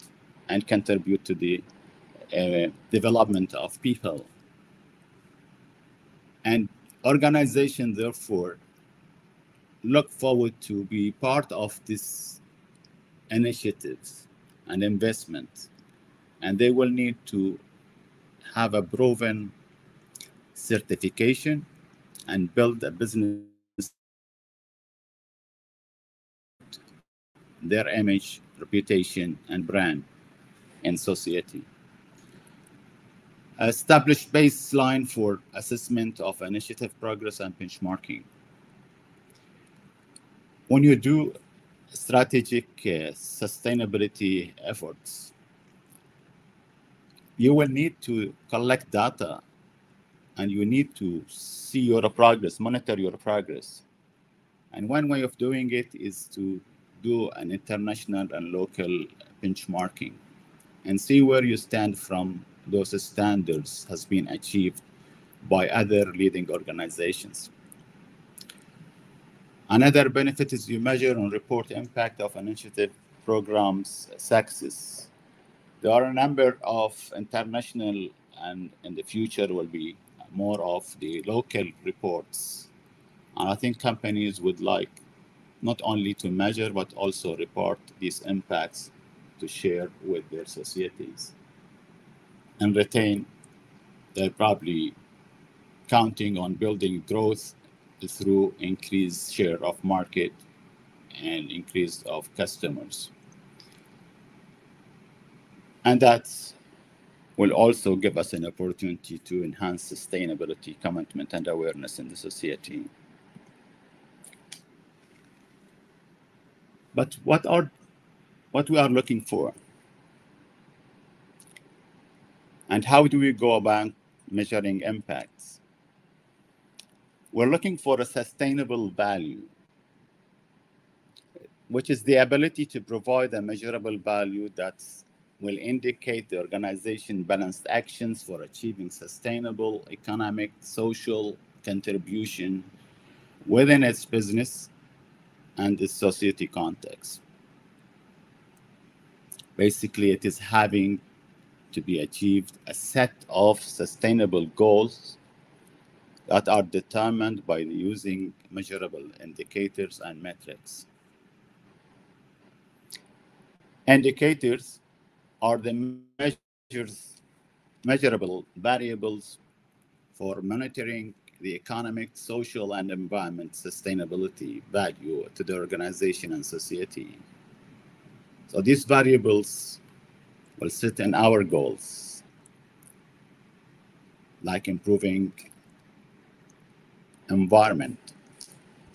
and contribute to the development of people. And organizations, therefore, look forward to be part of this initiatives and investment. And they will need to have a proven certification and build a business, their image, reputation, and brand in society. Established baseline for assessment of initiative progress and benchmarking. When you do strategic sustainability efforts, you will need to collect data and you need to see your progress, monitor your progress. And one way of doing it is to do an international and local benchmarking and see where you stand from those standards has been achieved by other leading organizations. Another benefit is you measure and report impact of initiative programs' success. There are a number of international and in the future will be more of the local reports. And I think companies would like not only to measure, but also report these impacts to share with their societies. And retain, they're probably counting on building growth through increased share of market and increase of customers. And that will also give us an opportunity to enhance sustainability, commitment, and awareness in the society. But what we are looking for? And how do we go about measuring impacts? We're looking for a sustainable value, which is the ability to provide a measurable value that will indicate the organization balanced actions for achieving sustainable economic, social contribution within its business and its society context. Basically, it is having to be achieved a set of sustainable goals that are determined by using measurable indicators and metrics. Indicators are the measurable variables for monitoring the economic, social, and environment sustainability value to the organization and society. So these variables will sit in our goals, like improving environment,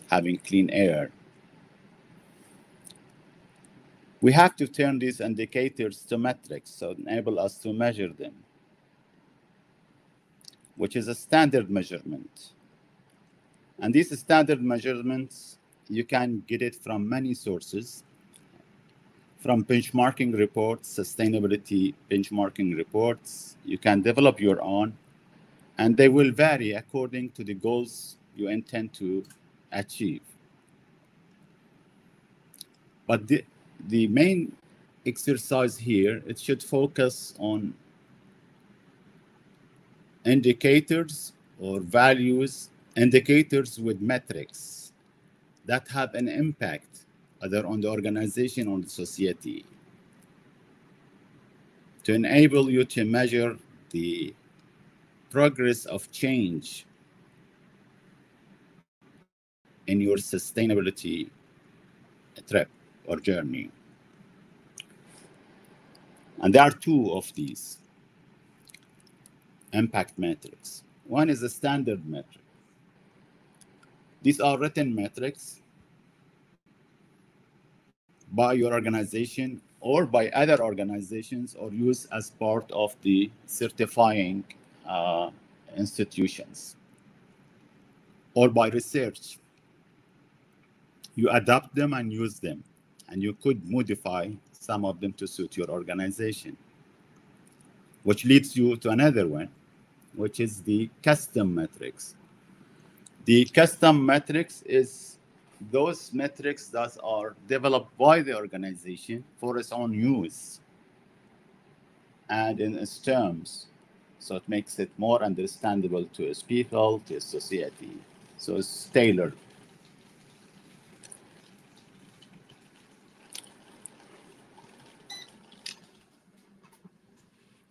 having clean air. We have to turn these indicators to metrics so enable us to measure them, which is a standard measurement. And these standard measurements, you can get it from many sources, from benchmarking reports, sustainability benchmarking reports. You can develop your own, and they will vary according to the goals you intend to achieve. But the main exercise here, it should focus on indicators or values, indicators with metrics that have an impact either on the organization or the society, to enable you to measure the progress of change in your sustainability trip or journey. And there are two of these impact metrics. One is a standard metric. These are written metrics by your organization or by other organizations, or used as part of the certifying institutions, or by research. You adapt them and use them, and you could modify some of them to suit your organization, which leads you to another one, which is the custom metrics. The custom metrics is those metrics that are developed by the organization for its own use and in its terms. So it makes it more understandable to its people, to its society. So it's tailored.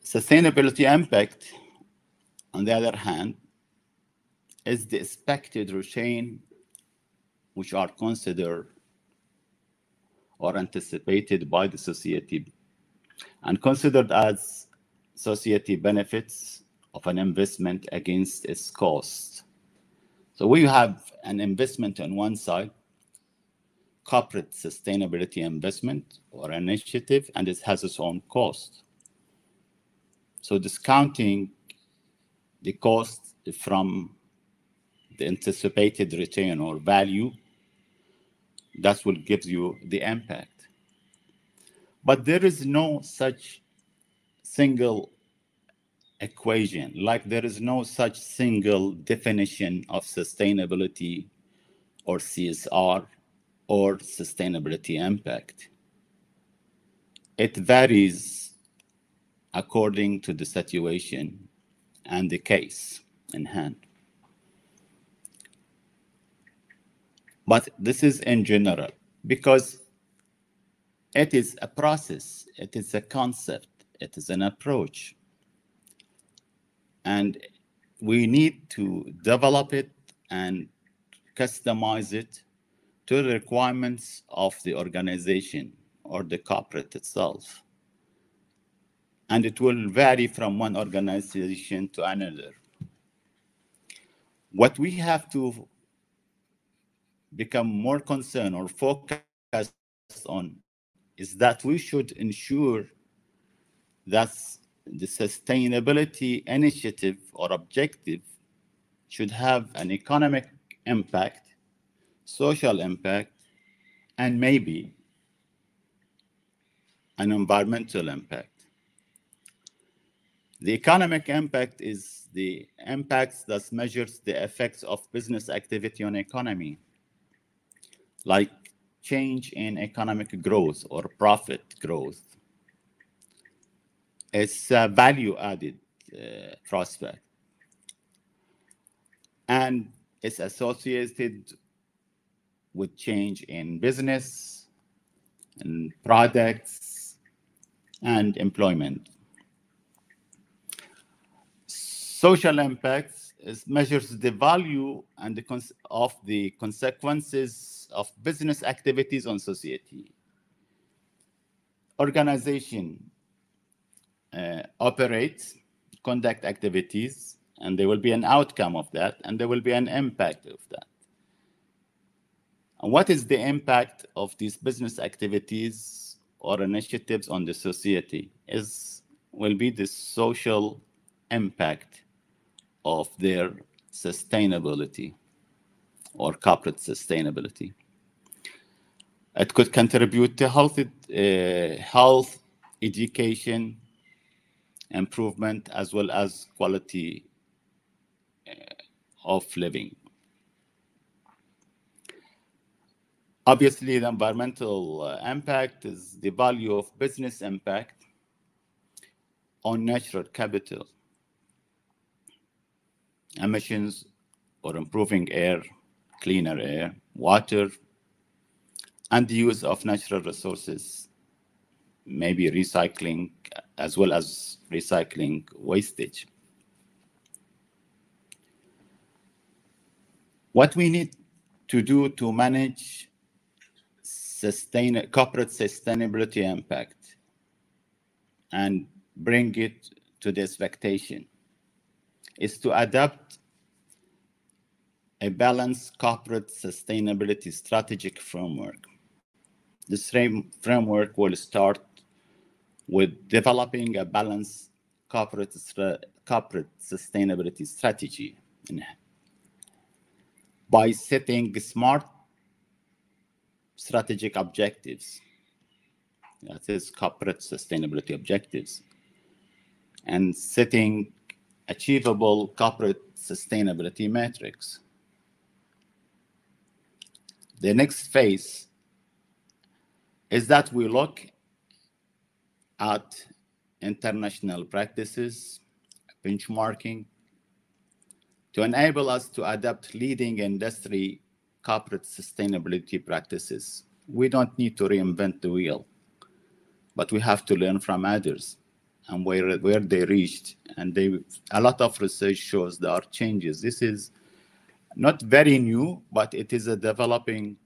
Sustainability impact, on the other hand, is the expected return which are considered or anticipated by the society and considered as society benefits of an investment against its cost. So we have an investment on one side, corporate sustainability investment or initiative, and it has its own cost. So discounting the cost from the anticipated return or value, that will give you the impact. But there is no such single equation, like there is no such single definition of sustainability or CSR or sustainability impact. It varies according to the situation and the case in hand. But this is in general, because it is a process, it is a concept, it is an approach. And we need to develop it and customize it to the requirements of the organization or the corporate itself. And it will vary from one organization to another. What we have to become more concerned or focused on is that we should ensure that the sustainability initiative or objective should have an economic impact, social impact, and maybe an environmental impact. The economic impact is the impacts that measures the effects of business activity on economy, like change in economic growth or profit growth. It's a value-added prospect. And it's associated with change in business and products and employment. Social impacts measures the value and of the consequences of business activities on society. Organization operates, conduct activities, and there will be an outcome of that, and there will be an impact of that. And what is the impact of these business activities or initiatives on the society will be the social impact of their sustainability or corporate sustainability. It could contribute to health, education, improvement, as well as quality of living. Obviously, the environmental impact is the value of business impact on natural capital, emissions, or improving air, cleaner air, water, and the use of natural resources, maybe recycling, as well as recycling wastage. What we need to do to manage corporate sustainability impact and bring it to the expectation is to adopt a balanced corporate sustainability strategic framework. This framework will start with developing a balanced corporate sustainability strategy by setting smart strategic objectives, that is corporate sustainability objectives, and setting achievable corporate sustainability metrics. The next phase is that we look at international practices, benchmarking, to enable us to adopt leading industry corporate sustainability practices. We don't need to reinvent the wheel, but we have to learn from others and where they reached. And a lot of research shows there are changes. This is not very new, but it is a developing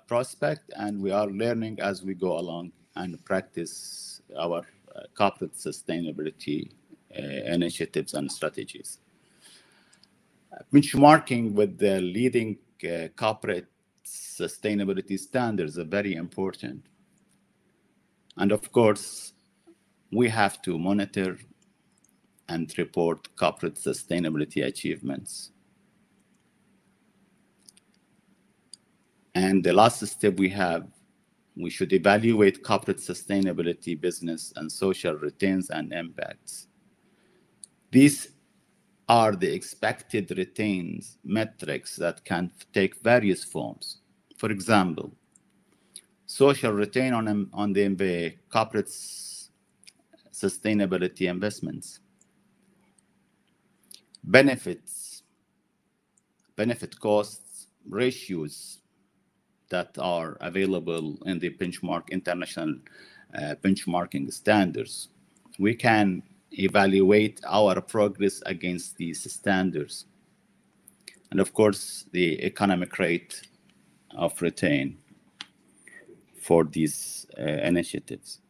prospect, and we are learning as we go along and practice our corporate sustainability initiatives and strategies. Benchmarking with the leading corporate sustainability standards are very important. And of course, we have to monitor and report corporate sustainability achievements. And the last step we should evaluate corporate sustainability, business and social returns and impacts. These are the expected returns metrics that can take various forms. For example, social return on the corporate sustainability investments, benefit costs ratios that are available in the international benchmarking standards. We can evaluate our progress against these standards. And of course, the economic rate of return for these initiatives.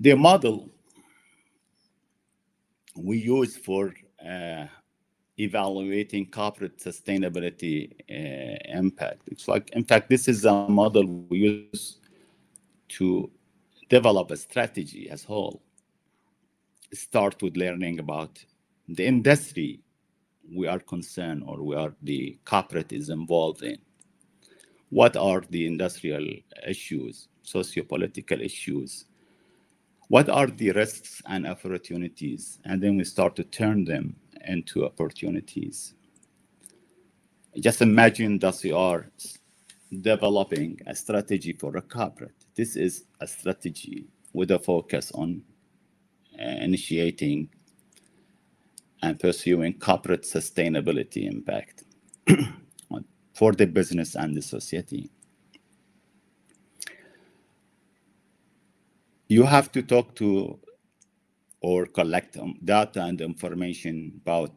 The model we use for evaluating corporate sustainability impact. It's like, in fact, this is a model we use to develop a strategy as whole. Start with learning about the industry we are concerned or the corporate is involved in. What are the industrial issues, socio-political issues? What are the risks and opportunities? And then we start to turn them into opportunities. Just imagine that we are developing a strategy for a corporate. This is a strategy with a focus on initiating and pursuing corporate sustainability impact for the business and the society. you have to talk to or collect data and information about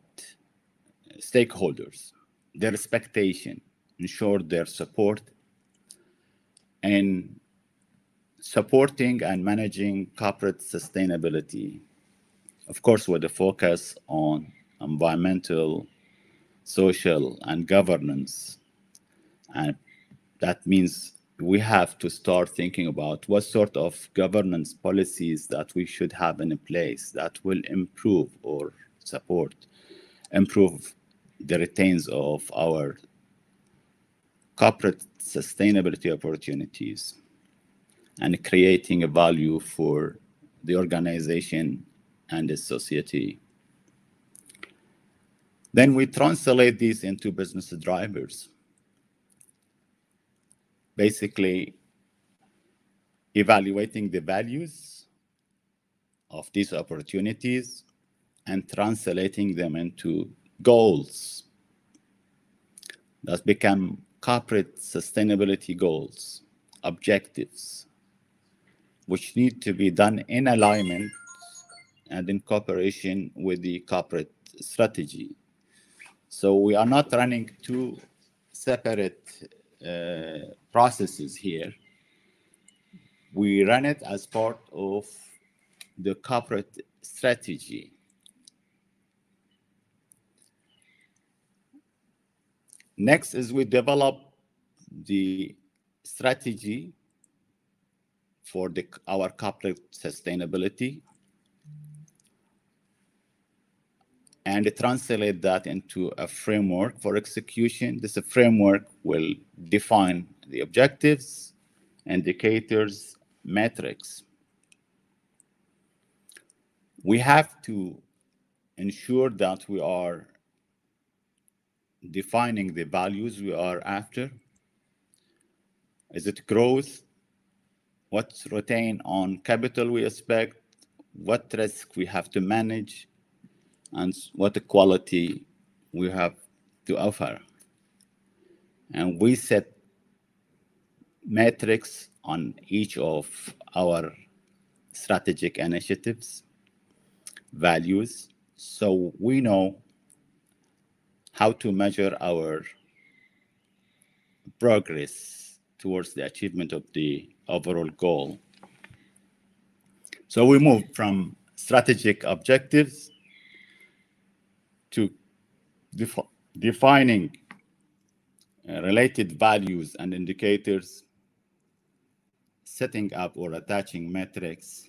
stakeholders, their expectation, ensure their support, and supporting and managing corporate sustainability, of course, with a focus on environmental, social, and governance. And that means we have to start thinking about what sort of governance policies that we should have in place that will improve or improve the returns of our corporate sustainability opportunities and creating a value for the organization and the society. Then we translate these into business drivers. Basically, evaluating the values of these opportunities and translating them into goals that become corporate sustainability goals, objectives, which need to be done in alignment and in cooperation with the corporate strategy. So we are not running two separate processes here. We run it as part of the corporate strategy. Next is we develop the strategy for our corporate sustainability and translate that into a framework for execution. This framework will define the objectives, indicators, metrics. We have to ensure that we are defining the values we are after. Is it growth? What's return on capital we expect? What risk we have to manage? And what quality we have to offer. And we set metrics on each of our strategic initiatives, values, so we know how to measure our progress towards the achievement of the overall goal. So we move from strategic objectives to defining related values and indicators, setting up or attaching metrics,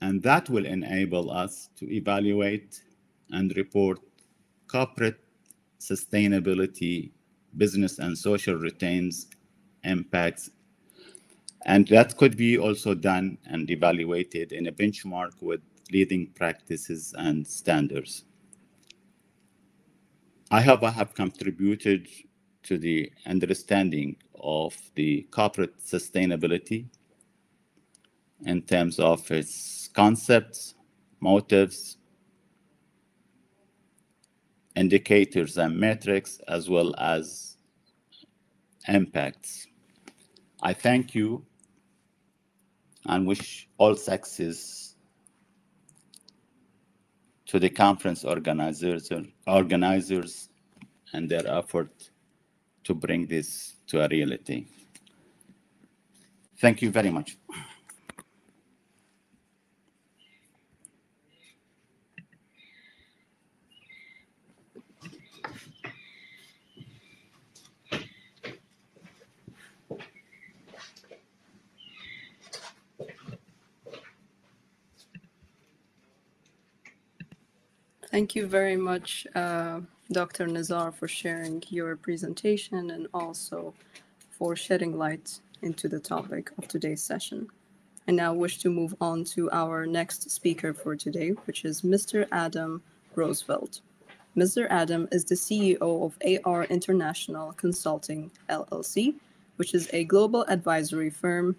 and that will enable us to evaluate and report corporate sustainability, business and social returns, impacts, and that could be also done and evaluated in a benchmark with leading practices and standards. I hope I have contributed to the understanding of the corporate sustainability in terms of its concepts, motives, indicators and metrics, as well as impacts. I thank you and wish all success to the conference organizers and their effort to bring this to a reality. Thank you very much. Thank you very much, Dr. Nizar, for sharing your presentation and also for shedding light into the topic of today's session. I now wish to move on to our next speaker for today, which is Mr. Adam Roosevelt. Mr. Adam is the CEO of AR International Consulting, LLC, which is a global advisory firm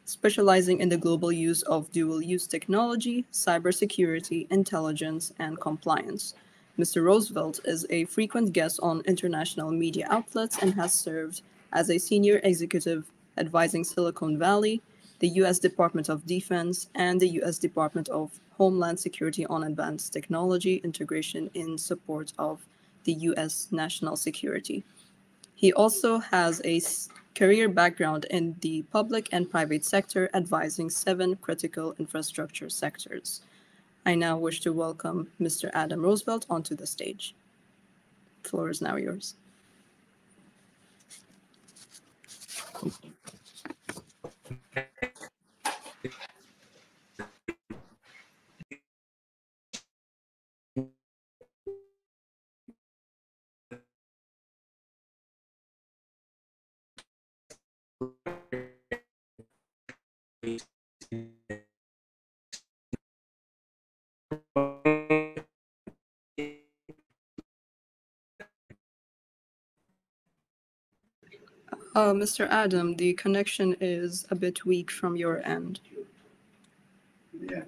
specializing in the global use of dual-use technology, cybersecurity, intelligence, and compliance. Mr. Roosevelt is a frequent guest on international media outlets and has served as a senior executive advising Silicon Valley, the U.S. Department of Defense, and the U.S. Department of Homeland Security on advanced technology integration in support of the U.S. national security. He also has a career background in the public and private sector, advising 7 critical infrastructure sectors. I now wish to welcome Mr. Adam Roosevelt onto the stage. The floor is now yours. Mr. Adam, the connection is a bit weak from your end. Yeah.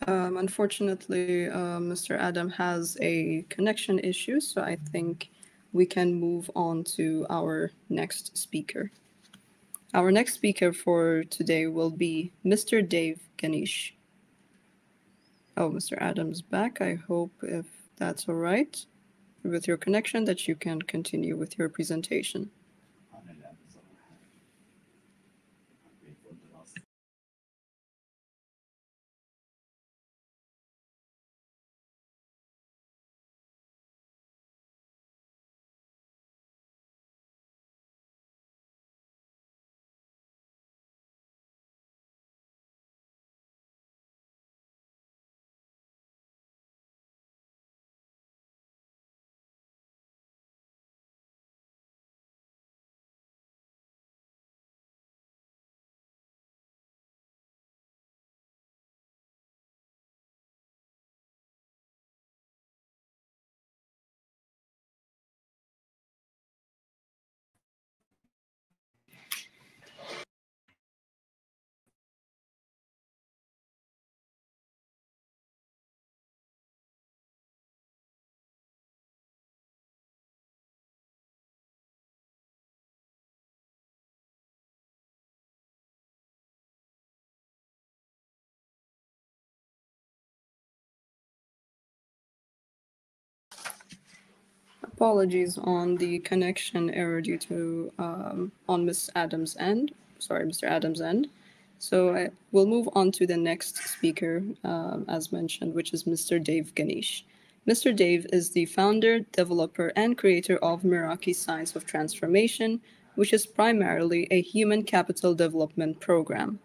Unfortunately, Mr. Adam has a connection issue, so I think we can move on to our next speaker. Our next speaker for today will be Mr. Dave Ganesh. Oh, Mr. Adam's back. I hope if that's all right with your connection that you can continue with your presentation. Apologies on the connection error due to on Ms. Adams' end. Sorry, Mr. Adams' end. So we'll move on to the next speaker, as mentioned, which is Mr. Dave Ganesh. Mr. Dave is the founder, developer, and creator of Meraki Science of Transformation, which is primarily a human capital development program.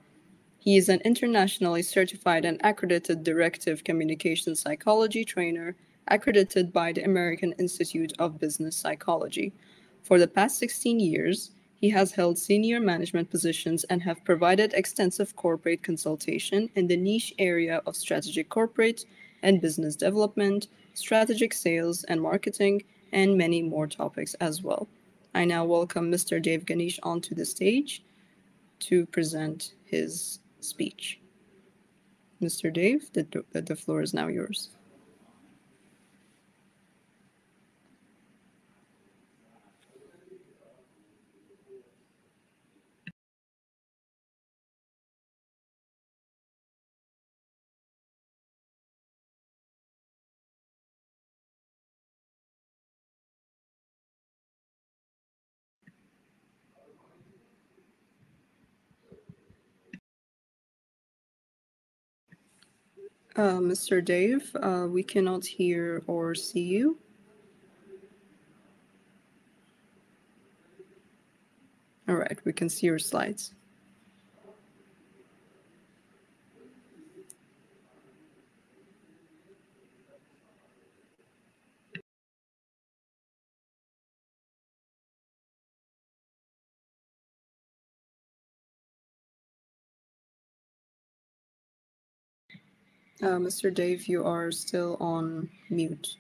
He is an internationally certified and accredited directive communication psychology trainer, accredited by the American Institute of Business Psychology. For the past 16 years, he has held senior management positions and have provided extensive corporate consultation in the niche area of strategic corporate and business development, strategic sales and marketing, and many more topics as well. I now welcome Mr. Dave Ganesh onto the stage to present his speech. Mr. Dave, the floor is now yours. Mr. Dave, we cannot hear or see you. All right, we can see your slides. Mr. Dave, you are still on mute.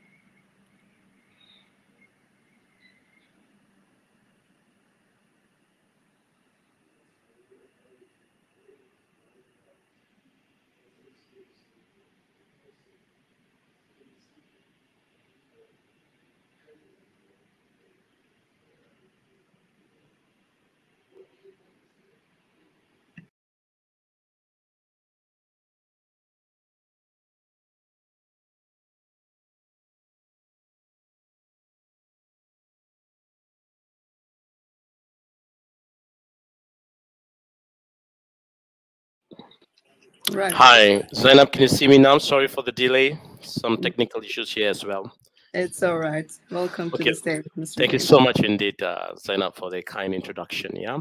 Right. Hi, Zainab, can you see me now? Sorry for the delay. Some technical issues here as well. It's all right. Welcome to Okay. the stage, Mr. Thank you Dave. so much indeed, Zainab, for the kind introduction. Yeah,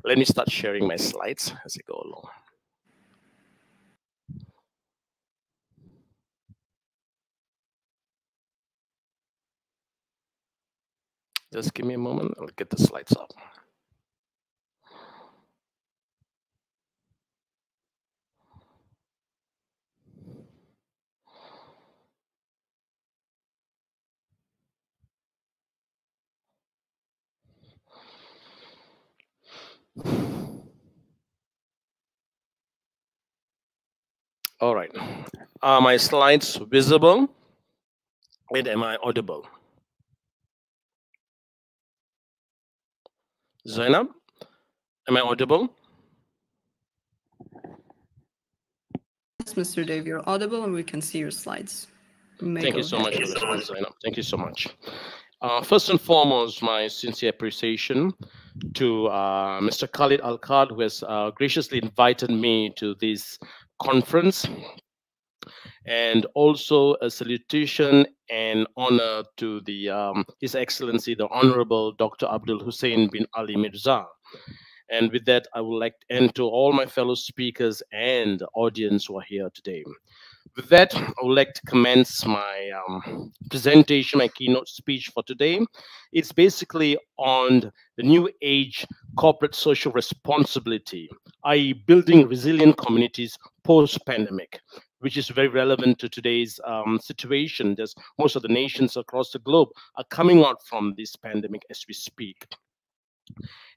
let me start sharing my slides as I go along. Just give me a moment. I'll get the slides up. All right. Are my slides visible? And am I audible? Zainab, am I audible? Yes, Mr. Dave, you're audible and we can see your slides. Thank you so much for the Zainab. Thank you so much. First and foremost, my sincere appreciation to Mr. Khalid Al-Qad, who has graciously invited me to this conference, and also a salutation and honor to the His Excellency, the Honorable Dr. Abdul Hussain bin Ali Mirza. And with that, I would like and to all my fellow speakers and audience who are here today. With that, I would like to commence my presentation, my keynote speech for today. It's basically on the new age corporate social responsibility, i.e. building resilient communities post-pandemic, which is very relevant to today's situation. There's most of the nations across the globe are coming out from this pandemic as we speak.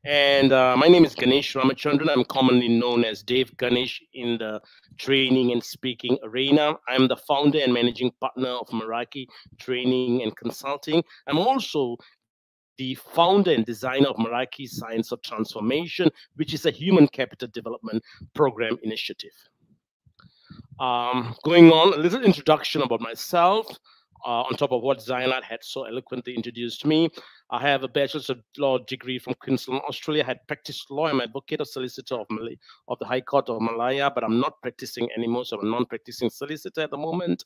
And my name is Ganesh Ramachandran. I'm commonly known as Dave Ganesh in the training and speaking arena. I'm the founder and managing partner of Meraki Training and Consulting. I'm also the founder and designer of Meraki Science of Transformation, which is a human capital development program initiative. Going on, a little introduction about myself. On top of what Zainab had so eloquently introduced me, I have a Bachelor's of Law degree from Queensland, Australia. I had practiced law. I'm an advocate of solicitor of the High Court of Malaya, but I'm not practicing anymore, so I'm a non-practicing solicitor at the moment.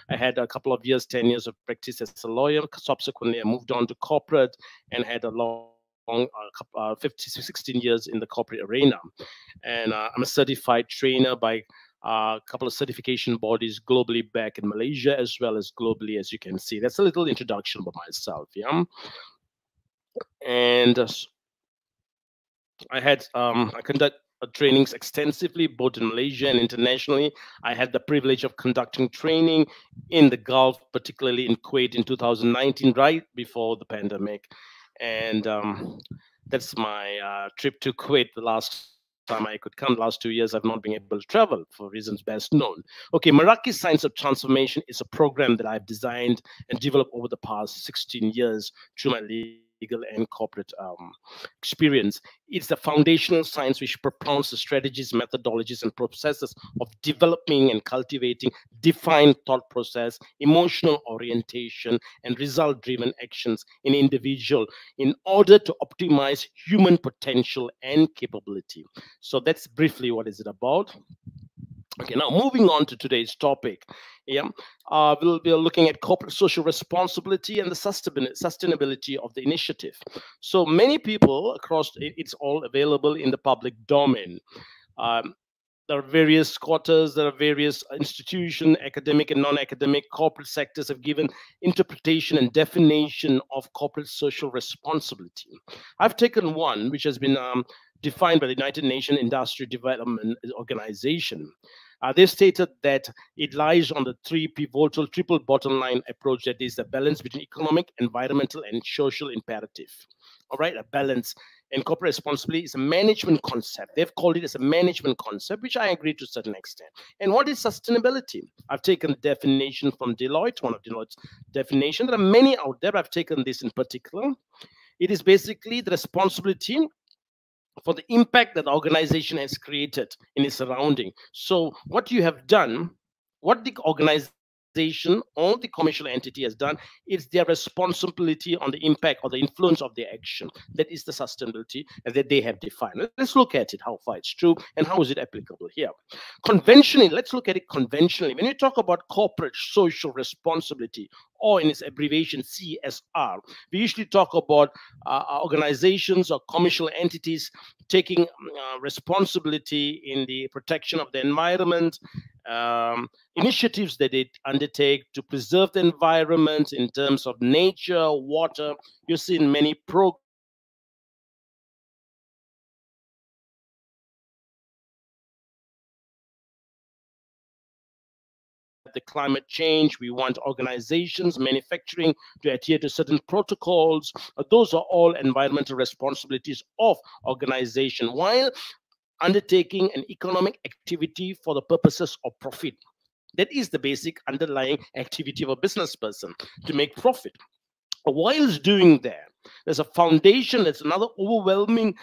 I had a couple of years, 10 years of practice as a lawyer. Subsequently, I moved on to corporate and had a long 16 years in the corporate arena. And I'm a certified trainer by a couple of certification bodies globally back in Malaysia as well as globally, as you can see. That's a little introduction about myself. Yeah. And I conduct trainings extensively, both in Malaysia and internationally. I had the privilege of conducting training in the Gulf, particularly in Kuwait in 2019, right before the pandemic. And that's my trip to Kuwait the last time I could come. Last 2 years, I've not been able to travel for reasons best known. Okay, Meraki Science of Transformation is a program that I've designed and developed over the past 16 years through my legal and corporate experience. It's the foundational science which propounds the strategies, methodologies, and processes of developing and cultivating defined thought process, emotional orientation, and result-driven actions in individual in order to optimize human potential and capability. So that's briefly what is it about. Okay, now moving on to today's topic. Yeah, we'll be looking at corporate social responsibility and the sustainability of the initiative. So many people across, it's all available in the public domain. There are various quarters, there are various institutions, academic and non-academic, corporate sectors have given interpretation and definition of corporate social responsibility. I've taken one which has been defined by the United Nations Industry Development Organization. They stated that it lies on the three pivotal triple bottom line approach, that is the balance between economic, environmental, and social imperative. All right, a balance. And corporate responsibility is a management concept. They've called it as a management concept, which I agree to a certain extent. And what is sustainability? I've taken the definition from Deloitte, one of Deloitte's definition. There are many out there. I've taken this in particular. It is basically the responsibility for the impact that the organization has created in its surrounding. So what you have done, what the organization or the commercial entity has done, it's their responsibility on the impact or the influence of their action. That is the sustainability that they have defined. Let's look at it, how far it's true and how is it applicable here. Conventionally, let's look at it conventionally. When you talk about corporate social responsibility, or in its abbreviation CSR, we usually talk about organizations or commercial entities taking responsibility in the protection of the environment, initiatives that they undertake to preserve the environment in terms of nature, water. You see in many programs, the climate change. We want organizations, manufacturing to adhere to certain protocols. Those are all environmental responsibilities of organization, while undertaking an economic activity for the purposes of profit. That is the basic underlying activity of a business person, to make profit. Whilst doing that, there's a foundation, that's another overwhelming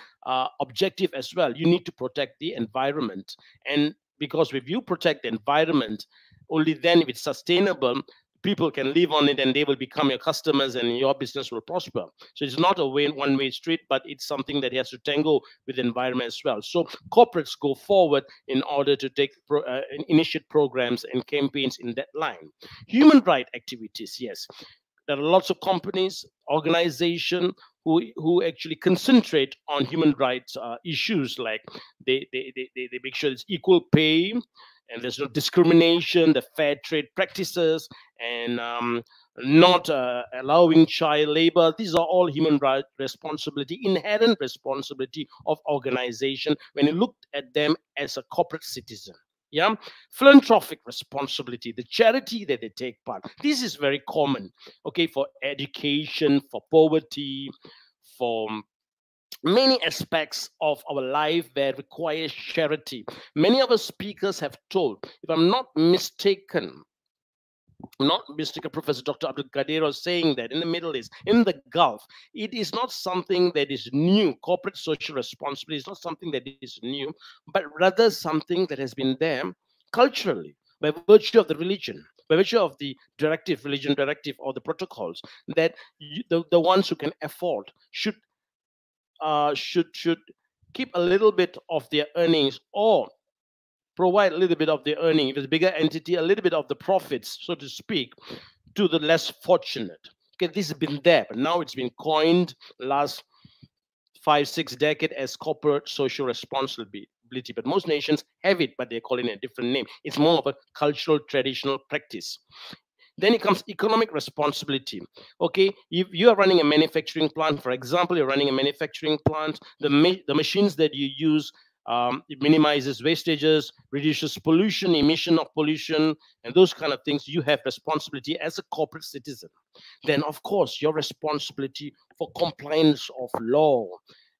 objective as well. You need to protect the environment. And because if you protect the environment, only then if it's sustainable, people can live on it and they will become your customers and your business will prosper. So it's not a one-way street, but it's something that has to tango with the environment as well. So corporates go forward in order to take initiate programs and campaigns in that line. Human rights activities, yes. There are lots of companies, organizations who actually concentrate on human rights issues, like they make sure it's equal pay, and there's no discrimination, the fair trade practices, and not allowing child labor. These are all human rights responsibility, inherent responsibility of organization when you look at them as a corporate citizen. Yeah, philanthropic responsibility, the charity that they take part. This is very common, okay, for education, for poverty, for many aspects of our life that requires charity. Many of our speakers have told, if I'm not mistaken, Professor Dr. Abdul was saying that in the Middle East, in the Gulf, it is not something that is new. Corporate social responsibility is not something that is new, but rather something that has been there culturally by virtue of the religion, by virtue of the religion directive or the protocols, that the ones who can afford should keep a little bit of their earnings, or provide a little bit of the earning, if it's a bigger entity, a little bit of the profits, so to speak, to the less fortunate. Okay, this has been there, but now it's been coined last 5-6 decades as corporate social responsibility. But most nations have it, but they call it a different name. It's more of a cultural, traditional practice. Then it comes economic responsibility. Okay, if you are running a manufacturing plant, for example, you're running a manufacturing plant, the machines that you use, it minimizes wastages, reduces pollution, emission of pollution, and those kind of things. You have responsibility as a corporate citizen. Then, of course, your responsibility for compliance of law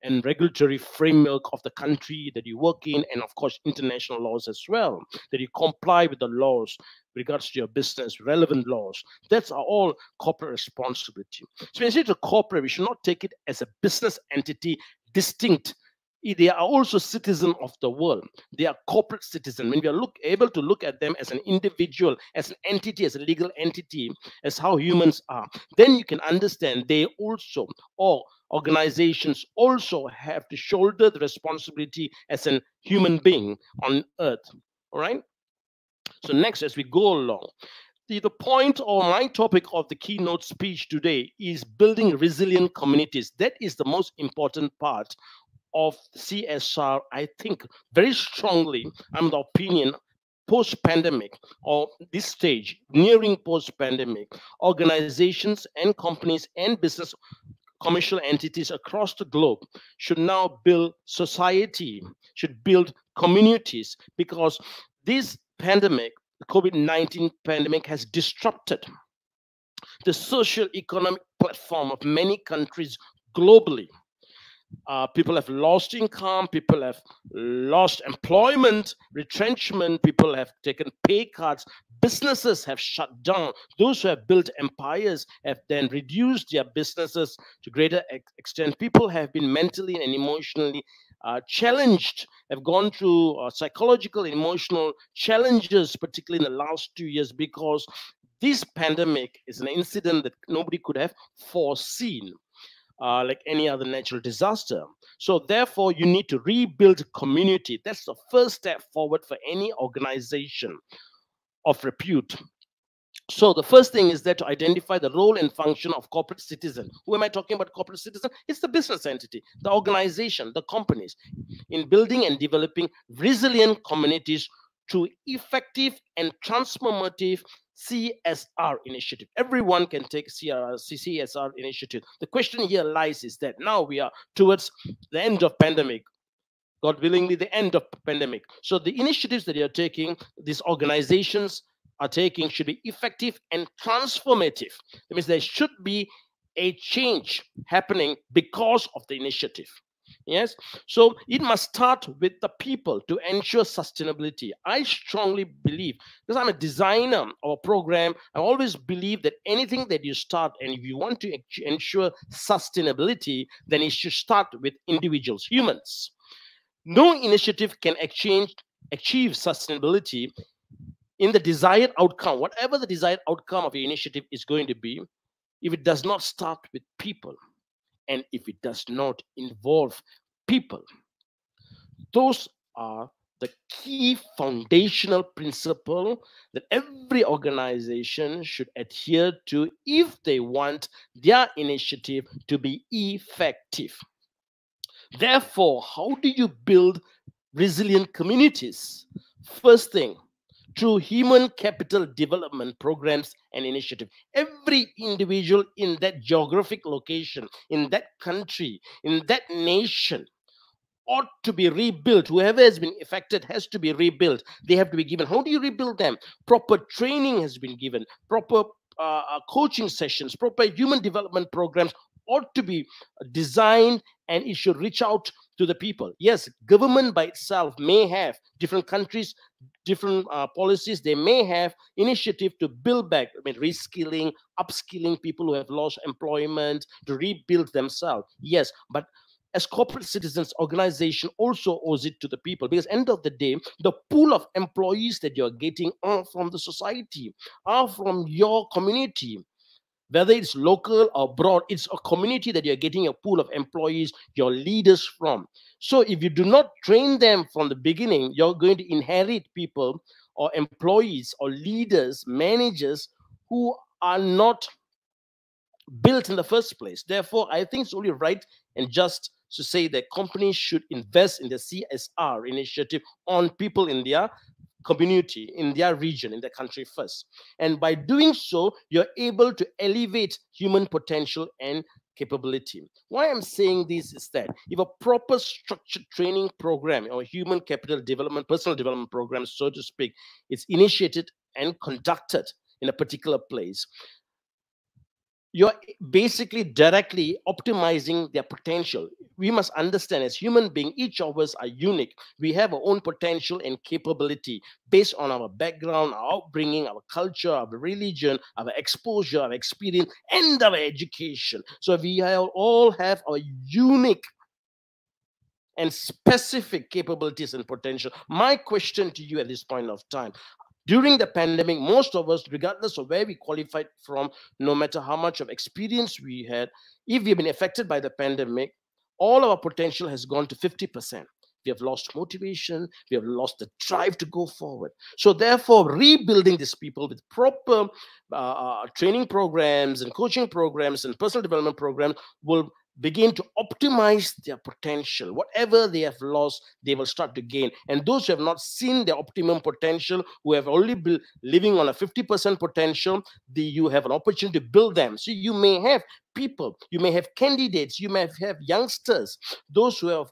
and regulatory framework of the country that you work in, and of course, international laws as well, that you comply with the laws with regards to your business, relevant laws. That's all corporate responsibility. So when you say to corporate, we should not take it as a business entity distinct. They are also citizens of the world. They are corporate citizens. When we are able to look at them as an individual, as an entity, as a legal entity, as how humans are, then you can understand they also, or organizations also, have to shoulder the responsibility as a human being on earth. All right? So next, as we go along, the point or my topic of the keynote speech today is building resilient communities. That is the most important part of CSR. I think very strongly, I'm the opinion, post-pandemic, or this stage, nearing post-pandemic, organizations and companies and business commercial entities across the globe should now build society, should build communities, because this pandemic, the COVID-19 pandemic, has disrupted the social economic platform of many countries globally. People have lost income, people have lost employment, retrenchment, people have taken pay cuts, businesses have shut down. Those who have built empires have then reduced their businesses to greater extent. People have been mentally and emotionally challenged, have gone through psychological and emotional challenges, particularly in the last 2 years, because this pandemic is an incident that nobody could have foreseen. Like any other natural disaster. So therefore, you need to rebuild community. That's the first step forward for any organization of repute. So the first thing is that to identify the role and function of corporate citizen. Who am I talking about corporate citizen? It's the business entity, the organization, the companies, in building and developing resilient communities through effective and transformative CSR initiative. Everyone can take CSR initiative. The question here lies is that now we are towards the end of pandemic, God willingly, the end of pandemic. So the initiatives that you're taking, these organizations are taking, should be effective and transformative. That means there should be a change happening because of the initiative. Yes, so it must start with the people to ensure sustainability. I strongly believe, because I'm a designer of a program, I always believe that anything that you start, and if you want to ensure sustainability, then it should start with individuals, humans. No initiative can achieve sustainability in the desired outcome, whatever the desired outcome of your initiative is going to be, if it does not start with people. And if it does not involve people. Those are the key foundational principle that every organization should adhere to if they want their initiative to be effective. Therefore, how do you build resilient communities? First thing, through human capital development programs and initiatives. Every individual in that geographic location, in that country, in that nation ought to be rebuilt. Whoever has been affected has to be rebuilt. They have to be given. How do you rebuild them? Proper training has been given, proper coaching sessions, proper human development programs ought to be designed, and it should reach out to the people. Yes, government by itself may have, different countries, different policies, they may have initiative to build back, reskilling, upskilling people who have lost employment, to rebuild themselves. Yes, but as corporate citizens, organization also owes it to the people, because end of the day, the pool of employees that you're getting are from the society, are from your community. Whether it's local or broad, it's a community that you're getting a pool of employees, your leaders from. So if you do not train them from the beginning, you're going to inherit people or employees or leaders, managers who are not built in the first place. Therefore, I think it's only right and just to say that companies should invest in the CSR initiative on people in their community, in their region, in their country first. And by doing so, you're able to elevate human potential and capability. Why I'm saying this is that if a proper structured training program or human capital development, personal development program, so to speak, is initiated and conducted in a particular place, you're basically directly optimizing their potential. We must understand, as human beings, each of us are unique. We have our own potential and capability based on our background, our upbringing, our culture, our religion, our exposure, our experience, and our education. So we all have our unique and specific capabilities and potential. My question to you at this point of time, during the pandemic, most of us, regardless of where we qualified from, no matter how much of experience we had, if we've been affected by the pandemic, all our potential has gone to 50%. We have lost motivation. We have lost the drive to go forward. So therefore, rebuilding these people with proper training programs and coaching programs and personal development programs will begin to optimize their potential. Whatever they have lost, they will start to gain. And those who have not seen their optimum potential, who have only been living on a 50% potential, you have an opportunity to build them. So you may have people, you may have candidates, you may have youngsters, those who are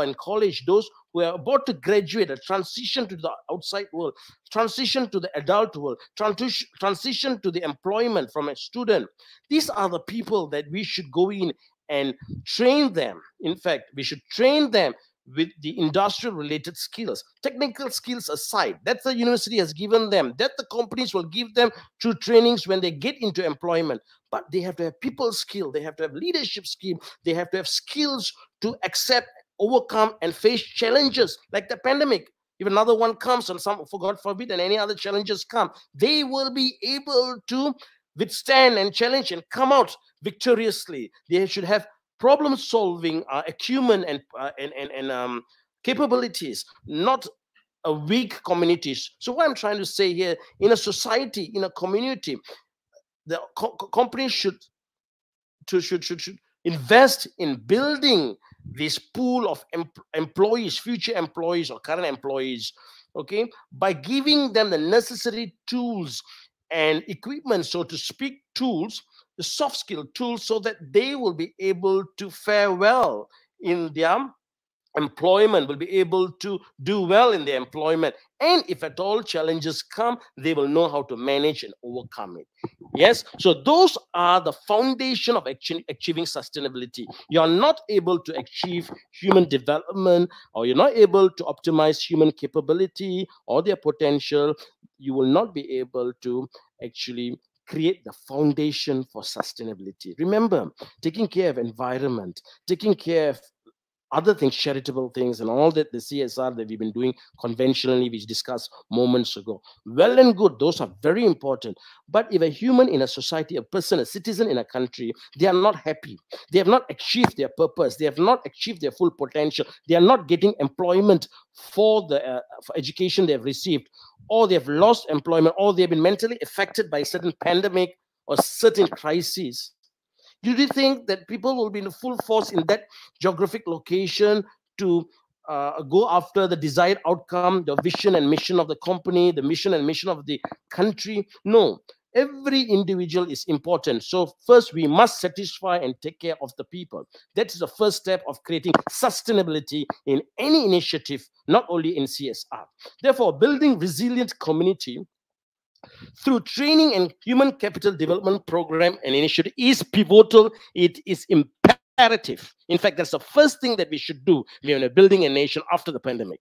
in college, those who are about to graduate, a transition to the outside world, transition to the adult world, transition to the employment from a student. These are the people that we should go in and train them. In fact, we should train them with the industrial related skills, technical skills aside, that the university has given them, that the companies will give them through trainings when they get into employment. But they have to have people skill, they have to have leadership skill, they have to have skills to accept, overcome, and face challenges like the pandemic. If another one comes, and some, for God forbid, and any other challenges come, they will be able to withstand and challenge and come out victoriously. They should have problem-solving acumen and capabilities, not a weak communities. So what I'm trying to say here, in a society, in a community, the companies should invest in building this pool of employees, future employees or current employees, okay, by giving them the necessary tools and equipment, so to speak, tools, the soft skill tools, so that they will be able to fare well in their employment, will be able to do well in their employment. And if at all challenges come, they will know how to manage and overcome it. Yes, so those are the foundation of achieving sustainability. You are not able to achieve human development, or you're not able to optimize human capability or their potential. You will not be able to actually create the foundation for sustainability. Remember, taking care of environment, taking care of other things, charitable things, and all that, the CSR that we've been doing conventionally, which discussed moments ago. Well and good, those are very important. But if a human in a society, a person, a citizen in a country, they are not happy, they have not achieved their purpose, they have not achieved their full potential, they are not getting employment for the for education they have received, or they have lost employment, or they have been mentally affected by a certain pandemic or certain crises, do you think that people will be in full force in that geographic location to go after the desired outcome, the vision and mission of the company, the mission and mission of the country? No. Every individual is important. So first, we must satisfy and take care of the people. That is the first step of creating sustainability in any initiative, not only in CSR. Therefore, building resilient community through training and human capital development program and initiative is pivotal. It is imperative. In fact, that's the first thing that we should do when we're building a nation after the pandemic.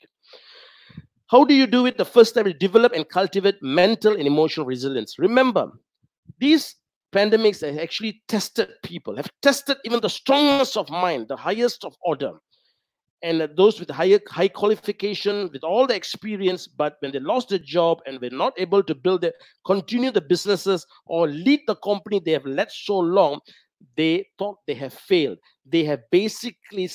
How do you do it? The first step is develop and cultivate mental and emotional resilience. Remember, these pandemics have actually tested people, have tested even the strongest of mind, the highest of order, and those with high qualification, with all the experience, but when they lost their job and were not able to continue the businesses or lead the company they have led so long, they thought they have failed. They have basically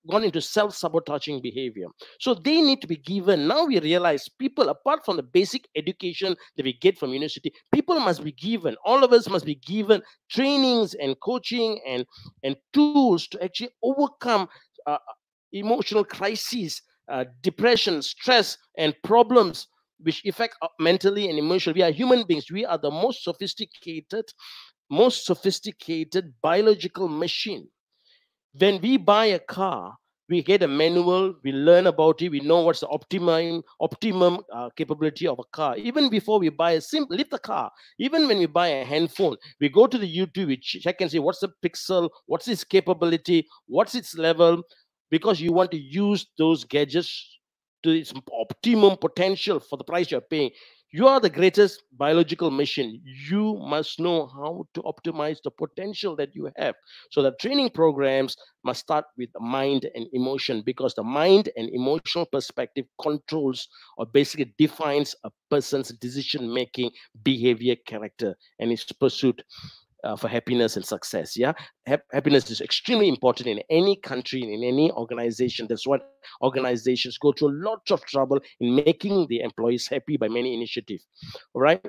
gone into self-sabotaging behavior. So they need to be given. Now we realize people, apart from the basic education that we get from university, people must be given, all of us must be given trainings and coaching and tools to actually overcome emotional crises, depression, stress, and problems which affect mentally and emotionally. We are human beings. We are the most sophisticated biological machine. When we buy a car, we get a manual, we learn about it, we know what's the optimum capability of a car. Even before we buy leave the car, even when we buy a handphone, we go to the YouTube, we check and say, what's the pixel, what's its capability, what's its level, because you want to use those gadgets to its optimum potential for the price you're paying. You are the greatest biological machine. You must know how to optimize the potential that you have. So the training programs must start with the mind and emotion, because the mind and emotional perspective controls or basically defines a person's decision-making, behavior, character, and its pursuit for happiness and success. Yeah, happiness is extremely important in any country, in any organization. That's what organizations go through a lot of trouble in making the employees happy by many initiatives. All right.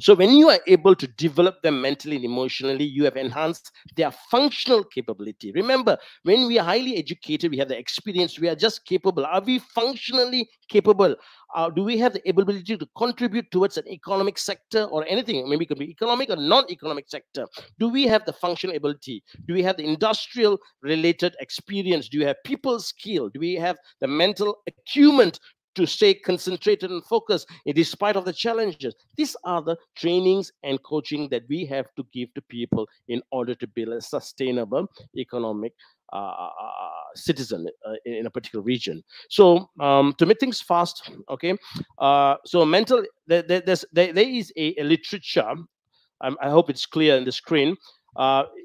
So when you are able to develop them mentally and emotionally, you have enhanced their functional capability. Remember, when we are highly educated, we have the experience, we are just capable. Are we functionally capable? Do we have the ability to contribute towards an economic sector or anything? Maybe it could be economic or non-economic sector. Do we have the functional ability? Do we have the industrial related experience? Do you have people skill? Do we have the mental acumen to stay concentrated and focused in despite of the challenges? These are the trainings and coaching that we have to give to people in order to build a sustainable economic citizen in a particular region. So to make things fast, okay, so mental, there is a literature, I hope it's clear in the screen.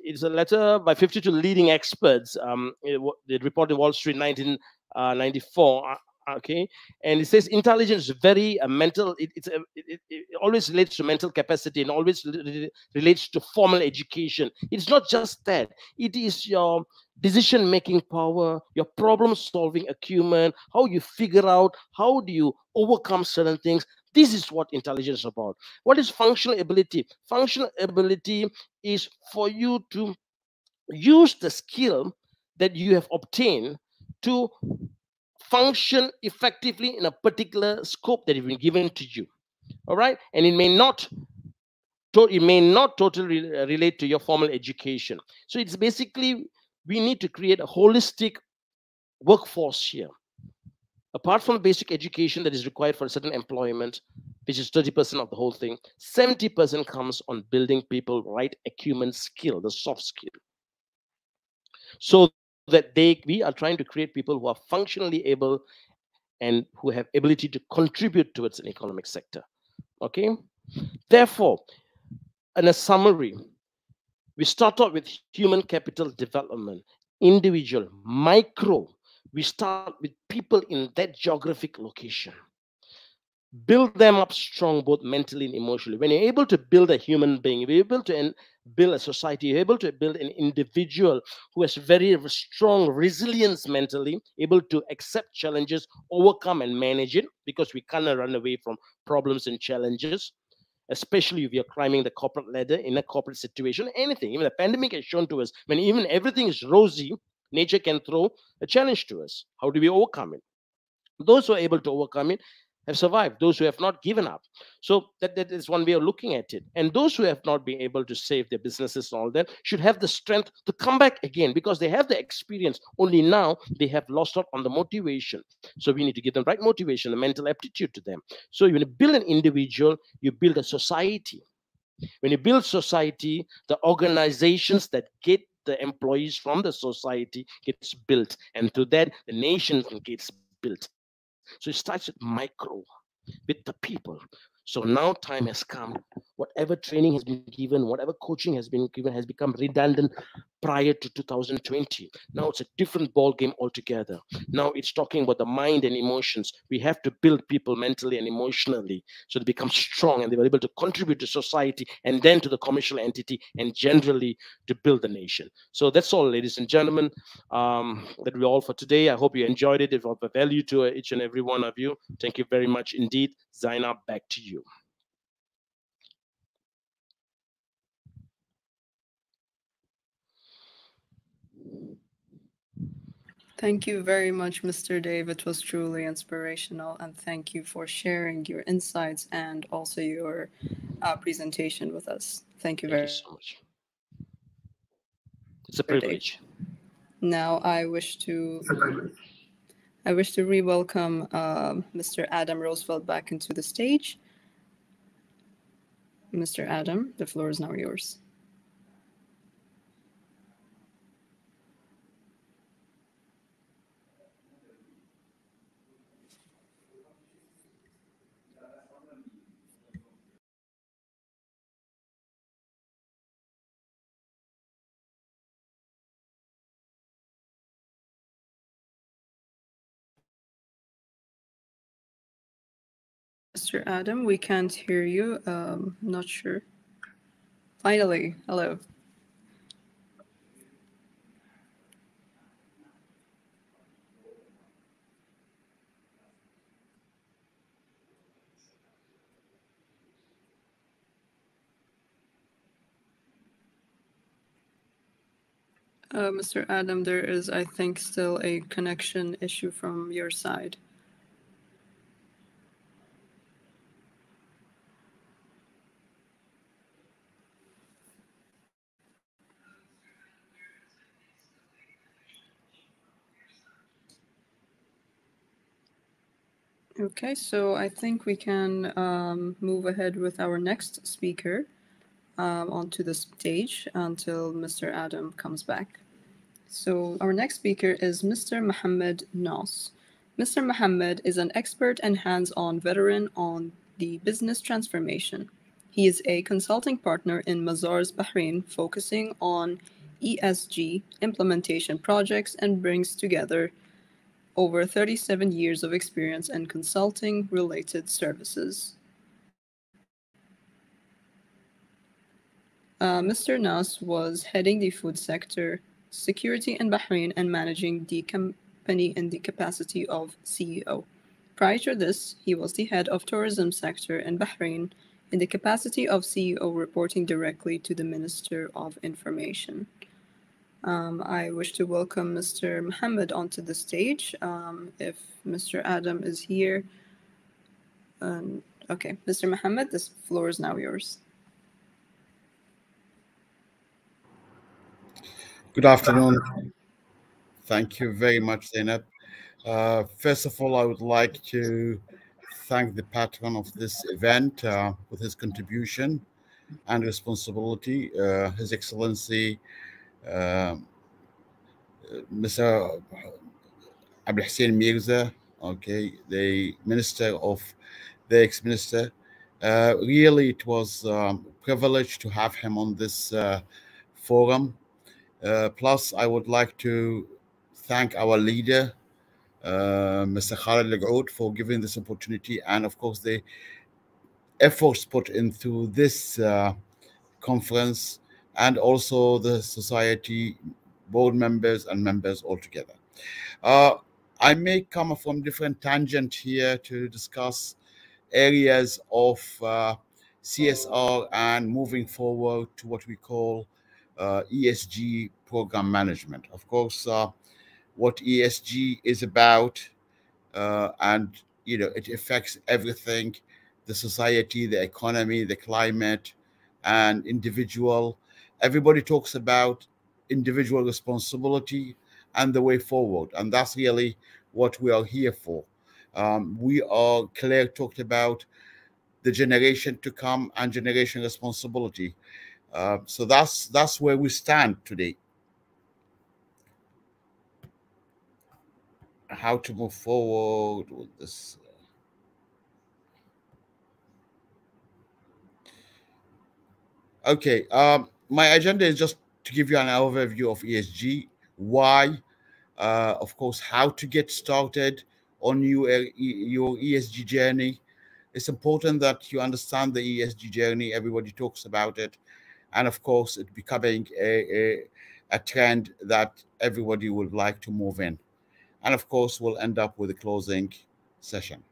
It's a letter by 52 leading experts. They reported in Wall Street 1994. Okay, and it says intelligence is very mental. It always relates to mental capacity and always relates to formal education. It's not just that. It is your decision-making power, your problem-solving acumen, how you figure out, how do you overcome certain things. This is what intelligence is about. What is functional ability? Functional ability is for you to use the skill that you have obtained to function effectively in a particular scope that has been given to you. All right, and it may not totally relate to your formal education. So it's basically, we need to create a holistic workforce here. Apart from basic education that is required for a certain employment, which is 30% of the whole thing, 70% comes on building people right acumen skill, the soft skill. So that we are trying to create people who are functionally able and who have ability to contribute towards an economic sector. Okay. Therefore, in a summary, we start out with human capital development, individual, micro. We start with people in that geographic location. Build them up strong, both mentally and emotionally. When you're able to build a human being, you're able to build a society, you're able to build an individual who has very strong resilience mentally, able to accept challenges, overcome and manage it, because we cannot run away from problems and challenges, especially if you're climbing the corporate ladder in a corporate situation, anything. Even the pandemic has shown to us, when even everything is rosy, nature can throw a challenge to us. How do we overcome it? Those who are able to overcome it have survived. Those who have not, given up. So that is one way of looking at it. And those who have not been able to save their businesses and all that should have the strength to come back again, because they have the experience. Only now they have lost out on the motivation. So we need to give them right motivation, the mental aptitude to them. So when you build an individual, you build a society. When you build society, the organizations that get the employees from the society gets built, and through that the nation gets built. So it starts with micro, with the people. So now time has come. Whatever training has been given, whatever coaching has been given, has become redundant prior to 2020. Now it's a different ball game altogether. Now it's talking about the mind and emotions. We have to build people mentally and emotionally so they become strong and they are able to contribute to society and then to the commercial entity and generally to build the nation. So that's all, ladies and gentlemen, that we all for today. I hope you enjoyed it. It was of value to each and every one of you. Thank you very much indeed. Zainab, back to you. Thank you very much, Mr. Dave. It was truly inspirational, and thank you for sharing your insights and also your presentation with us. Thank you very so much. It's a privilege. Dave. Now I wish to re-welcome Mr. Adam Roosevelt back into the stage. Mr. Adam, the floor is now yours. Mr. Adam, we can't hear you. Not sure. Finally, hello. Mr. Adam, there is, I think, still a connection issue from your side. Okay, so I think we can move ahead with our next speaker onto the stage until Mr. Adam comes back. So our next speaker is Mr. Mohammed Nas. Mr. Mohammed is an expert and hands-on veteran on the business transformation. He is a consulting partner in Mazars, Bahrain, focusing on ESG implementation projects and brings together over 37 years of experience in consulting-related services. Mr. Nas was heading the food sector security in Bahrain and managing the company in the capacity of CEO. Prior to this, he was the head of tourism sector in Bahrain in the capacity of CEO, reporting directly to the Minister of Information. I wish to welcome Mr. Mohammed onto the stage. If Mr. Adam is here. Okay, Mr. Mohammed, this floor is now yours. Good afternoon. Thank you very much, Zainab. First of all, I would like to thank the patron of this event with his contribution and responsibility, His Excellency Mr. Abdul Hussain Mirza, okay, the ex-minister. Really, it was a privilege to have him on this forum. Plus, I would like to thank our leader, Mr. Khalid Al-Ghoud, for giving this opportunity, and of course the efforts put into this conference, and also the society board members and members altogether. I may come from different tangent here to discuss areas of CSR and moving forward to what we call ESG program management. Of course, what ESG is about, and it affects everything: the society, the economy, the climate, and individual. Everybody talks about individual responsibility and the way forward, and that's really what we are here for. Claire talked about the generation to come and generation responsibility. So that's where we stand today. How to move forward with this? Okay, my agenda is just to give you an overview of ESG, why, of course, how to get started on your ESG journey. It's important that you understand the ESG journey. Everybody talks about it, and of course, it's becoming a trend that everybody would like to move in. And of course, we'll end up with a closing session.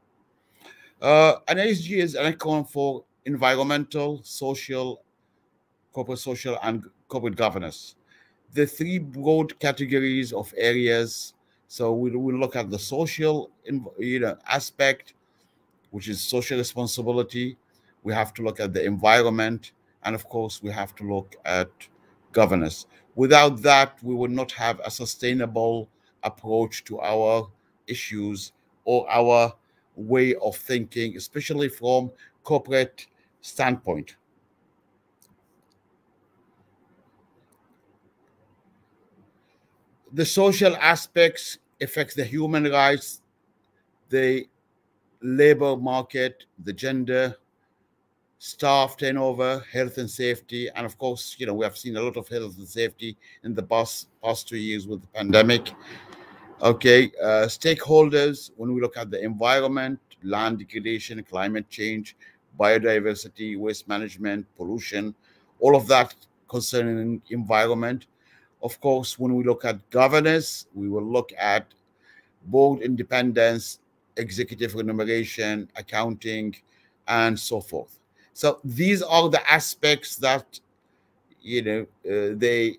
An ESG is an acronym for environmental, social, corporate social, and corporate governance. The three broad categories of areas. So we'll look at the social aspect, which is social responsibility. We have to look at the environment, and of course, we have to look at governance. Without that, we would not have a sustainable approach to our issues or our way of thinking, especially from corporate standpoint. The social aspects affects the human rights, the labor market, the gender, staff turnover, health and safety, and of course, we have seen a lot of health and safety in the past 2 years with the pandemic. Okay, stakeholders, when we look at the environment, land degradation, climate change, biodiversity, waste management, pollution, all of that concerning environment. Of course, when we look at governance, we will look at board independence, executive remuneration, accounting, and so forth. So these are the aspects that they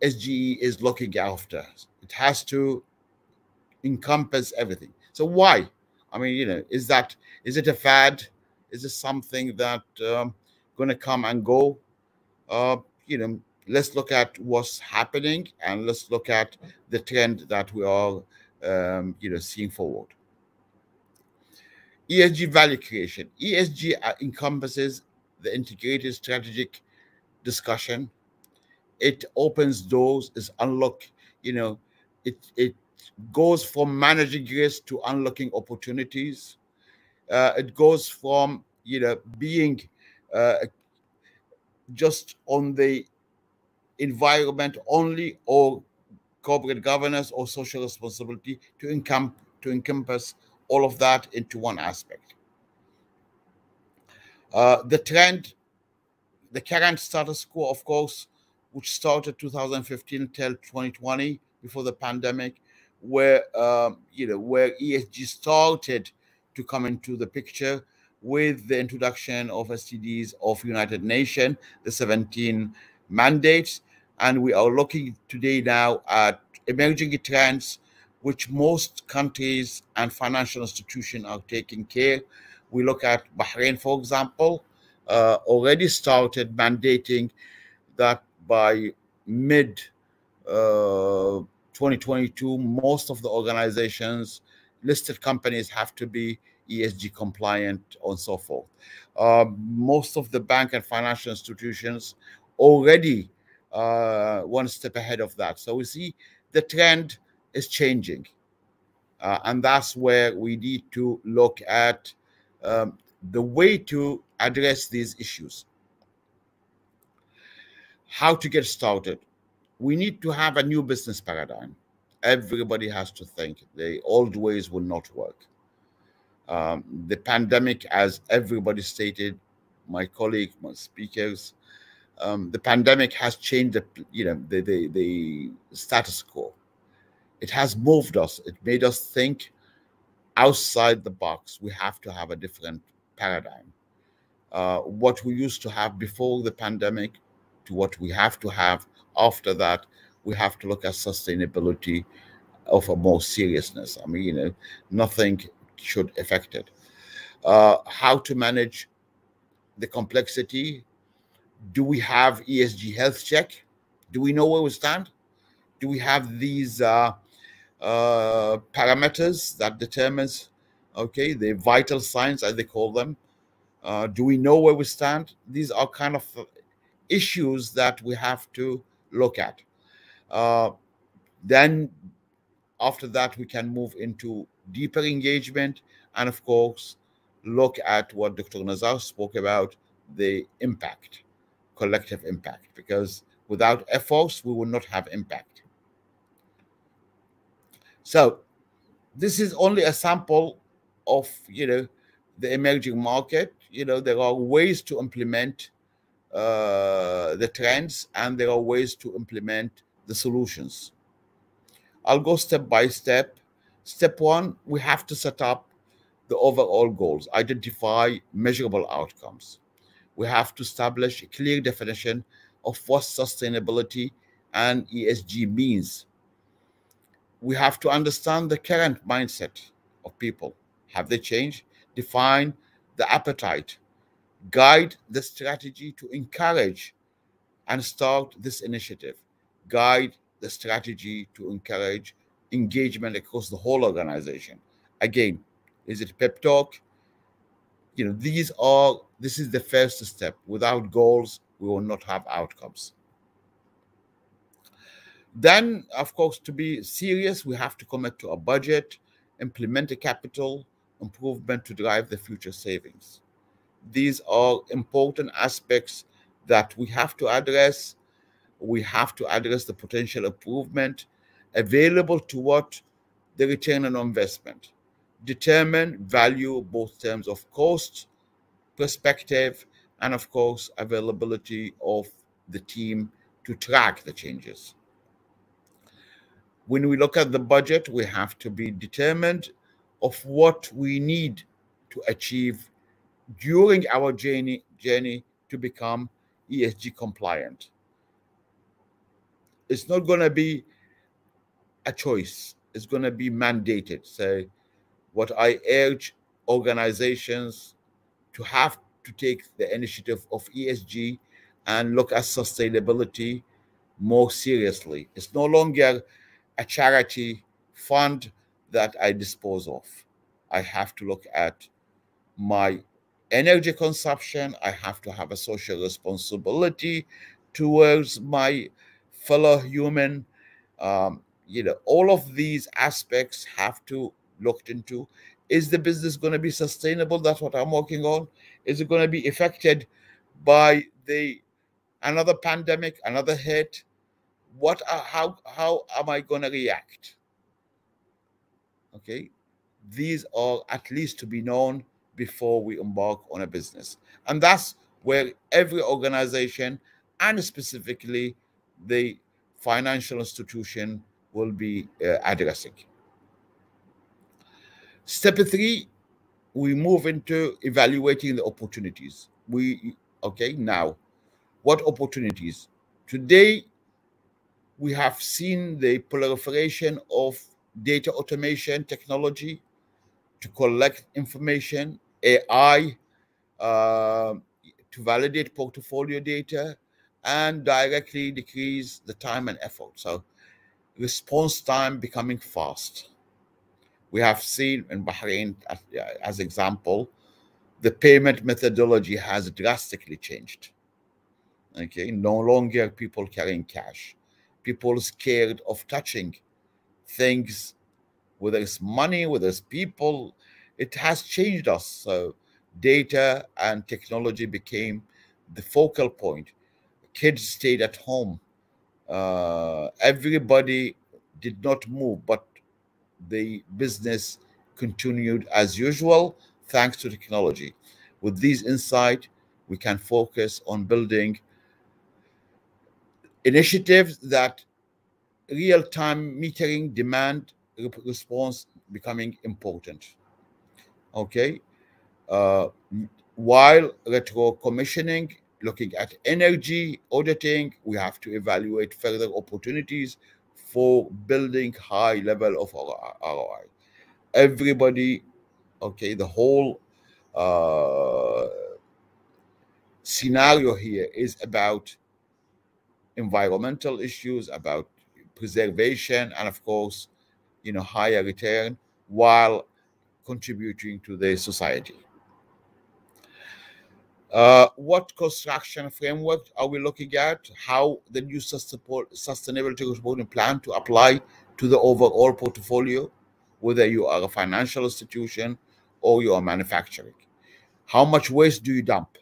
SGE is looking after. It has to encompass everything. So why? I mean, is it a fad? Is it something that going to come and go? Let's look at what's happening, and let's look at the trend that we are seeing forward. ESG value creation. ESG encompasses the integrated strategic discussion. It opens doors, is unlock, it goes from managing risk to unlocking opportunities. It goes from being just on the environment only, or corporate governance or social responsibility, to encompass all of that into one aspect. The current status quo, of course, which started 2015 till 2020, before the pandemic, where where ESG started to come into the picture with the introduction of SDGs of United Nations, the 17 mandates, and we are looking today now at emerging trends which most countries and financial institutions are taking care. We look at Bahrain, for example, already started mandating that by mid 2022, most of the organizations, listed companies, have to be ESG compliant and so forth. Most of the bank and financial institutions already one step ahead of that. So we see the trend is changing. And that's where we need to look at the way to address these issues. How to get started? We need to have a new business paradigm. Everybody has to think. The old ways will not work. The pandemic, as everybody stated, my colleagues, my speakers, the pandemic has changed the status quo. It has moved us. It made us think outside the box. We have to have a different paradigm. What we used to have before the pandemic to what we have to have after that, we have to look at sustainability of a more seriousness. I mean, nothing should affect it. How to manage the complexity? Do we have ESG health check? Do we know where we stand? Do we have these parameters that determines, okay, the vital signs, as they call them? Do we know where we stand? These are kind of issues that we have to look at. Then after that, we can move into deeper engagement, and of course, look at what Dr. Nazar spoke about, the impact, collective impact, because without efforts, we will not have impact. So this is only a sample of, the emerging market. There are ways to implement the trends, and there are ways to implement the solutions. I'll go step by step. Step one, we have to set up the overall goals, identify measurable outcomes. We have to establish a clear definition of what sustainability and ESG means. We have to understand the current mindset of people. Have they changed? Define the appetite, guide the strategy to encourage and start this initiative, guide the strategy to encourage engagement across the whole organization. Again, is it pep talk? This is the first step. Without goals, we will not have outcomes. Then, of course, to be serious, we have to commit to a budget, implement a capital improvement to drive the future savings. These are important aspects that we have to address. We have to address the potential improvement available to what the return on investment. Determine value, both terms of cost, perspective, and of course, availability of the team to track the changes. When we look at the budget, we have to be determined of what we need to achieve during our journey to become ESG compliant. it's not going to be a choice. It's going to be mandated. So what I urge organizations to have to take the initiative of ESG and look at sustainability more seriously. It's no longer a charity fund that I dispose of. I have to look at my energy consumption. I have to have a social responsibility towards my fellow human. All of these aspects have to looked into. Is the business going to be sustainable? That's what I'm working on. Is it going to be affected by another pandemic, another hit? How am I going to react? Okay, these are at least to be known before we embark on a business, and that's where every organization, and specifically the financial institution, will be addressing. Step 3, we move into evaluating the opportunities. Now, what opportunities? Today, we have seen the proliferation of data automation technology to collect information, AI to validate portfolio data, and directly decrease the time and effort. So response time becoming fast. We have seen in Bahrain, as example, the payment methodology has drastically changed. Okay, no longer people carrying cash. People scared of touching things, whether it's money, whether it's people. It has changed us. So data and technology became the focal point. Kids stayed at home. Everybody did not move, but the business continued as usual thanks to technology. With these insights, we can focus on building initiatives that real-time metering demand response becoming important. Okay, while retro commissioning, looking at energy auditing, we have to evaluate further opportunities for building high level of ROI. Everybody, okay, the whole scenario here is about environmental issues, about preservation, and of course, higher return while contributing to the society. What construction framework are we looking at? How the new sustainability reporting plan to apply to the overall portfolio, whether you are a financial institution or you are manufacturing. How much waste do you dump?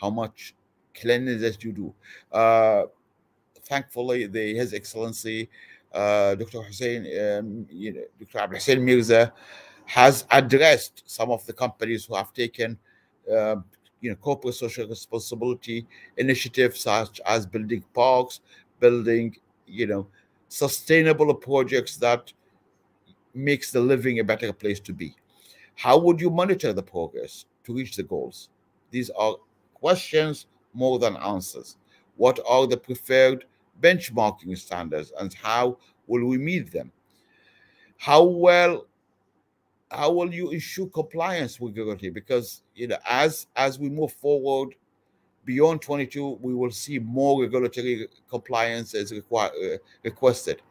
How much cleanliness do you do? Thankfully, His Excellency Dr. Hussain, Dr. Abdul Hussain Mirza, has addressed some of the companies who have taken corporate social responsibility initiatives, such as building parks, building sustainable projects that makes the living a better place to be. How would you monitor the progress to reach the goals? These are questions more than answers. What are the preferred benchmarking standards, and how will we meet them? How will you ensure compliance with regulatory? Because as we move forward beyond 22, we will see more regulatory compliance as requested.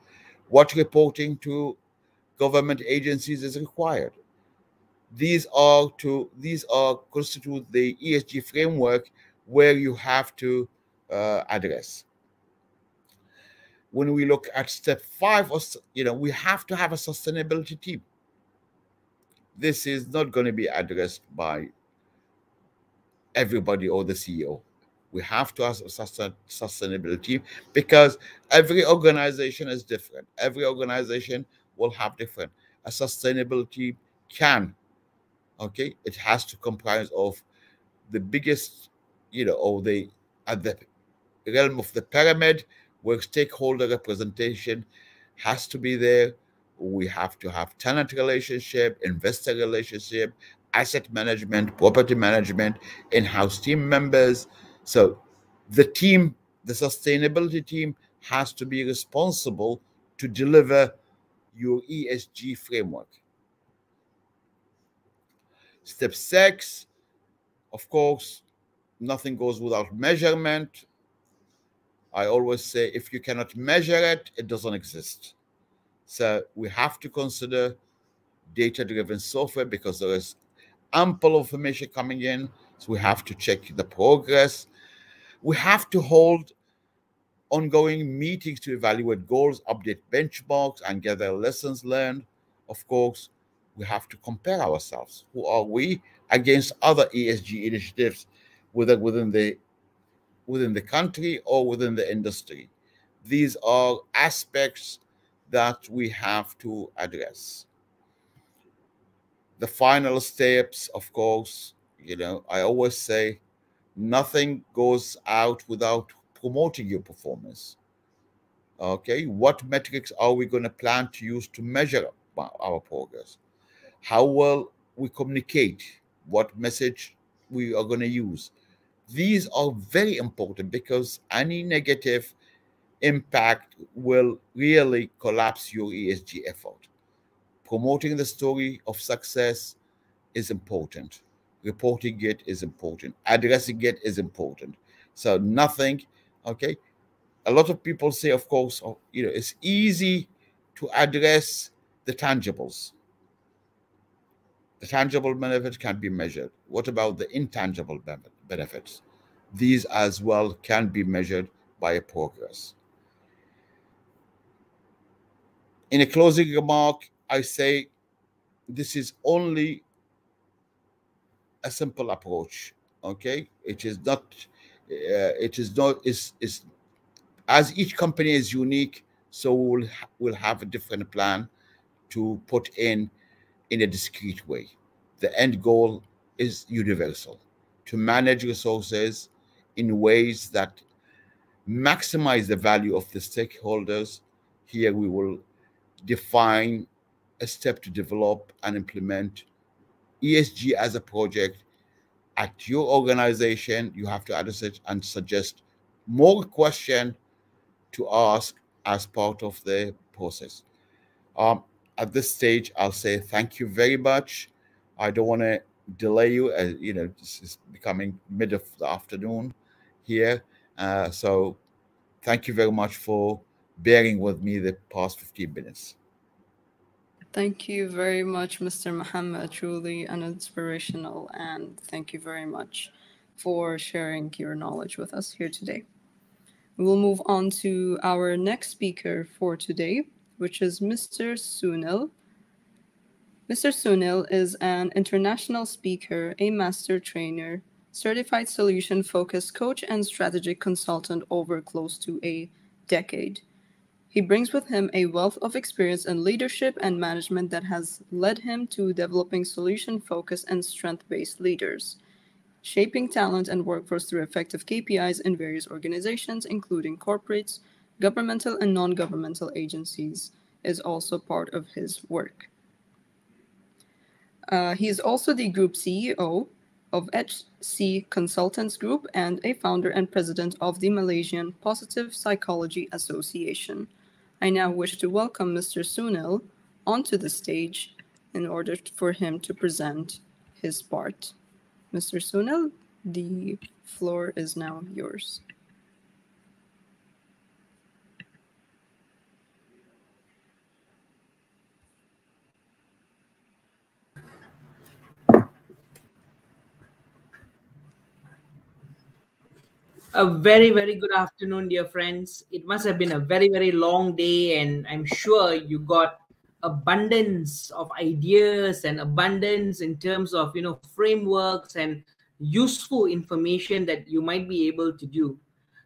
What reporting to government agencies is required? These constitute the ESG framework where you have to address. When we look at step 5, we have to have a sustainability team. This is not going to be addressed by everybody or the CEO. We have to have a sustainability team because every organization is different. Every organization will have different. A sustainability can, okay, it has to comprise of the biggest, at the realm of the pyramid, where stakeholder representation has to be there. We have to have tenant relationship, investor relationship, asset management, property management, in-house team members. So the team, the sustainability team, has to be responsible to deliver your ESG framework. Step 6, of course, nothing goes without measurement. I always say if you cannot measure it, it doesn't exist. So we have to consider data-driven software because there is ample information coming in. So we have to check the progress. We have to hold ongoing meetings to evaluate goals, update benchmarks, and gather lessons learned. Of course, we have to compare ourselves. Who are we against other ESG initiatives within the country or within the industry? These are aspects that we have to address. The final steps, of course, I always say nothing goes out without promoting your performance. Okay, what metrics are we going to plan to use to measure our progress? How well we communicate, what message we are going to use. These are very important because any negative impact will really collapse your ESG effort. Promoting the story of success is important. Reporting it is important. Addressing it is important. So nothing, okay? A lot of people say, of course, it's easy to address the tangibles. The tangible benefits can be measured. What about the intangible benefits? These as well can be measured by a progress. In a closing remark, I say this is only a simple approach. Okay, it is not. As each company is unique, so we'll have a different plan to put in a discrete way. The end goal is universal: to manage resources in ways that maximize the value of the stakeholders. Here we will define a step to develop and implement ESG as a project at your organization. You have to address it and suggest more questions to ask as part of the process. At this stage, I'll say thank you very much. I don't want to delay you. This is becoming mid of the afternoon here. So thank you very much for bearing with me the past 15 minutes. Thank you very much, Mr. Muhammad. Truly an inspirational, and thank you very much for sharing your knowledge with us here today. We'll move on to our next speaker for today, which is Mr. Sunil. Mr. Sunil is an international speaker, a master trainer, certified solution-focused coach, and strategic consultant over close to a decade. He brings with him a wealth of experience in leadership and management that has led him to developing solution-focused and strength-based leaders, shaping talent and workforce through effective KPIs in various organizations, including corporates, governmental and non-governmental agencies, is also part of his work. He is also the group CEO of HC Consultants Group and a founder and president of the Malaysian Positive Psychology Association. I now wish to welcome Mr. Sunil onto the stage in order for him to present his part. Mr. Sunil, the floor is now yours. A very, very good afternoon, dear friends. It must have been a very, very long day, and I'm sure you got abundance of ideas and abundance in terms of, frameworks and useful information that you might be able to do.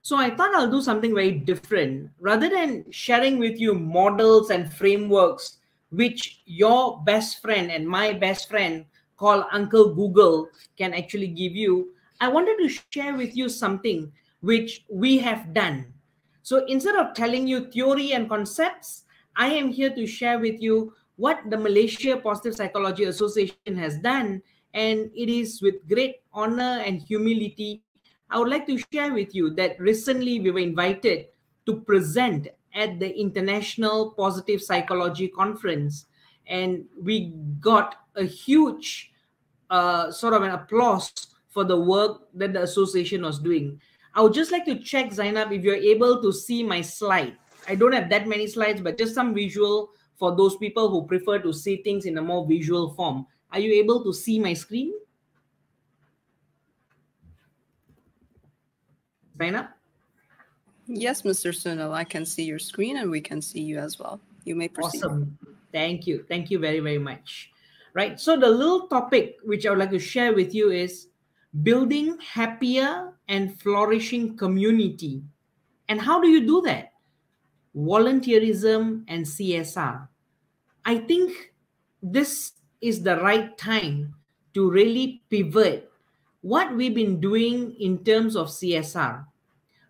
So I thought I'll do something very different. Rather than sharing with you models and frameworks, which your best friend and my best friend called Uncle Google can actually give you, I wanted to share with you something which we have done. So instead of telling you theory and concepts, I am here to share with you what the Malaysia Positive Psychology Association has done, and it is with great honor and humility I would like to share with you that recently we were invited to present at the International Positive Psychology Conference. And we got a huge sort of an applause for the work that the association was doing. I would just like to check, Zainab, if you're able to see my slide. I don't have that many slides, but just some visual for those people who prefer to see things in a more visual form. Are you able to see my screen? Zainab? Yes, Mr. Sunil, I can see your screen and we can see you as well. You may proceed. Awesome. Thank you. Thank you very, very much. Right. So the little topic which I would like to share with you is building happier and flourishing community. And how do you do that? Volunteerism and CSR. I think this is the right time to really pivot what we've been doing in terms of CSR.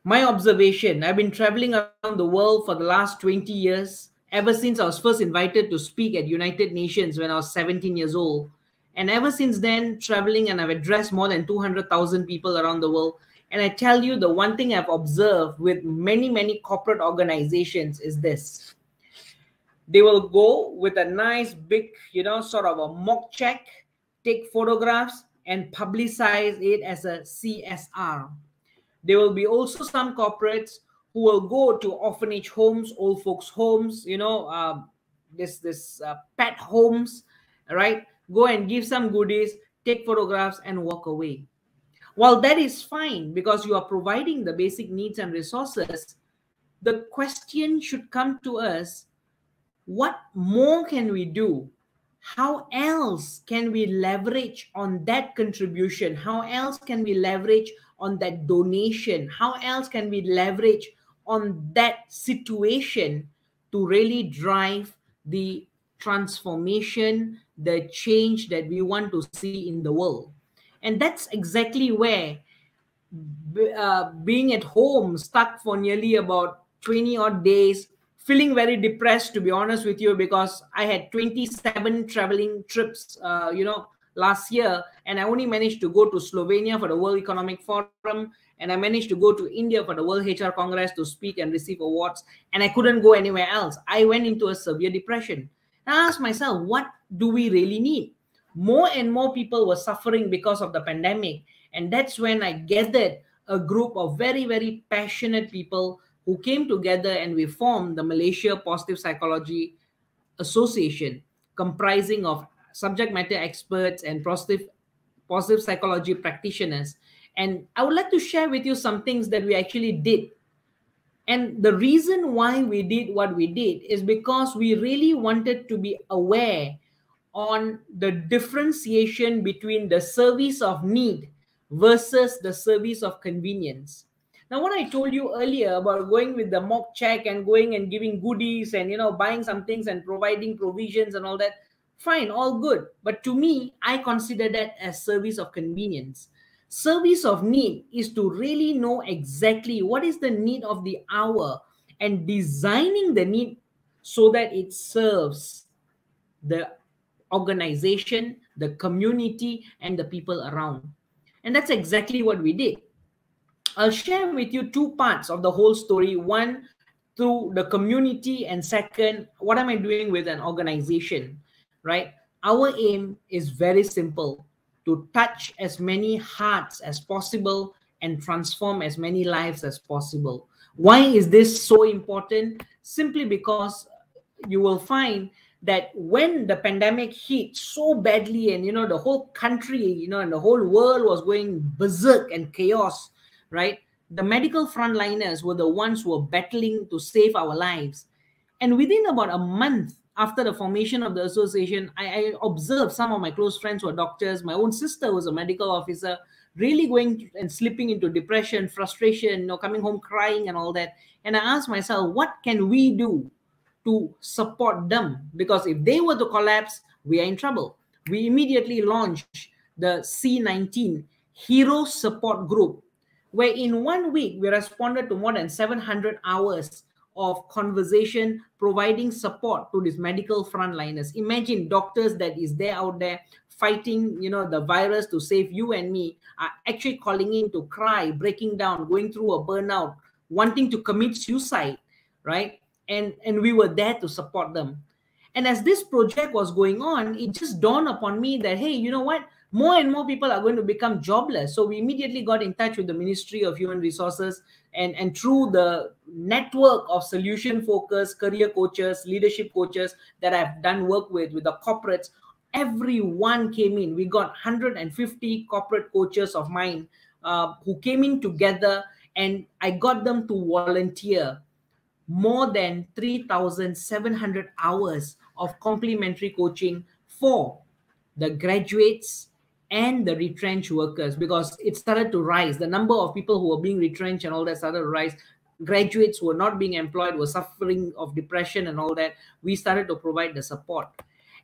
My observation, I've been traveling around the world for the last 20 years, ever since I was first invited to speak at United Nations when I was 17 years old. And ever since then, traveling, and I've addressed more than 200,000 people around the world. And I tell you, the one thing I've observed with many, many corporate organizations is this. They will go with a nice big, sort of a mock check, take photographs and publicize it as a CSR. There will be also some corporates who will go to orphanage homes, old folks homes, pet homes, right? Go and give some goodies, take photographs and walk away. While that is fine because you are providing the basic needs and resources, the question should come to us, what more can we do? How else can we leverage on that contribution? How else can we leverage on that donation? How else can we leverage on that situation to really drive the transformation, the change that we want to see in the world? And that's exactly where being at home, stuck for nearly about 20 odd days, feeling very depressed, to be honest with you, because I had 27 traveling trips, last year, and I only managed to go to Slovenia for the World Economic Forum, and I managed to go to India for the World HR Congress to speak and receive awards, and I couldn't go anywhere else. I went into a severe depression. And I asked myself, what do we really need? More and more people were suffering because of the pandemic, and that's when I gathered a group of very, very passionate people who came together, and we formed the Malaysia Positive Psychology Association, comprising of subject matter experts and positive psychology practitioners. And I would like to share with you some things that we actually did. And the reason why we did what we did is because we really wanted to be aware on the differentiation between the service of need versus the service of convenience. Now, what I told you earlier about going with the mock check and going and giving goodies and, buying some things and providing provisions and all that, fine, all good. But to me, I consider that as service of convenience. Service of need is to really know exactly what is the need of the hour and designing the need so that it serves the organization, the community, and the people around. And that's exactly what we did. I'll share with you two parts of the whole story. One, through the community, and second, what am I doing with an organization, right? Our aim is very simple, to touch as many hearts as possible and transform as many lives as possible. Why is this so important? Simply because you will find that when the pandemic hit so badly and, the whole country, and the whole world was going berserk and chaos, right? The medical frontliners were the ones who were battling to save our lives. And within about a month after the formation of the association, I observed some of my close friends who are doctors. My own sister was a medical officer, really going and slipping into depression, frustration, coming home crying and all that. And I asked myself, what can we do to support them? Because if they were to collapse, we are in trouble. We immediately launched the C19 Hero Support Group, where in 1 week, we responded to more than 700 hours of conversation, providing support to these medical frontliners. Imagine doctors that is there out there fighting, the virus to save you and me, are actually calling in to cry, breaking down, going through a burnout, wanting to commit suicide, right? And we were there to support them. And as this project was going on, it just dawned upon me that, hey, you know what? More and more people are going to become jobless. So we immediately got in touch with the Ministry of Human Resources, and through the network of solution-focused career coaches, leadership coaches that I've done work with the corporates, everyone came in. We got 150 corporate coaches of mine who came in together, and I got them to volunteer more than 3,700 hours of complimentary coaching for the graduates and the retrenched workers, because it started to rise. The number of people who were being retrenched and all that started to rise. Graduates who were not being employed, were suffering of depression and all that. We started to provide the support.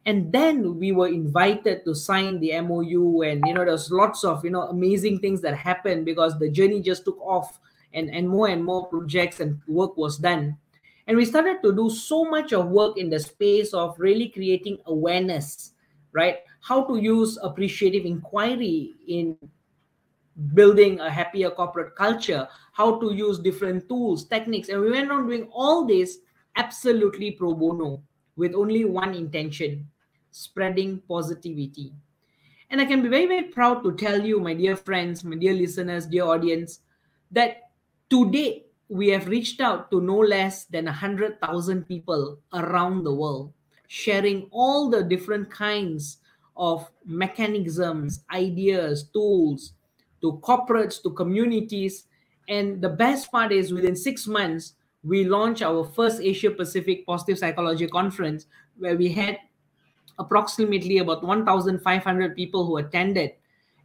And then we were invited to sign the MOU, and there's lots of amazing things that happened because the journey just took off, and more projects and work was done. And we started to do so much of work in the space of really creating awareness, right? How to use appreciative inquiry in building a happier corporate culture, how to use different tools, techniques. And we went on doing all this absolutely pro bono with only one intention: spreading positivity. And I can be very, very proud to tell you, my dear friends, my dear listeners, dear audience, that to date, we have reached out to no less than 100,000 people around the world, sharing all the different kinds of mechanisms, ideas, tools, to corporates, to communities. And the best part is, within 6 months, we launched our first Asia Pacific Positive Psychology Conference, where we had approximately about 1,500 people who attended,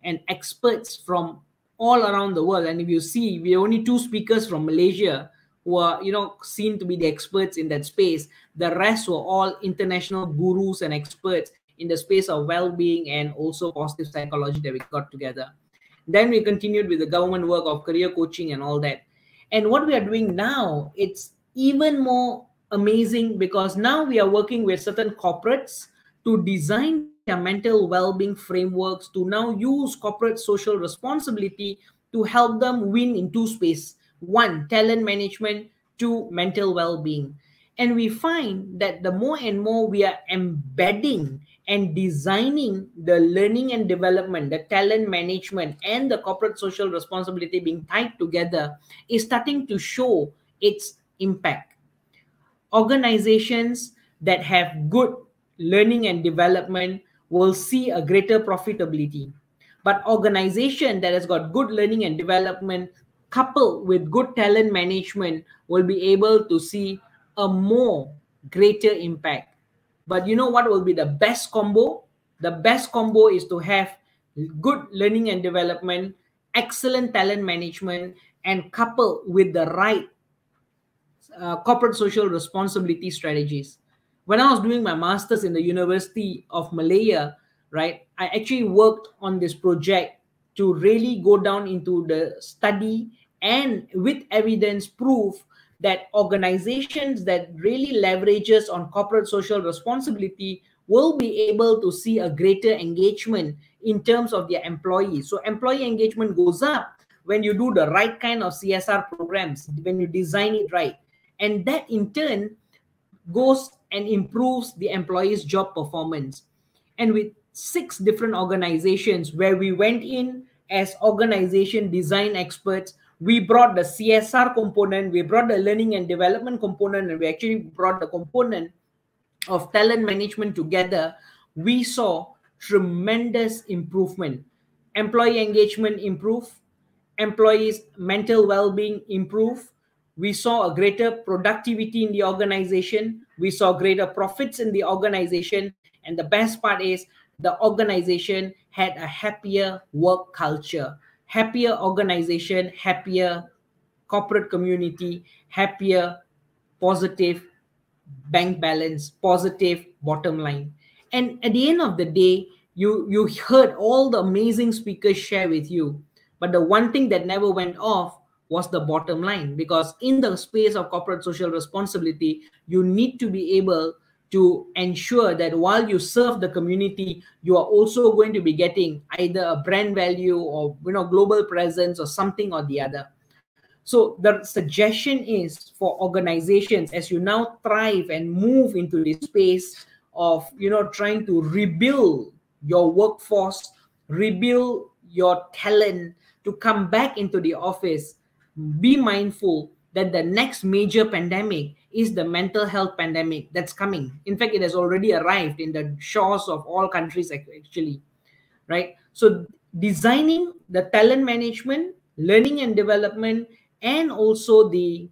and experts from all around the world. And if you see, we have only 2 speakers from Malaysia who are, seen to be the experts in that space. The rest were all international gurus and experts in the space of well-being and also positive psychology that we got together. Then we continued with the government work of career coaching and all that. And what we are doing now, it's even more amazing, because now we are working with certain corporates to design their mental well-being frameworks, to now use corporate social responsibility to help them win in 2 spaces. 1, talent management; 2, mental well-being. And we find that the more and more we are embedding and designing the learning and development, the talent management, and the corporate social responsibility being tied together, is starting to show its impact. Organizations that have good learning and development will see a greater profitability. But organization that has got good learning and development coupled with good talent management will be able to see a more greater impact. But you know what will be the best combo? The best combo is to have good learning and development, excellent talent management, and coupled with the right corporate social responsibility strategies. When I was doing my master's in the University of Malaya, right, I actually worked on this project to really go down into the study and with evidence proof that organizations that really leverages on corporate social responsibility will be able to see a greater engagement in terms of their employees. So employee engagement goes up when you do the right kind of CSR programs, when you design it right. And that in turn goes and improves the employee's job performance. And with 6 different organizations where we went in as organization design experts, we brought the CSR component, we brought the learning and development component, and we actually brought the component of talent management together. We saw tremendous improvement. Employee engagement improve, employees' mental well-being improve. We saw a greater productivity in the organization. We saw greater profits in the organization. And the best part is the organization had a happier work culture. Happier organization, happier corporate community, happier, positive bank balance, positive bottom line. And at the end of the day, you heard all the amazing speakers share with you. But the one thing that never went off was the bottom line, because in the space of corporate social responsibility, you need to be able to ensure that while you serve the community, you are also going to be getting either a brand value or global presence or something or the other. So the suggestion is for organizations, as you now thrive and move into this space of, you know, trying to rebuild your workforce, rebuild your talent to come back into the office, be mindful that the next major pandemic is the mental health pandemic that's coming. In fact, it has already arrived in the shores of all countries actually, right? So designing the talent management, learning and development, and also the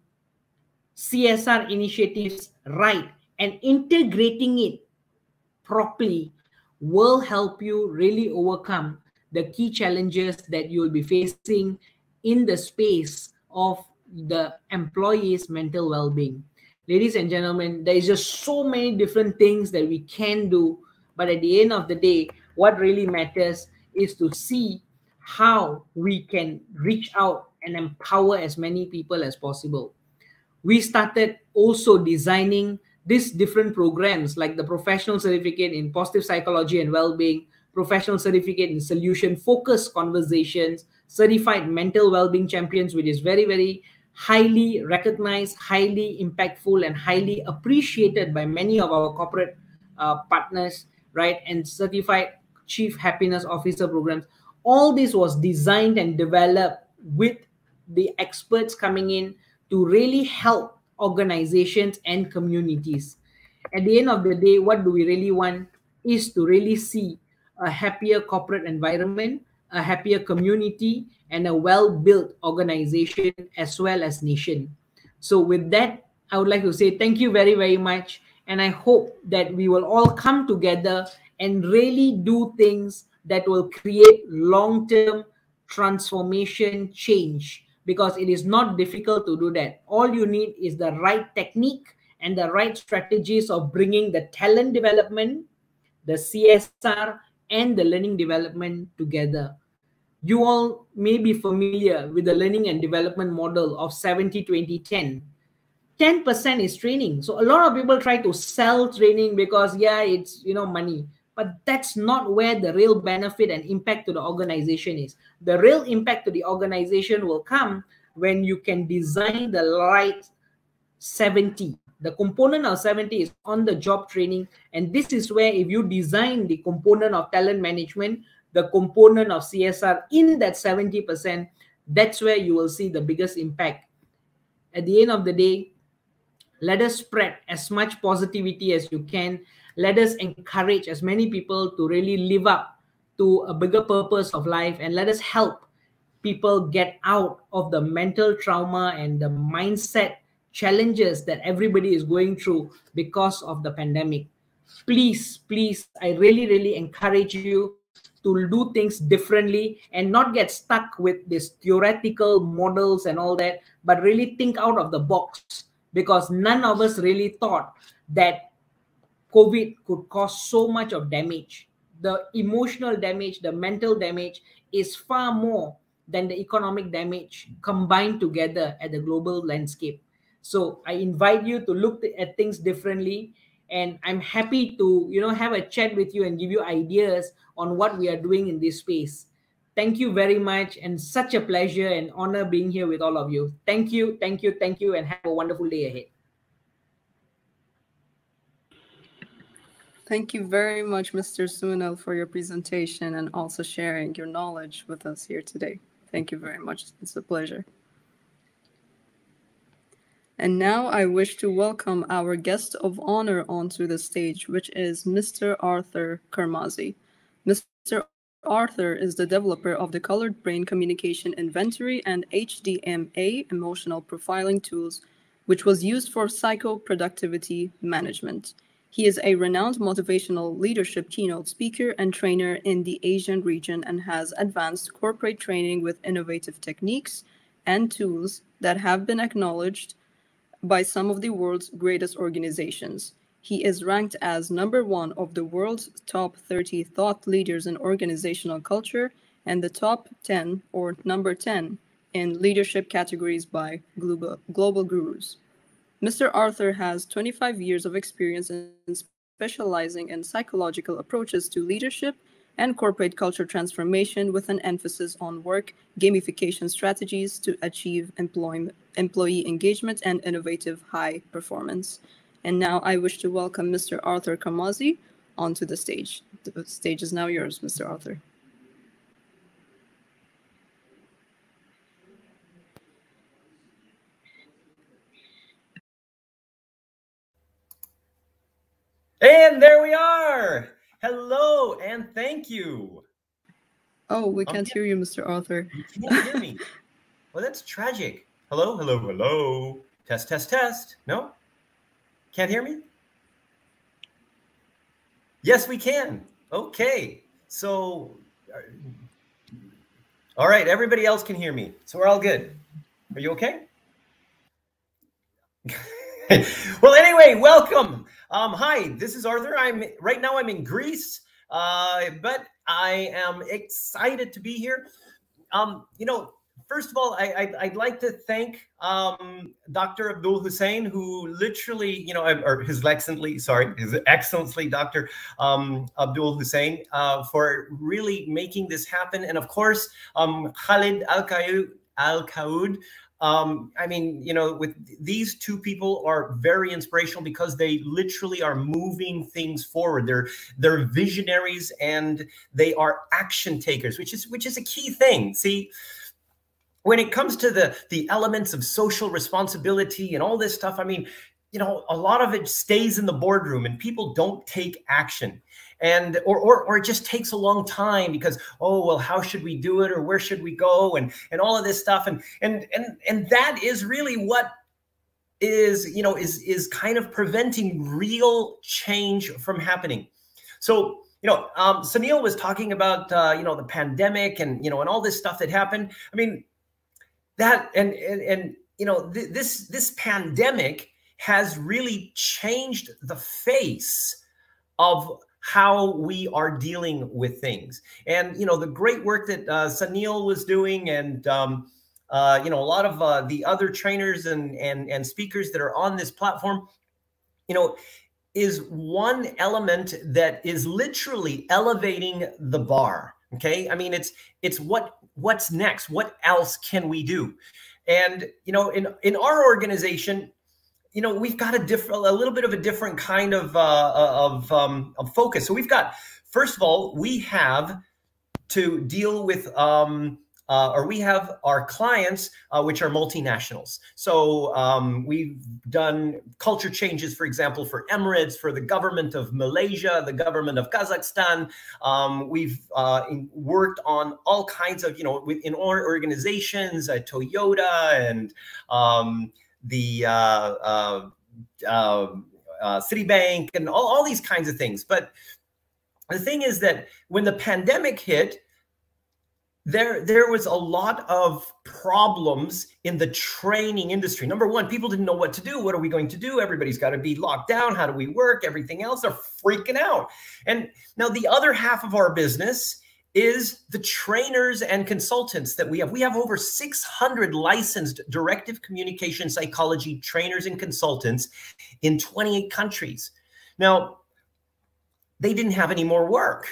CSR initiatives right, and integrating it properly will help you really overcome the key challenges that you will be facing in the space of the employees' mental well-being. Ladies and gentlemen, there is just so many different things that we can do, but at the end of the day, what really matters is to see how we can reach out and empower as many people as possible. We started also designing these different programs like the professional certificate in positive psychology and well-being, professional certificate in solution-focused conversations, certified mental well-being champions, which is very, very highly recognized, highly impactful, and highly appreciated by many of our corporate partners, right? And certified chief happiness officer programs. All this was designed and developed with the experts coming in to really help organizations and communities. At the end of the day, what do we really want is to really see a happier corporate environment, a happier community, and a well-built organization as well as nation. So with that, I would like to say thank you very, very much. And I hope that we will all come together and really do things that will create long-term transformation change, because it is not difficult to do that. All you need is the right technique and the right strategies of bringing the talent development, the CSR, and the learning development together. You all may be familiar with the learning and development model of 70-20-10. 10% is training. So a lot of people try to sell training because, yeah, it's, you know, money. But that's not where the real benefit and impact to the organization is. The real impact to the organization will come when you can design the right 70. The component of 70 is on the job training. And this is where if you design the component of talent management, the component of CSR in that 70%, that's where you will see the biggest impact. At the end of the day, let us spread as much positivity as you can. Let us encourage as many people to really live up to a bigger purpose of life, and let us help people get out of the mental trauma and the mindset challenges that everybody is going through because of the pandemic. Please, please, I really, really encourage you to do things differently and not get stuck with these theoretical models and all that, but really think out of the box, because none of us really thought that COVID could cause so much of damage. The emotional damage, the mental damage is far more than the economic damage combined together at the global landscape. So I invite you to look at things differently, and I'm happy to, you know, have a chat with you and give you ideas on what we are doing in this space. Thank you very much, and such a pleasure and honor being here with all of you. Thank you, thank you, thank you, and have a wonderful day ahead. Thank you very much, Mr. Sunil, for your presentation and also sharing your knowledge with us here today. Thank you very much. It's a pleasure. And now I wish to welcome our guest of honor onto the stage, which is Mr. Arthur Karmazi. Mr. Arthur is the developer of the Colored Brain Communication Inventory and HDMA emotional profiling tools, which was used for psycho-productivity management. He is a renowned motivational leadership keynote speaker and trainer in the Asian region and has advanced corporate training with innovative techniques and tools that have been acknowledged by some of the world's greatest organizations. He is ranked as #1 of the world's top 30 thought leaders in organizational culture and the top 10 or number 10 in leadership categories by Global Gurus. Mr. Arthur has 25 years of experience in specializing in psychological approaches to leadership, and corporate culture transformation with an emphasis on work gamification strategies to achieve employee engagement and innovative high performance. And now I wish to welcome Mr. Arthur Kamazi onto the stage. The stage is now yours, Mr. Arthur. And there we are. Hello and thank you. Oh, we can't hear you, Mr. Arthur. You can't hear me. Well, that's tragic. Hello, hello, hello. Test, test, test. No? Can't hear me? Yes, we can. Okay. So, all right, everybody else can hear me. So we're all good. Are you okay? Well, anyway, welcome. Hi, this is Arthur. Right now I'm in Greece, but I am excited to be here. You know, first of all, I'd like to thank Dr. Abdul Hussain, who literally, you know, or His Excellency, Dr. Abdul Hussain, for really making this happen. And of course, Khalid Al-Kaoud. I mean, you know, with these two people are very inspirational because they literally are moving things forward. They're visionaries and they are action takers, which is a key thing. See, when it comes to the elements of social responsibility and all this stuff, I mean, you know, a lot of it stays in the boardroom and people don't take action. And or it just takes a long time because, oh, well, how should we do it, or where should we go, and all of this stuff, and that is really what is, you know, is kind of preventing real change from happening. So, you know, Sunil was talking about you know, the pandemic and, you know, and all this stuff that happened. I mean, that and you know, this pandemic has really changed the face of how we are dealing with things. And, you know, the great work that Sunil was doing, and, you know, a lot of the other trainers and speakers that are on this platform, you know, is one element that is literally elevating the bar. Okay. I mean, it's what's next? What else can we do? And, you know, in our organization, you know, we've got a little bit of a different kind of focus. So we've got, first of all, we have to deal with, or we have our clients, which are multinationals. So we've done culture changes, for example, for Emirates, for the government of Malaysia, the government of Kazakhstan. We've worked on all kinds of, you know, in our organizations, Toyota and the Citibank and all these kinds of things. But the thing is that when the pandemic hit, there was a lot of problems in the training industry. Number one, people didn't know what to do. What are we going to do? Everybody's got to be locked down. How do we work? Everything else, they're freaking out. And now the other half of our business is the trainers and consultants that we have. We have over 600 licensed directive communication psychology trainers and consultants in 28 countries. Now, they didn't have any more work.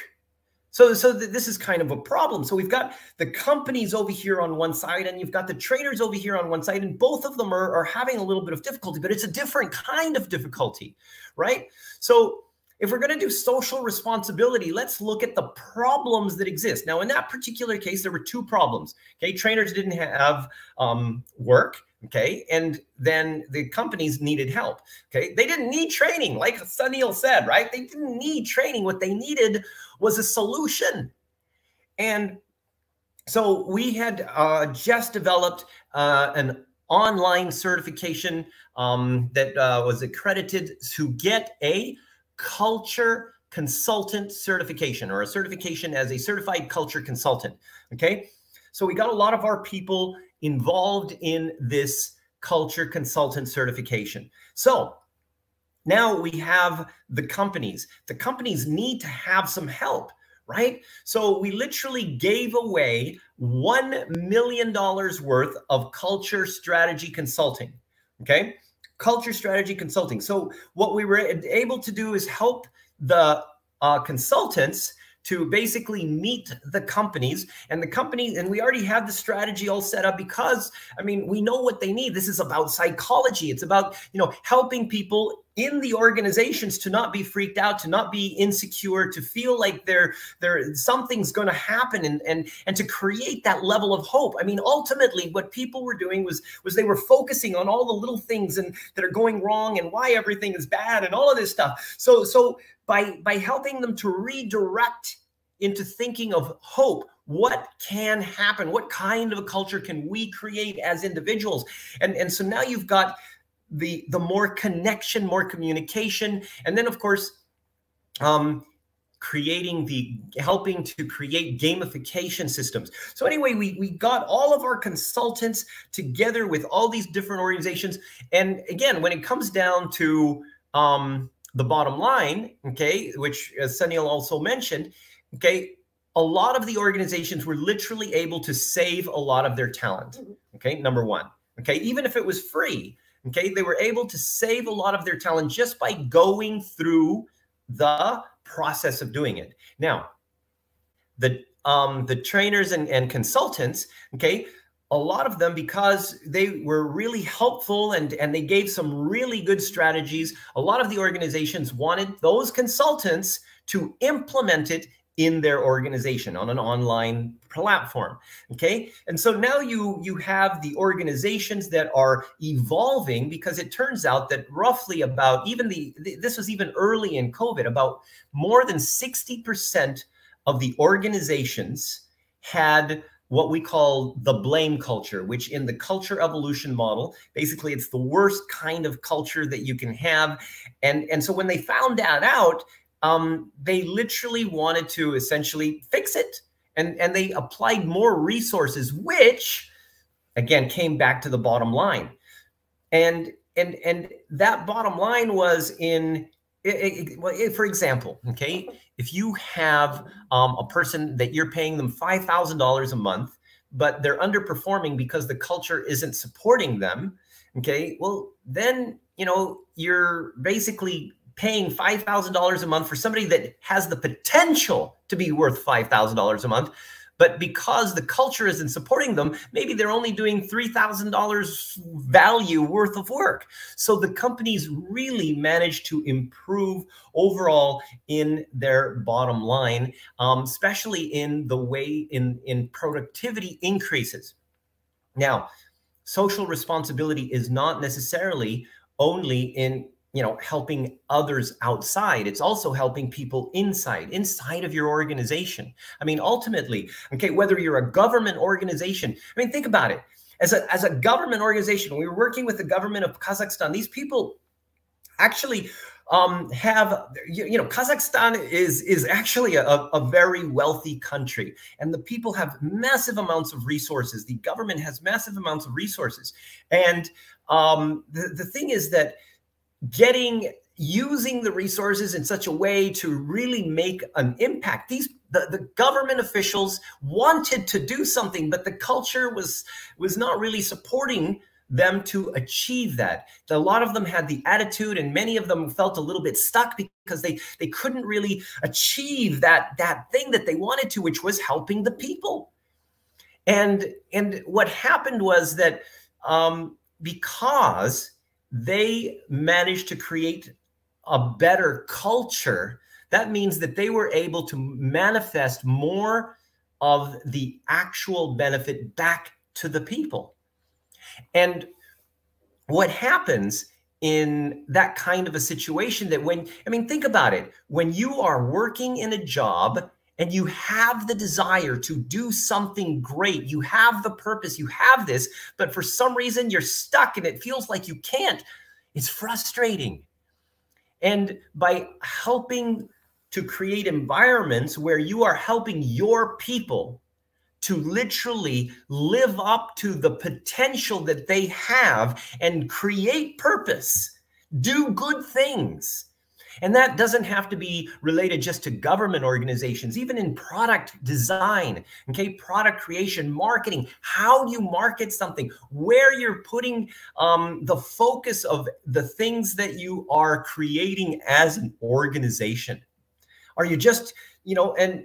So this is kind of a problem. So we've got the companies over here on one side, and you've got the trainers over here on one side, and both of them are having a little bit of difficulty, but it's a different kind of difficulty, right? So if we're going to do social responsibility, let's look at the problems that exist. Now, in that particular case, there were two problems. Okay, trainers didn't have work. Okay, and then the companies needed help. Okay, they didn't need training, like Sunil said, right? They didn't need training. What they needed was a solution. And so we had just developed an online certification that was accredited to get a culture consultant certification, or a certification as a certified culture consultant. Okay, so we got a lot of our people involved in this culture consultant certification. So now we have the companies. The companies need to have some help, right? So we literally gave away $1 million worth of culture strategy consulting. Okay, culture strategy consulting. So what we were able to do is help the consultants to basically meet the companies and we already have the strategy all set up because, I mean, we know what they need. This is about psychology. It's about, you know, helping people in the organizations to not be freaked out, to not be insecure, to feel like something's going to happen and to create that level of hope. I mean, ultimately what people were doing was they were focusing on all the little things that are going wrong and why everything is bad and all of this stuff. So by helping them to redirect into thinking of hope, what can happen? What kind of a culture can we create as individuals? And so now you've got the more connection, more communication, and then of course, helping to create gamification systems. So anyway, we got all of our consultants together with all these different organizations. And again, when it comes down to the bottom line, okay, which as Sunil also mentioned, okay, a lot of the organizations were literally able to save a lot of their talent. Okay, number one. Okay, even if it was free, okay, they were able to save a lot of their talent just by going through the process of doing it. Now, the trainers and consultants, okay, a lot of them, because they were really helpful and they gave some really good strategies, a lot of the organizations wanted those consultants to implement it in their organization on an online platform. Okay. And so now you have the organizations that are evolving, because it turns out that roughly about this was even early in COVID, about more than 60% of the organizations had what we call the blame culture, which in the culture evolution model, basically it's the worst kind of culture that you can have. And so when they found that out, they literally wanted to essentially fix it, and they applied more resources, which again came back to the bottom line. And that bottom line was for example, okay, if you have a person that you're paying them $5,000 a month, but they're underperforming because the culture isn't supporting them, okay, well then, you know, you're basically paying $5,000 a month for somebody that has the potential to be worth $5,000 a month. But because the culture isn't supporting them, maybe they're only doing $3,000 value worth of work. So the companies really managed to improve overall in their bottom line, especially in the way in productivity increases. Now, social responsibility is not necessarily only in, you know, helping others outside. It's also helping people inside of your organization. I mean, ultimately, okay, whether you're a government organization, I mean, think about it. As a government organization, we were working with the government of Kazakhstan. These people actually have, you know, Kazakhstan is actually a very wealthy country, and the people have massive amounts of resources. The government has massive amounts of resources. And the thing is that using the resources in such a way to really make an impact. The government officials wanted to do something, but the culture was not really supporting them to achieve that. A lot of them had the attitude, and many of them felt a little bit stuck because they couldn't really achieve that thing that they wanted to, which was helping the people. And what happened was that because they managed to create a better culture, that means that they were able to manifest more of the actual benefit back to the people. And what happens in that kind of a situation, that think about it, when you are working in a job and you have the desire to do something great, you have the purpose, you have this, but for some reason you're stuck and it feels like you can't. It's frustrating. And by helping to create environments where you are helping your people to literally live up to the potential that they have and create purpose, do good things. And that doesn't have to be related just to government organizations, even in product design, okay, product creation, marketing, how you market something, where you're putting the focus of the things that you are creating as an organization. Are you just, you know, and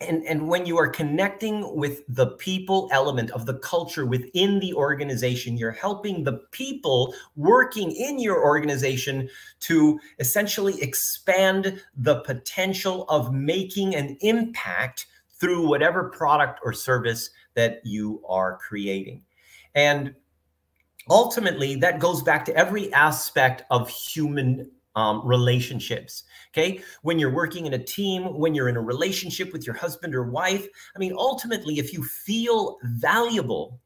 and when you are connecting with the people element of the culture within the organization, you're helping the people working in your organization to essentially expand the potential of making an impact through whatever product or service that you are creating. And ultimately, that goes back to every aspect of human relationships. Okay. When you're working in a team, when you're in a relationship with your husband or wife, I mean, ultimately, if you feel valuable,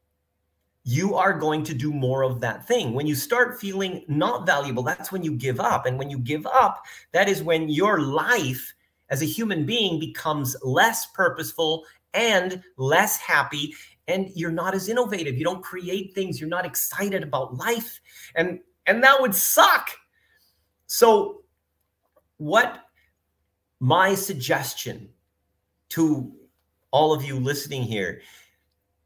you are going to do more of that thing. When you start feeling not valuable, that's when you give up. And when you give up, that is when your life as a human being becomes less purposeful and less happy. And you're not as innovative. You don't create things. You're not excited about life. And that would suck. So what my suggestion to all of you listening here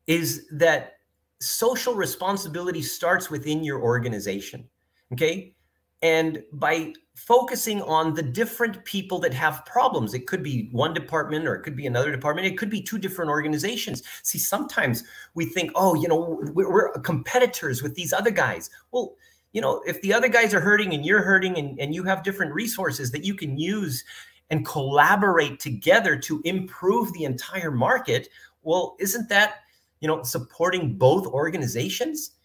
is that social responsibility starts within your organization, okay? And by focusing on the different people that have problems, it could be one department or it could be another department. It could be two different organizations. See, sometimes we think, oh, you know, we're competitors with these other guys. Well, you know, if the other guys are hurting and you're hurting and you have different resources that you can use and collaborate together to improve the entire market, well, isn't that, you know, supporting both organizations?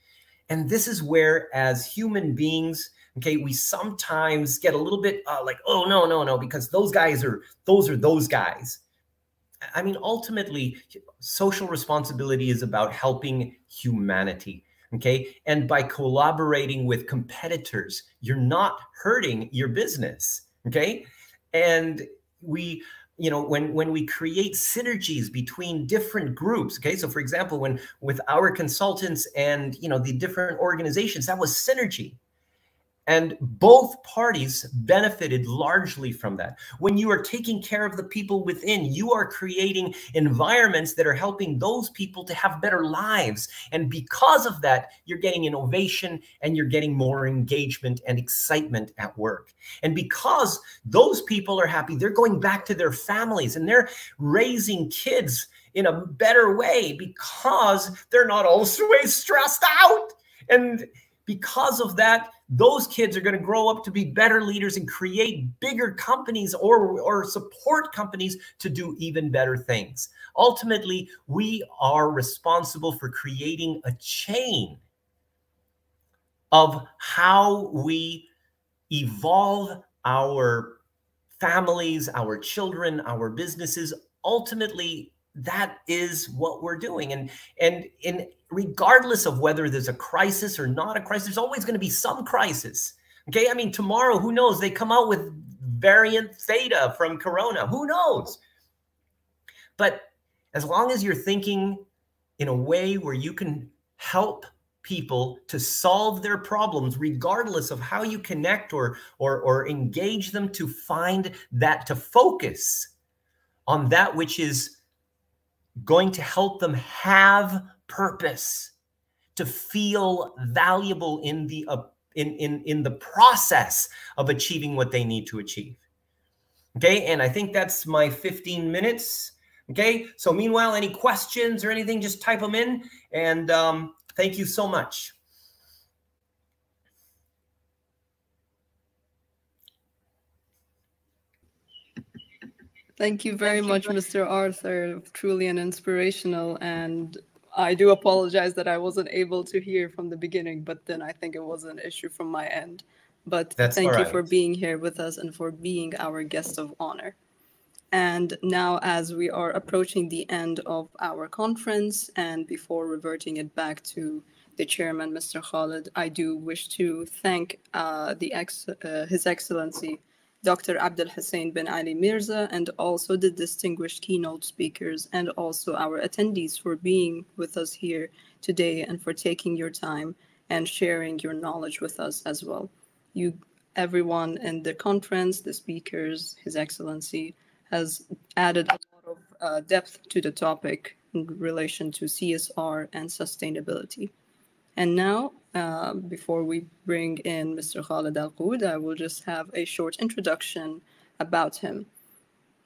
And this is where, as human beings, okay, we sometimes get a little bit like, oh, no, because those guys are those guys. I mean, ultimately, social responsibility is about helping humanity. Okay. And by collaborating with competitors, you're not hurting your business. Okay. And we, you know, when we create synergies between different groups. Okay. So for example, when with our consultants and, you know, the different organizations, that was synergy. And both parties benefited largely from that. When you are taking care of the people within, you are creating environments that are helping those people to have better lives. And because of that, you're getting innovation and you're getting more engagement and excitement at work. And because those people are happy, they're going back to their families and they're raising kids in a better way because they're not always stressed out. And because of that, those kids are going to grow up to be better leaders and create bigger companies or support companies to do even better things. Ultimately, we are responsible for creating a chain of how we evolve our families, our children, our businesses. Ultimately, that is what we're doing. And regardless of whether there's a crisis or not a crisis, there's always going to be some crisis. Okay. I mean, tomorrow, who knows? They come out with variant theta from Corona. Who knows? But as long as you're thinking in a way where you can help people to solve their problems, regardless of how you connect or engage them, to find that, to focus on that which is going to help them have purpose, to feel valuable in the process of achieving what they need to achieve. Okay, and I think that's my 15 minutes. Okay, so meanwhile, any questions or anything, just type them in. And thank you so much. Thank you very much, Mr. Arthur. Truly an inspirational, and I do apologize that I wasn't able to hear from the beginning, but then I think it was an issue from my end. But thank you for being here with us and for being our guest of honor. And now, as we are approaching the end of our conference, and before reverting it back to the chairman, Mr. Khalid, I do wish to thank His Excellency, Dr. Abdul Hussain bin Ali Mirza, and also the distinguished keynote speakers and also our attendees for being with us here today and for taking your time and sharing your knowledge with us as well. Everyone in the conference, the speakers, His Excellency, has added a lot of depth to the topic in relation to CSR and sustainability. And now, before we bring in Mr. Khalid Al-Quud, I will just have a short introduction about him.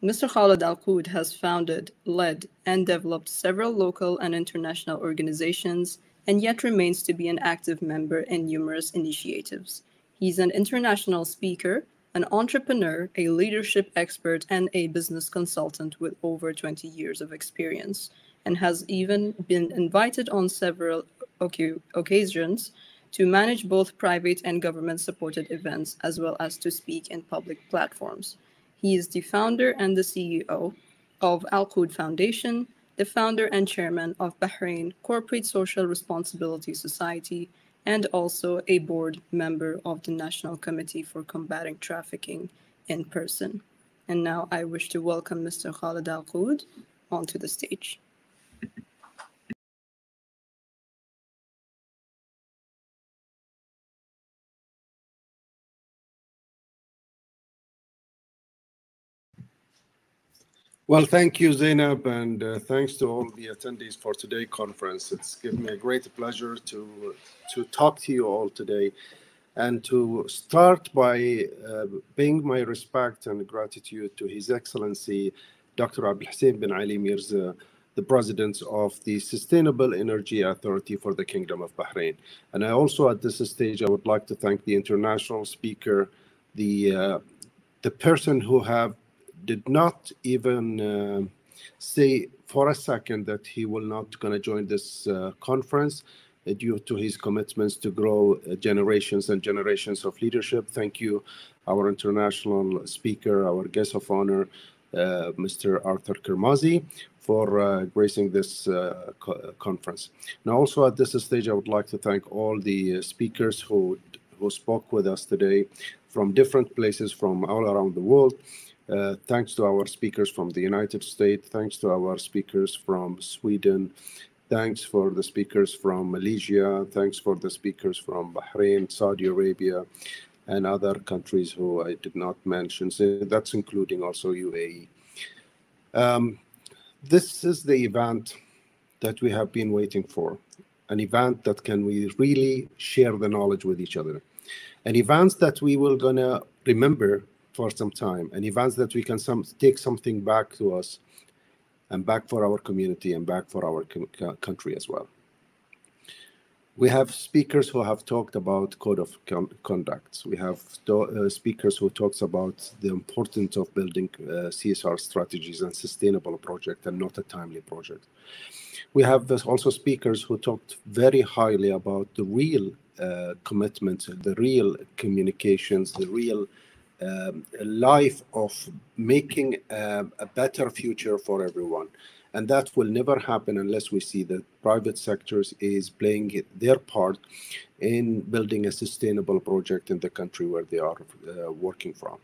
Mr. Khalid Al-Quud has founded, led, and developed several local and international organizations, and yet remains to be an active member in numerous initiatives. He's an international speaker, an entrepreneur, a leadership expert, and a business consultant with over 20 years of experience, and has even been invited on several occasions to manage both private and government-supported events, as well as to speak in public platforms. He is the founder and the CEO of Al-Quud Foundation, the founder and chairman of Bahrain Corporate Social Responsibility Society, and also a board member of the National Committee for Combating Trafficking in Person. And now I wish to welcome Mr. Khalid Al-Quud onto the stage. Well, thank you, Zainab, and thanks to all the attendees for today's conference. It's given me a great pleasure to talk to you all today, and to start by paying my respect and gratitude to His Excellency Dr. Abdul Hussain bin Ali Mirza, the President of the Sustainable Energy Authority for the Kingdom of Bahrain. And I also, at this stage, I would like to thank the international speaker, the person who did not even say for a second that he will not going to join this conference due to his commitments to grow generations and generations of leadership. Thank you, our international speaker, our guest of honor, Mr. Arthur Kermazi, for gracing this conference. Now, also at this stage, I would like to thank all the speakers who spoke with us today from different places from all around the world. Thanks to our speakers from the United States, thanks to our speakers from Sweden, thanks for the speakers from Malaysia, thanks for the speakers from Bahrain, Saudi Arabia, and other countries who I did not mention. So that's including also UAE. This is the event that we have been waiting for, an event that we really share the knowledge with each other, an event that we will gonna remember for some time, and events that we can take something back to us and back for our community and back for our country as well. We have speakers who have talked about code of conduct. We have speakers who talks about the importance of building CSR strategies and sustainable project and not a timely project. We have also speakers who talked very highly about the real commitments, the real communications, the real life of making a better future for everyone. And that will never happen unless we see that private sectors is playing their part in building a sustainable project in the country where they are working from.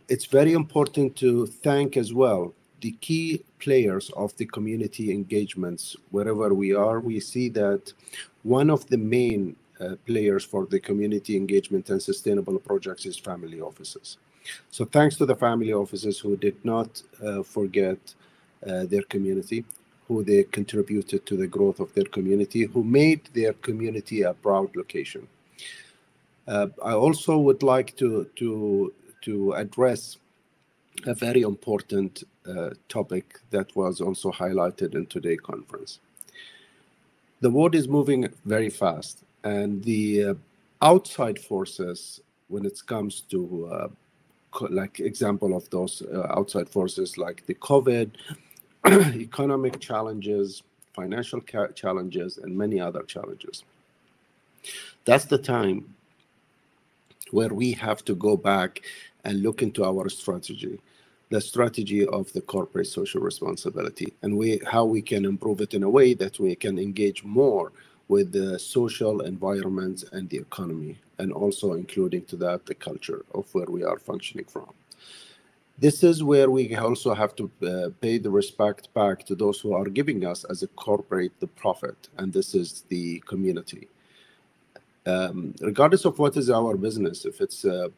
It's very important to thank as well the key players of the community engagements. Wherever we are, we see that one of the main players for the community engagement and sustainable projects is family offices. So thanks to the family offices who did not forget their community, who they contributed to the growth of their community, who made their community a proud location. I also would like to address a very important topic that was also highlighted in today's conference. The world is moving very fast, and the outside forces, when it comes to like example of those outside forces like the COVID, economic challenges, financial challenges, and many other challenges. That's the time where we have to go back and look into our strategy, the strategy of the corporate social responsibility, and how we can improve it in a way that we can engage more with the social environment and the economy, and also including to that the culture of where we are functioning from. This is where we also have to pay the respect back to those who are giving us as a corporate the profit, and this is the community. Regardless of what is our business, if it's a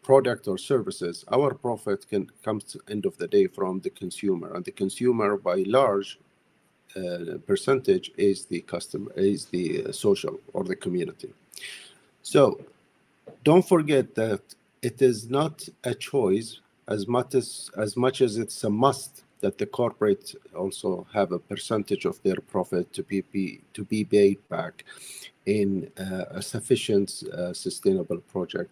product or services, our profit can come to the end of the day from the consumer, and the consumer by large percentage is the customer, is the social or the community. So don't forget that it is not a choice as much as it's a must that the corporate also have a percentage of their profit to be paid back in a sufficient sustainable project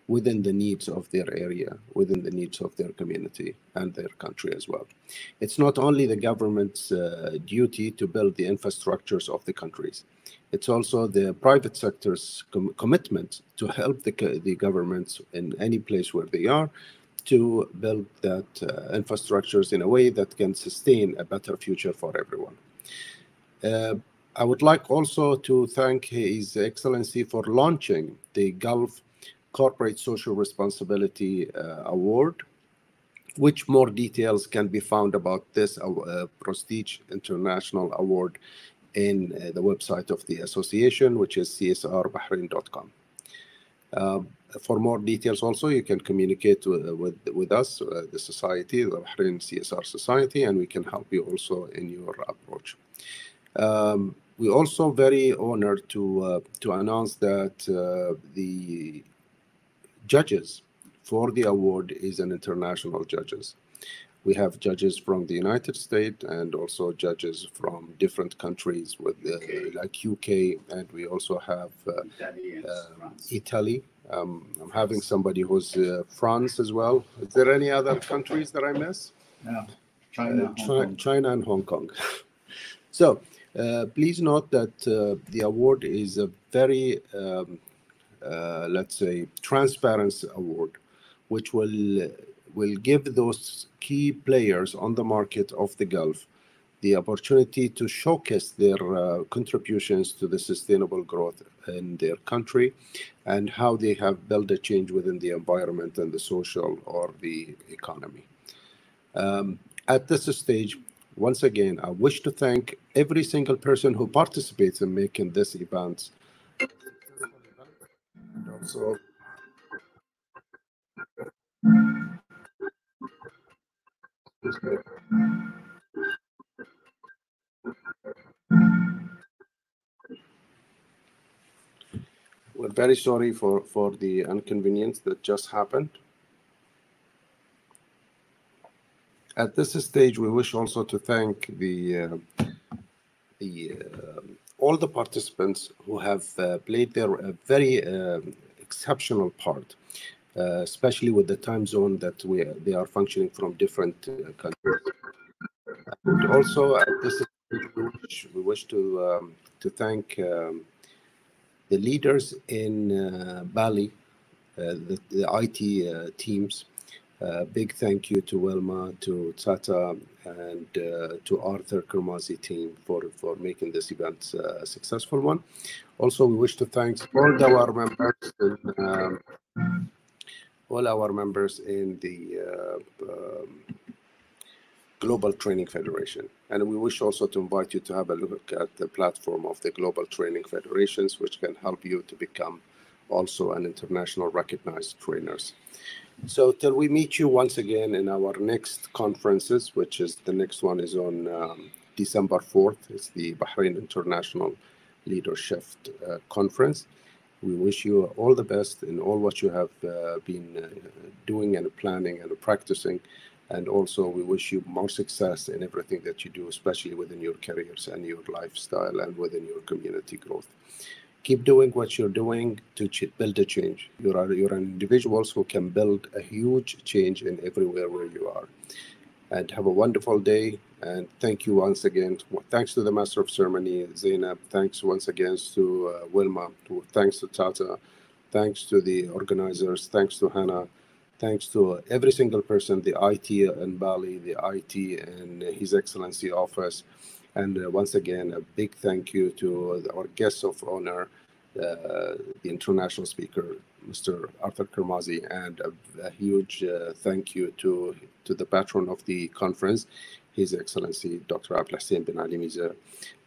within the needs of their area, within the needs of their community and their country as well. It's not only the government's duty to build the infrastructures of the countries. It's also the private sector's commitment to help the governments in any place where they are to build that infrastructures in a way that can sustain a better future for everyone. I would like also to thank His Excellency for launching the Gulf Corporate Social Responsibility Award, which more details can be found about this prestige international award in the website of the association, which is csrbahrain.com. For more details also, you can communicate with us, the society, the Bahrain CSR Society, and we can help you also in your approach. We're also very honored to announce that the judges for the award is an international judges. We have judges from the United States and also judges from different countries with like UK, and we also have Italy. I'm having somebody who's France as well. Is there any other countries that I miss? Yeah, China, China and Hong Kong. So please note that the award is a very, let's say, transparency award, which will give those key players on the market of the Gulf the opportunity to showcase their contributions to the sustainable growth in their country and how they have built a change within the environment and the social or the economy. At this stage, once again, I wish to thank every single person who participates in making this event. And also, we're very sorry for the inconvenience that just happened. At this stage, we wish also to thank all the participants who have played their very exceptional part, especially with the time zone that they are functioning from different countries. And also, at this stage, we wish to thank the leaders in Bali, the IT teams. Big thank you to Wilma, to Tata, and to Arthur Kermazi team for making this event a successful one. Also, we wish to thank all our members in the Global Training Federation. And we wish also to invite you to have a look at the platform of the Global Training Federations, which can help you to become also an international recognized trainers. So till we meet you once again in our next conferences, which is the next one is on December 4th. It's the Bahrain International Leadership Conference. We wish you all the best in all what you have been doing and planning and practicing. And also we wish you more success in everything that you do, especially within your careers and your lifestyle and within your community growth. Keep doing what you're doing to build a change. You're individuals who can build a huge change in everywhere where you are. And have a wonderful day. And thank you once again. Thanks to the Master of Ceremony, Zainab. Thanks once again to Wilma. Thanks to Tata. Thanks to the organizers. Thanks to Hannah. Thanks to every single person, the IT in Bali, the IT and His Excellency office. And once again, a big thank you to our guests of honor, the international speaker, Mr. Arthur Kermazi, and a huge thank you to the patron of the conference, His Excellency Dr. Abdul Hussain bin Ali Mirza,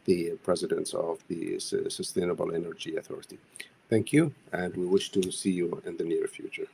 the President of the Sustainable Energy Authority. Thank you, and we wish to see you in the near future.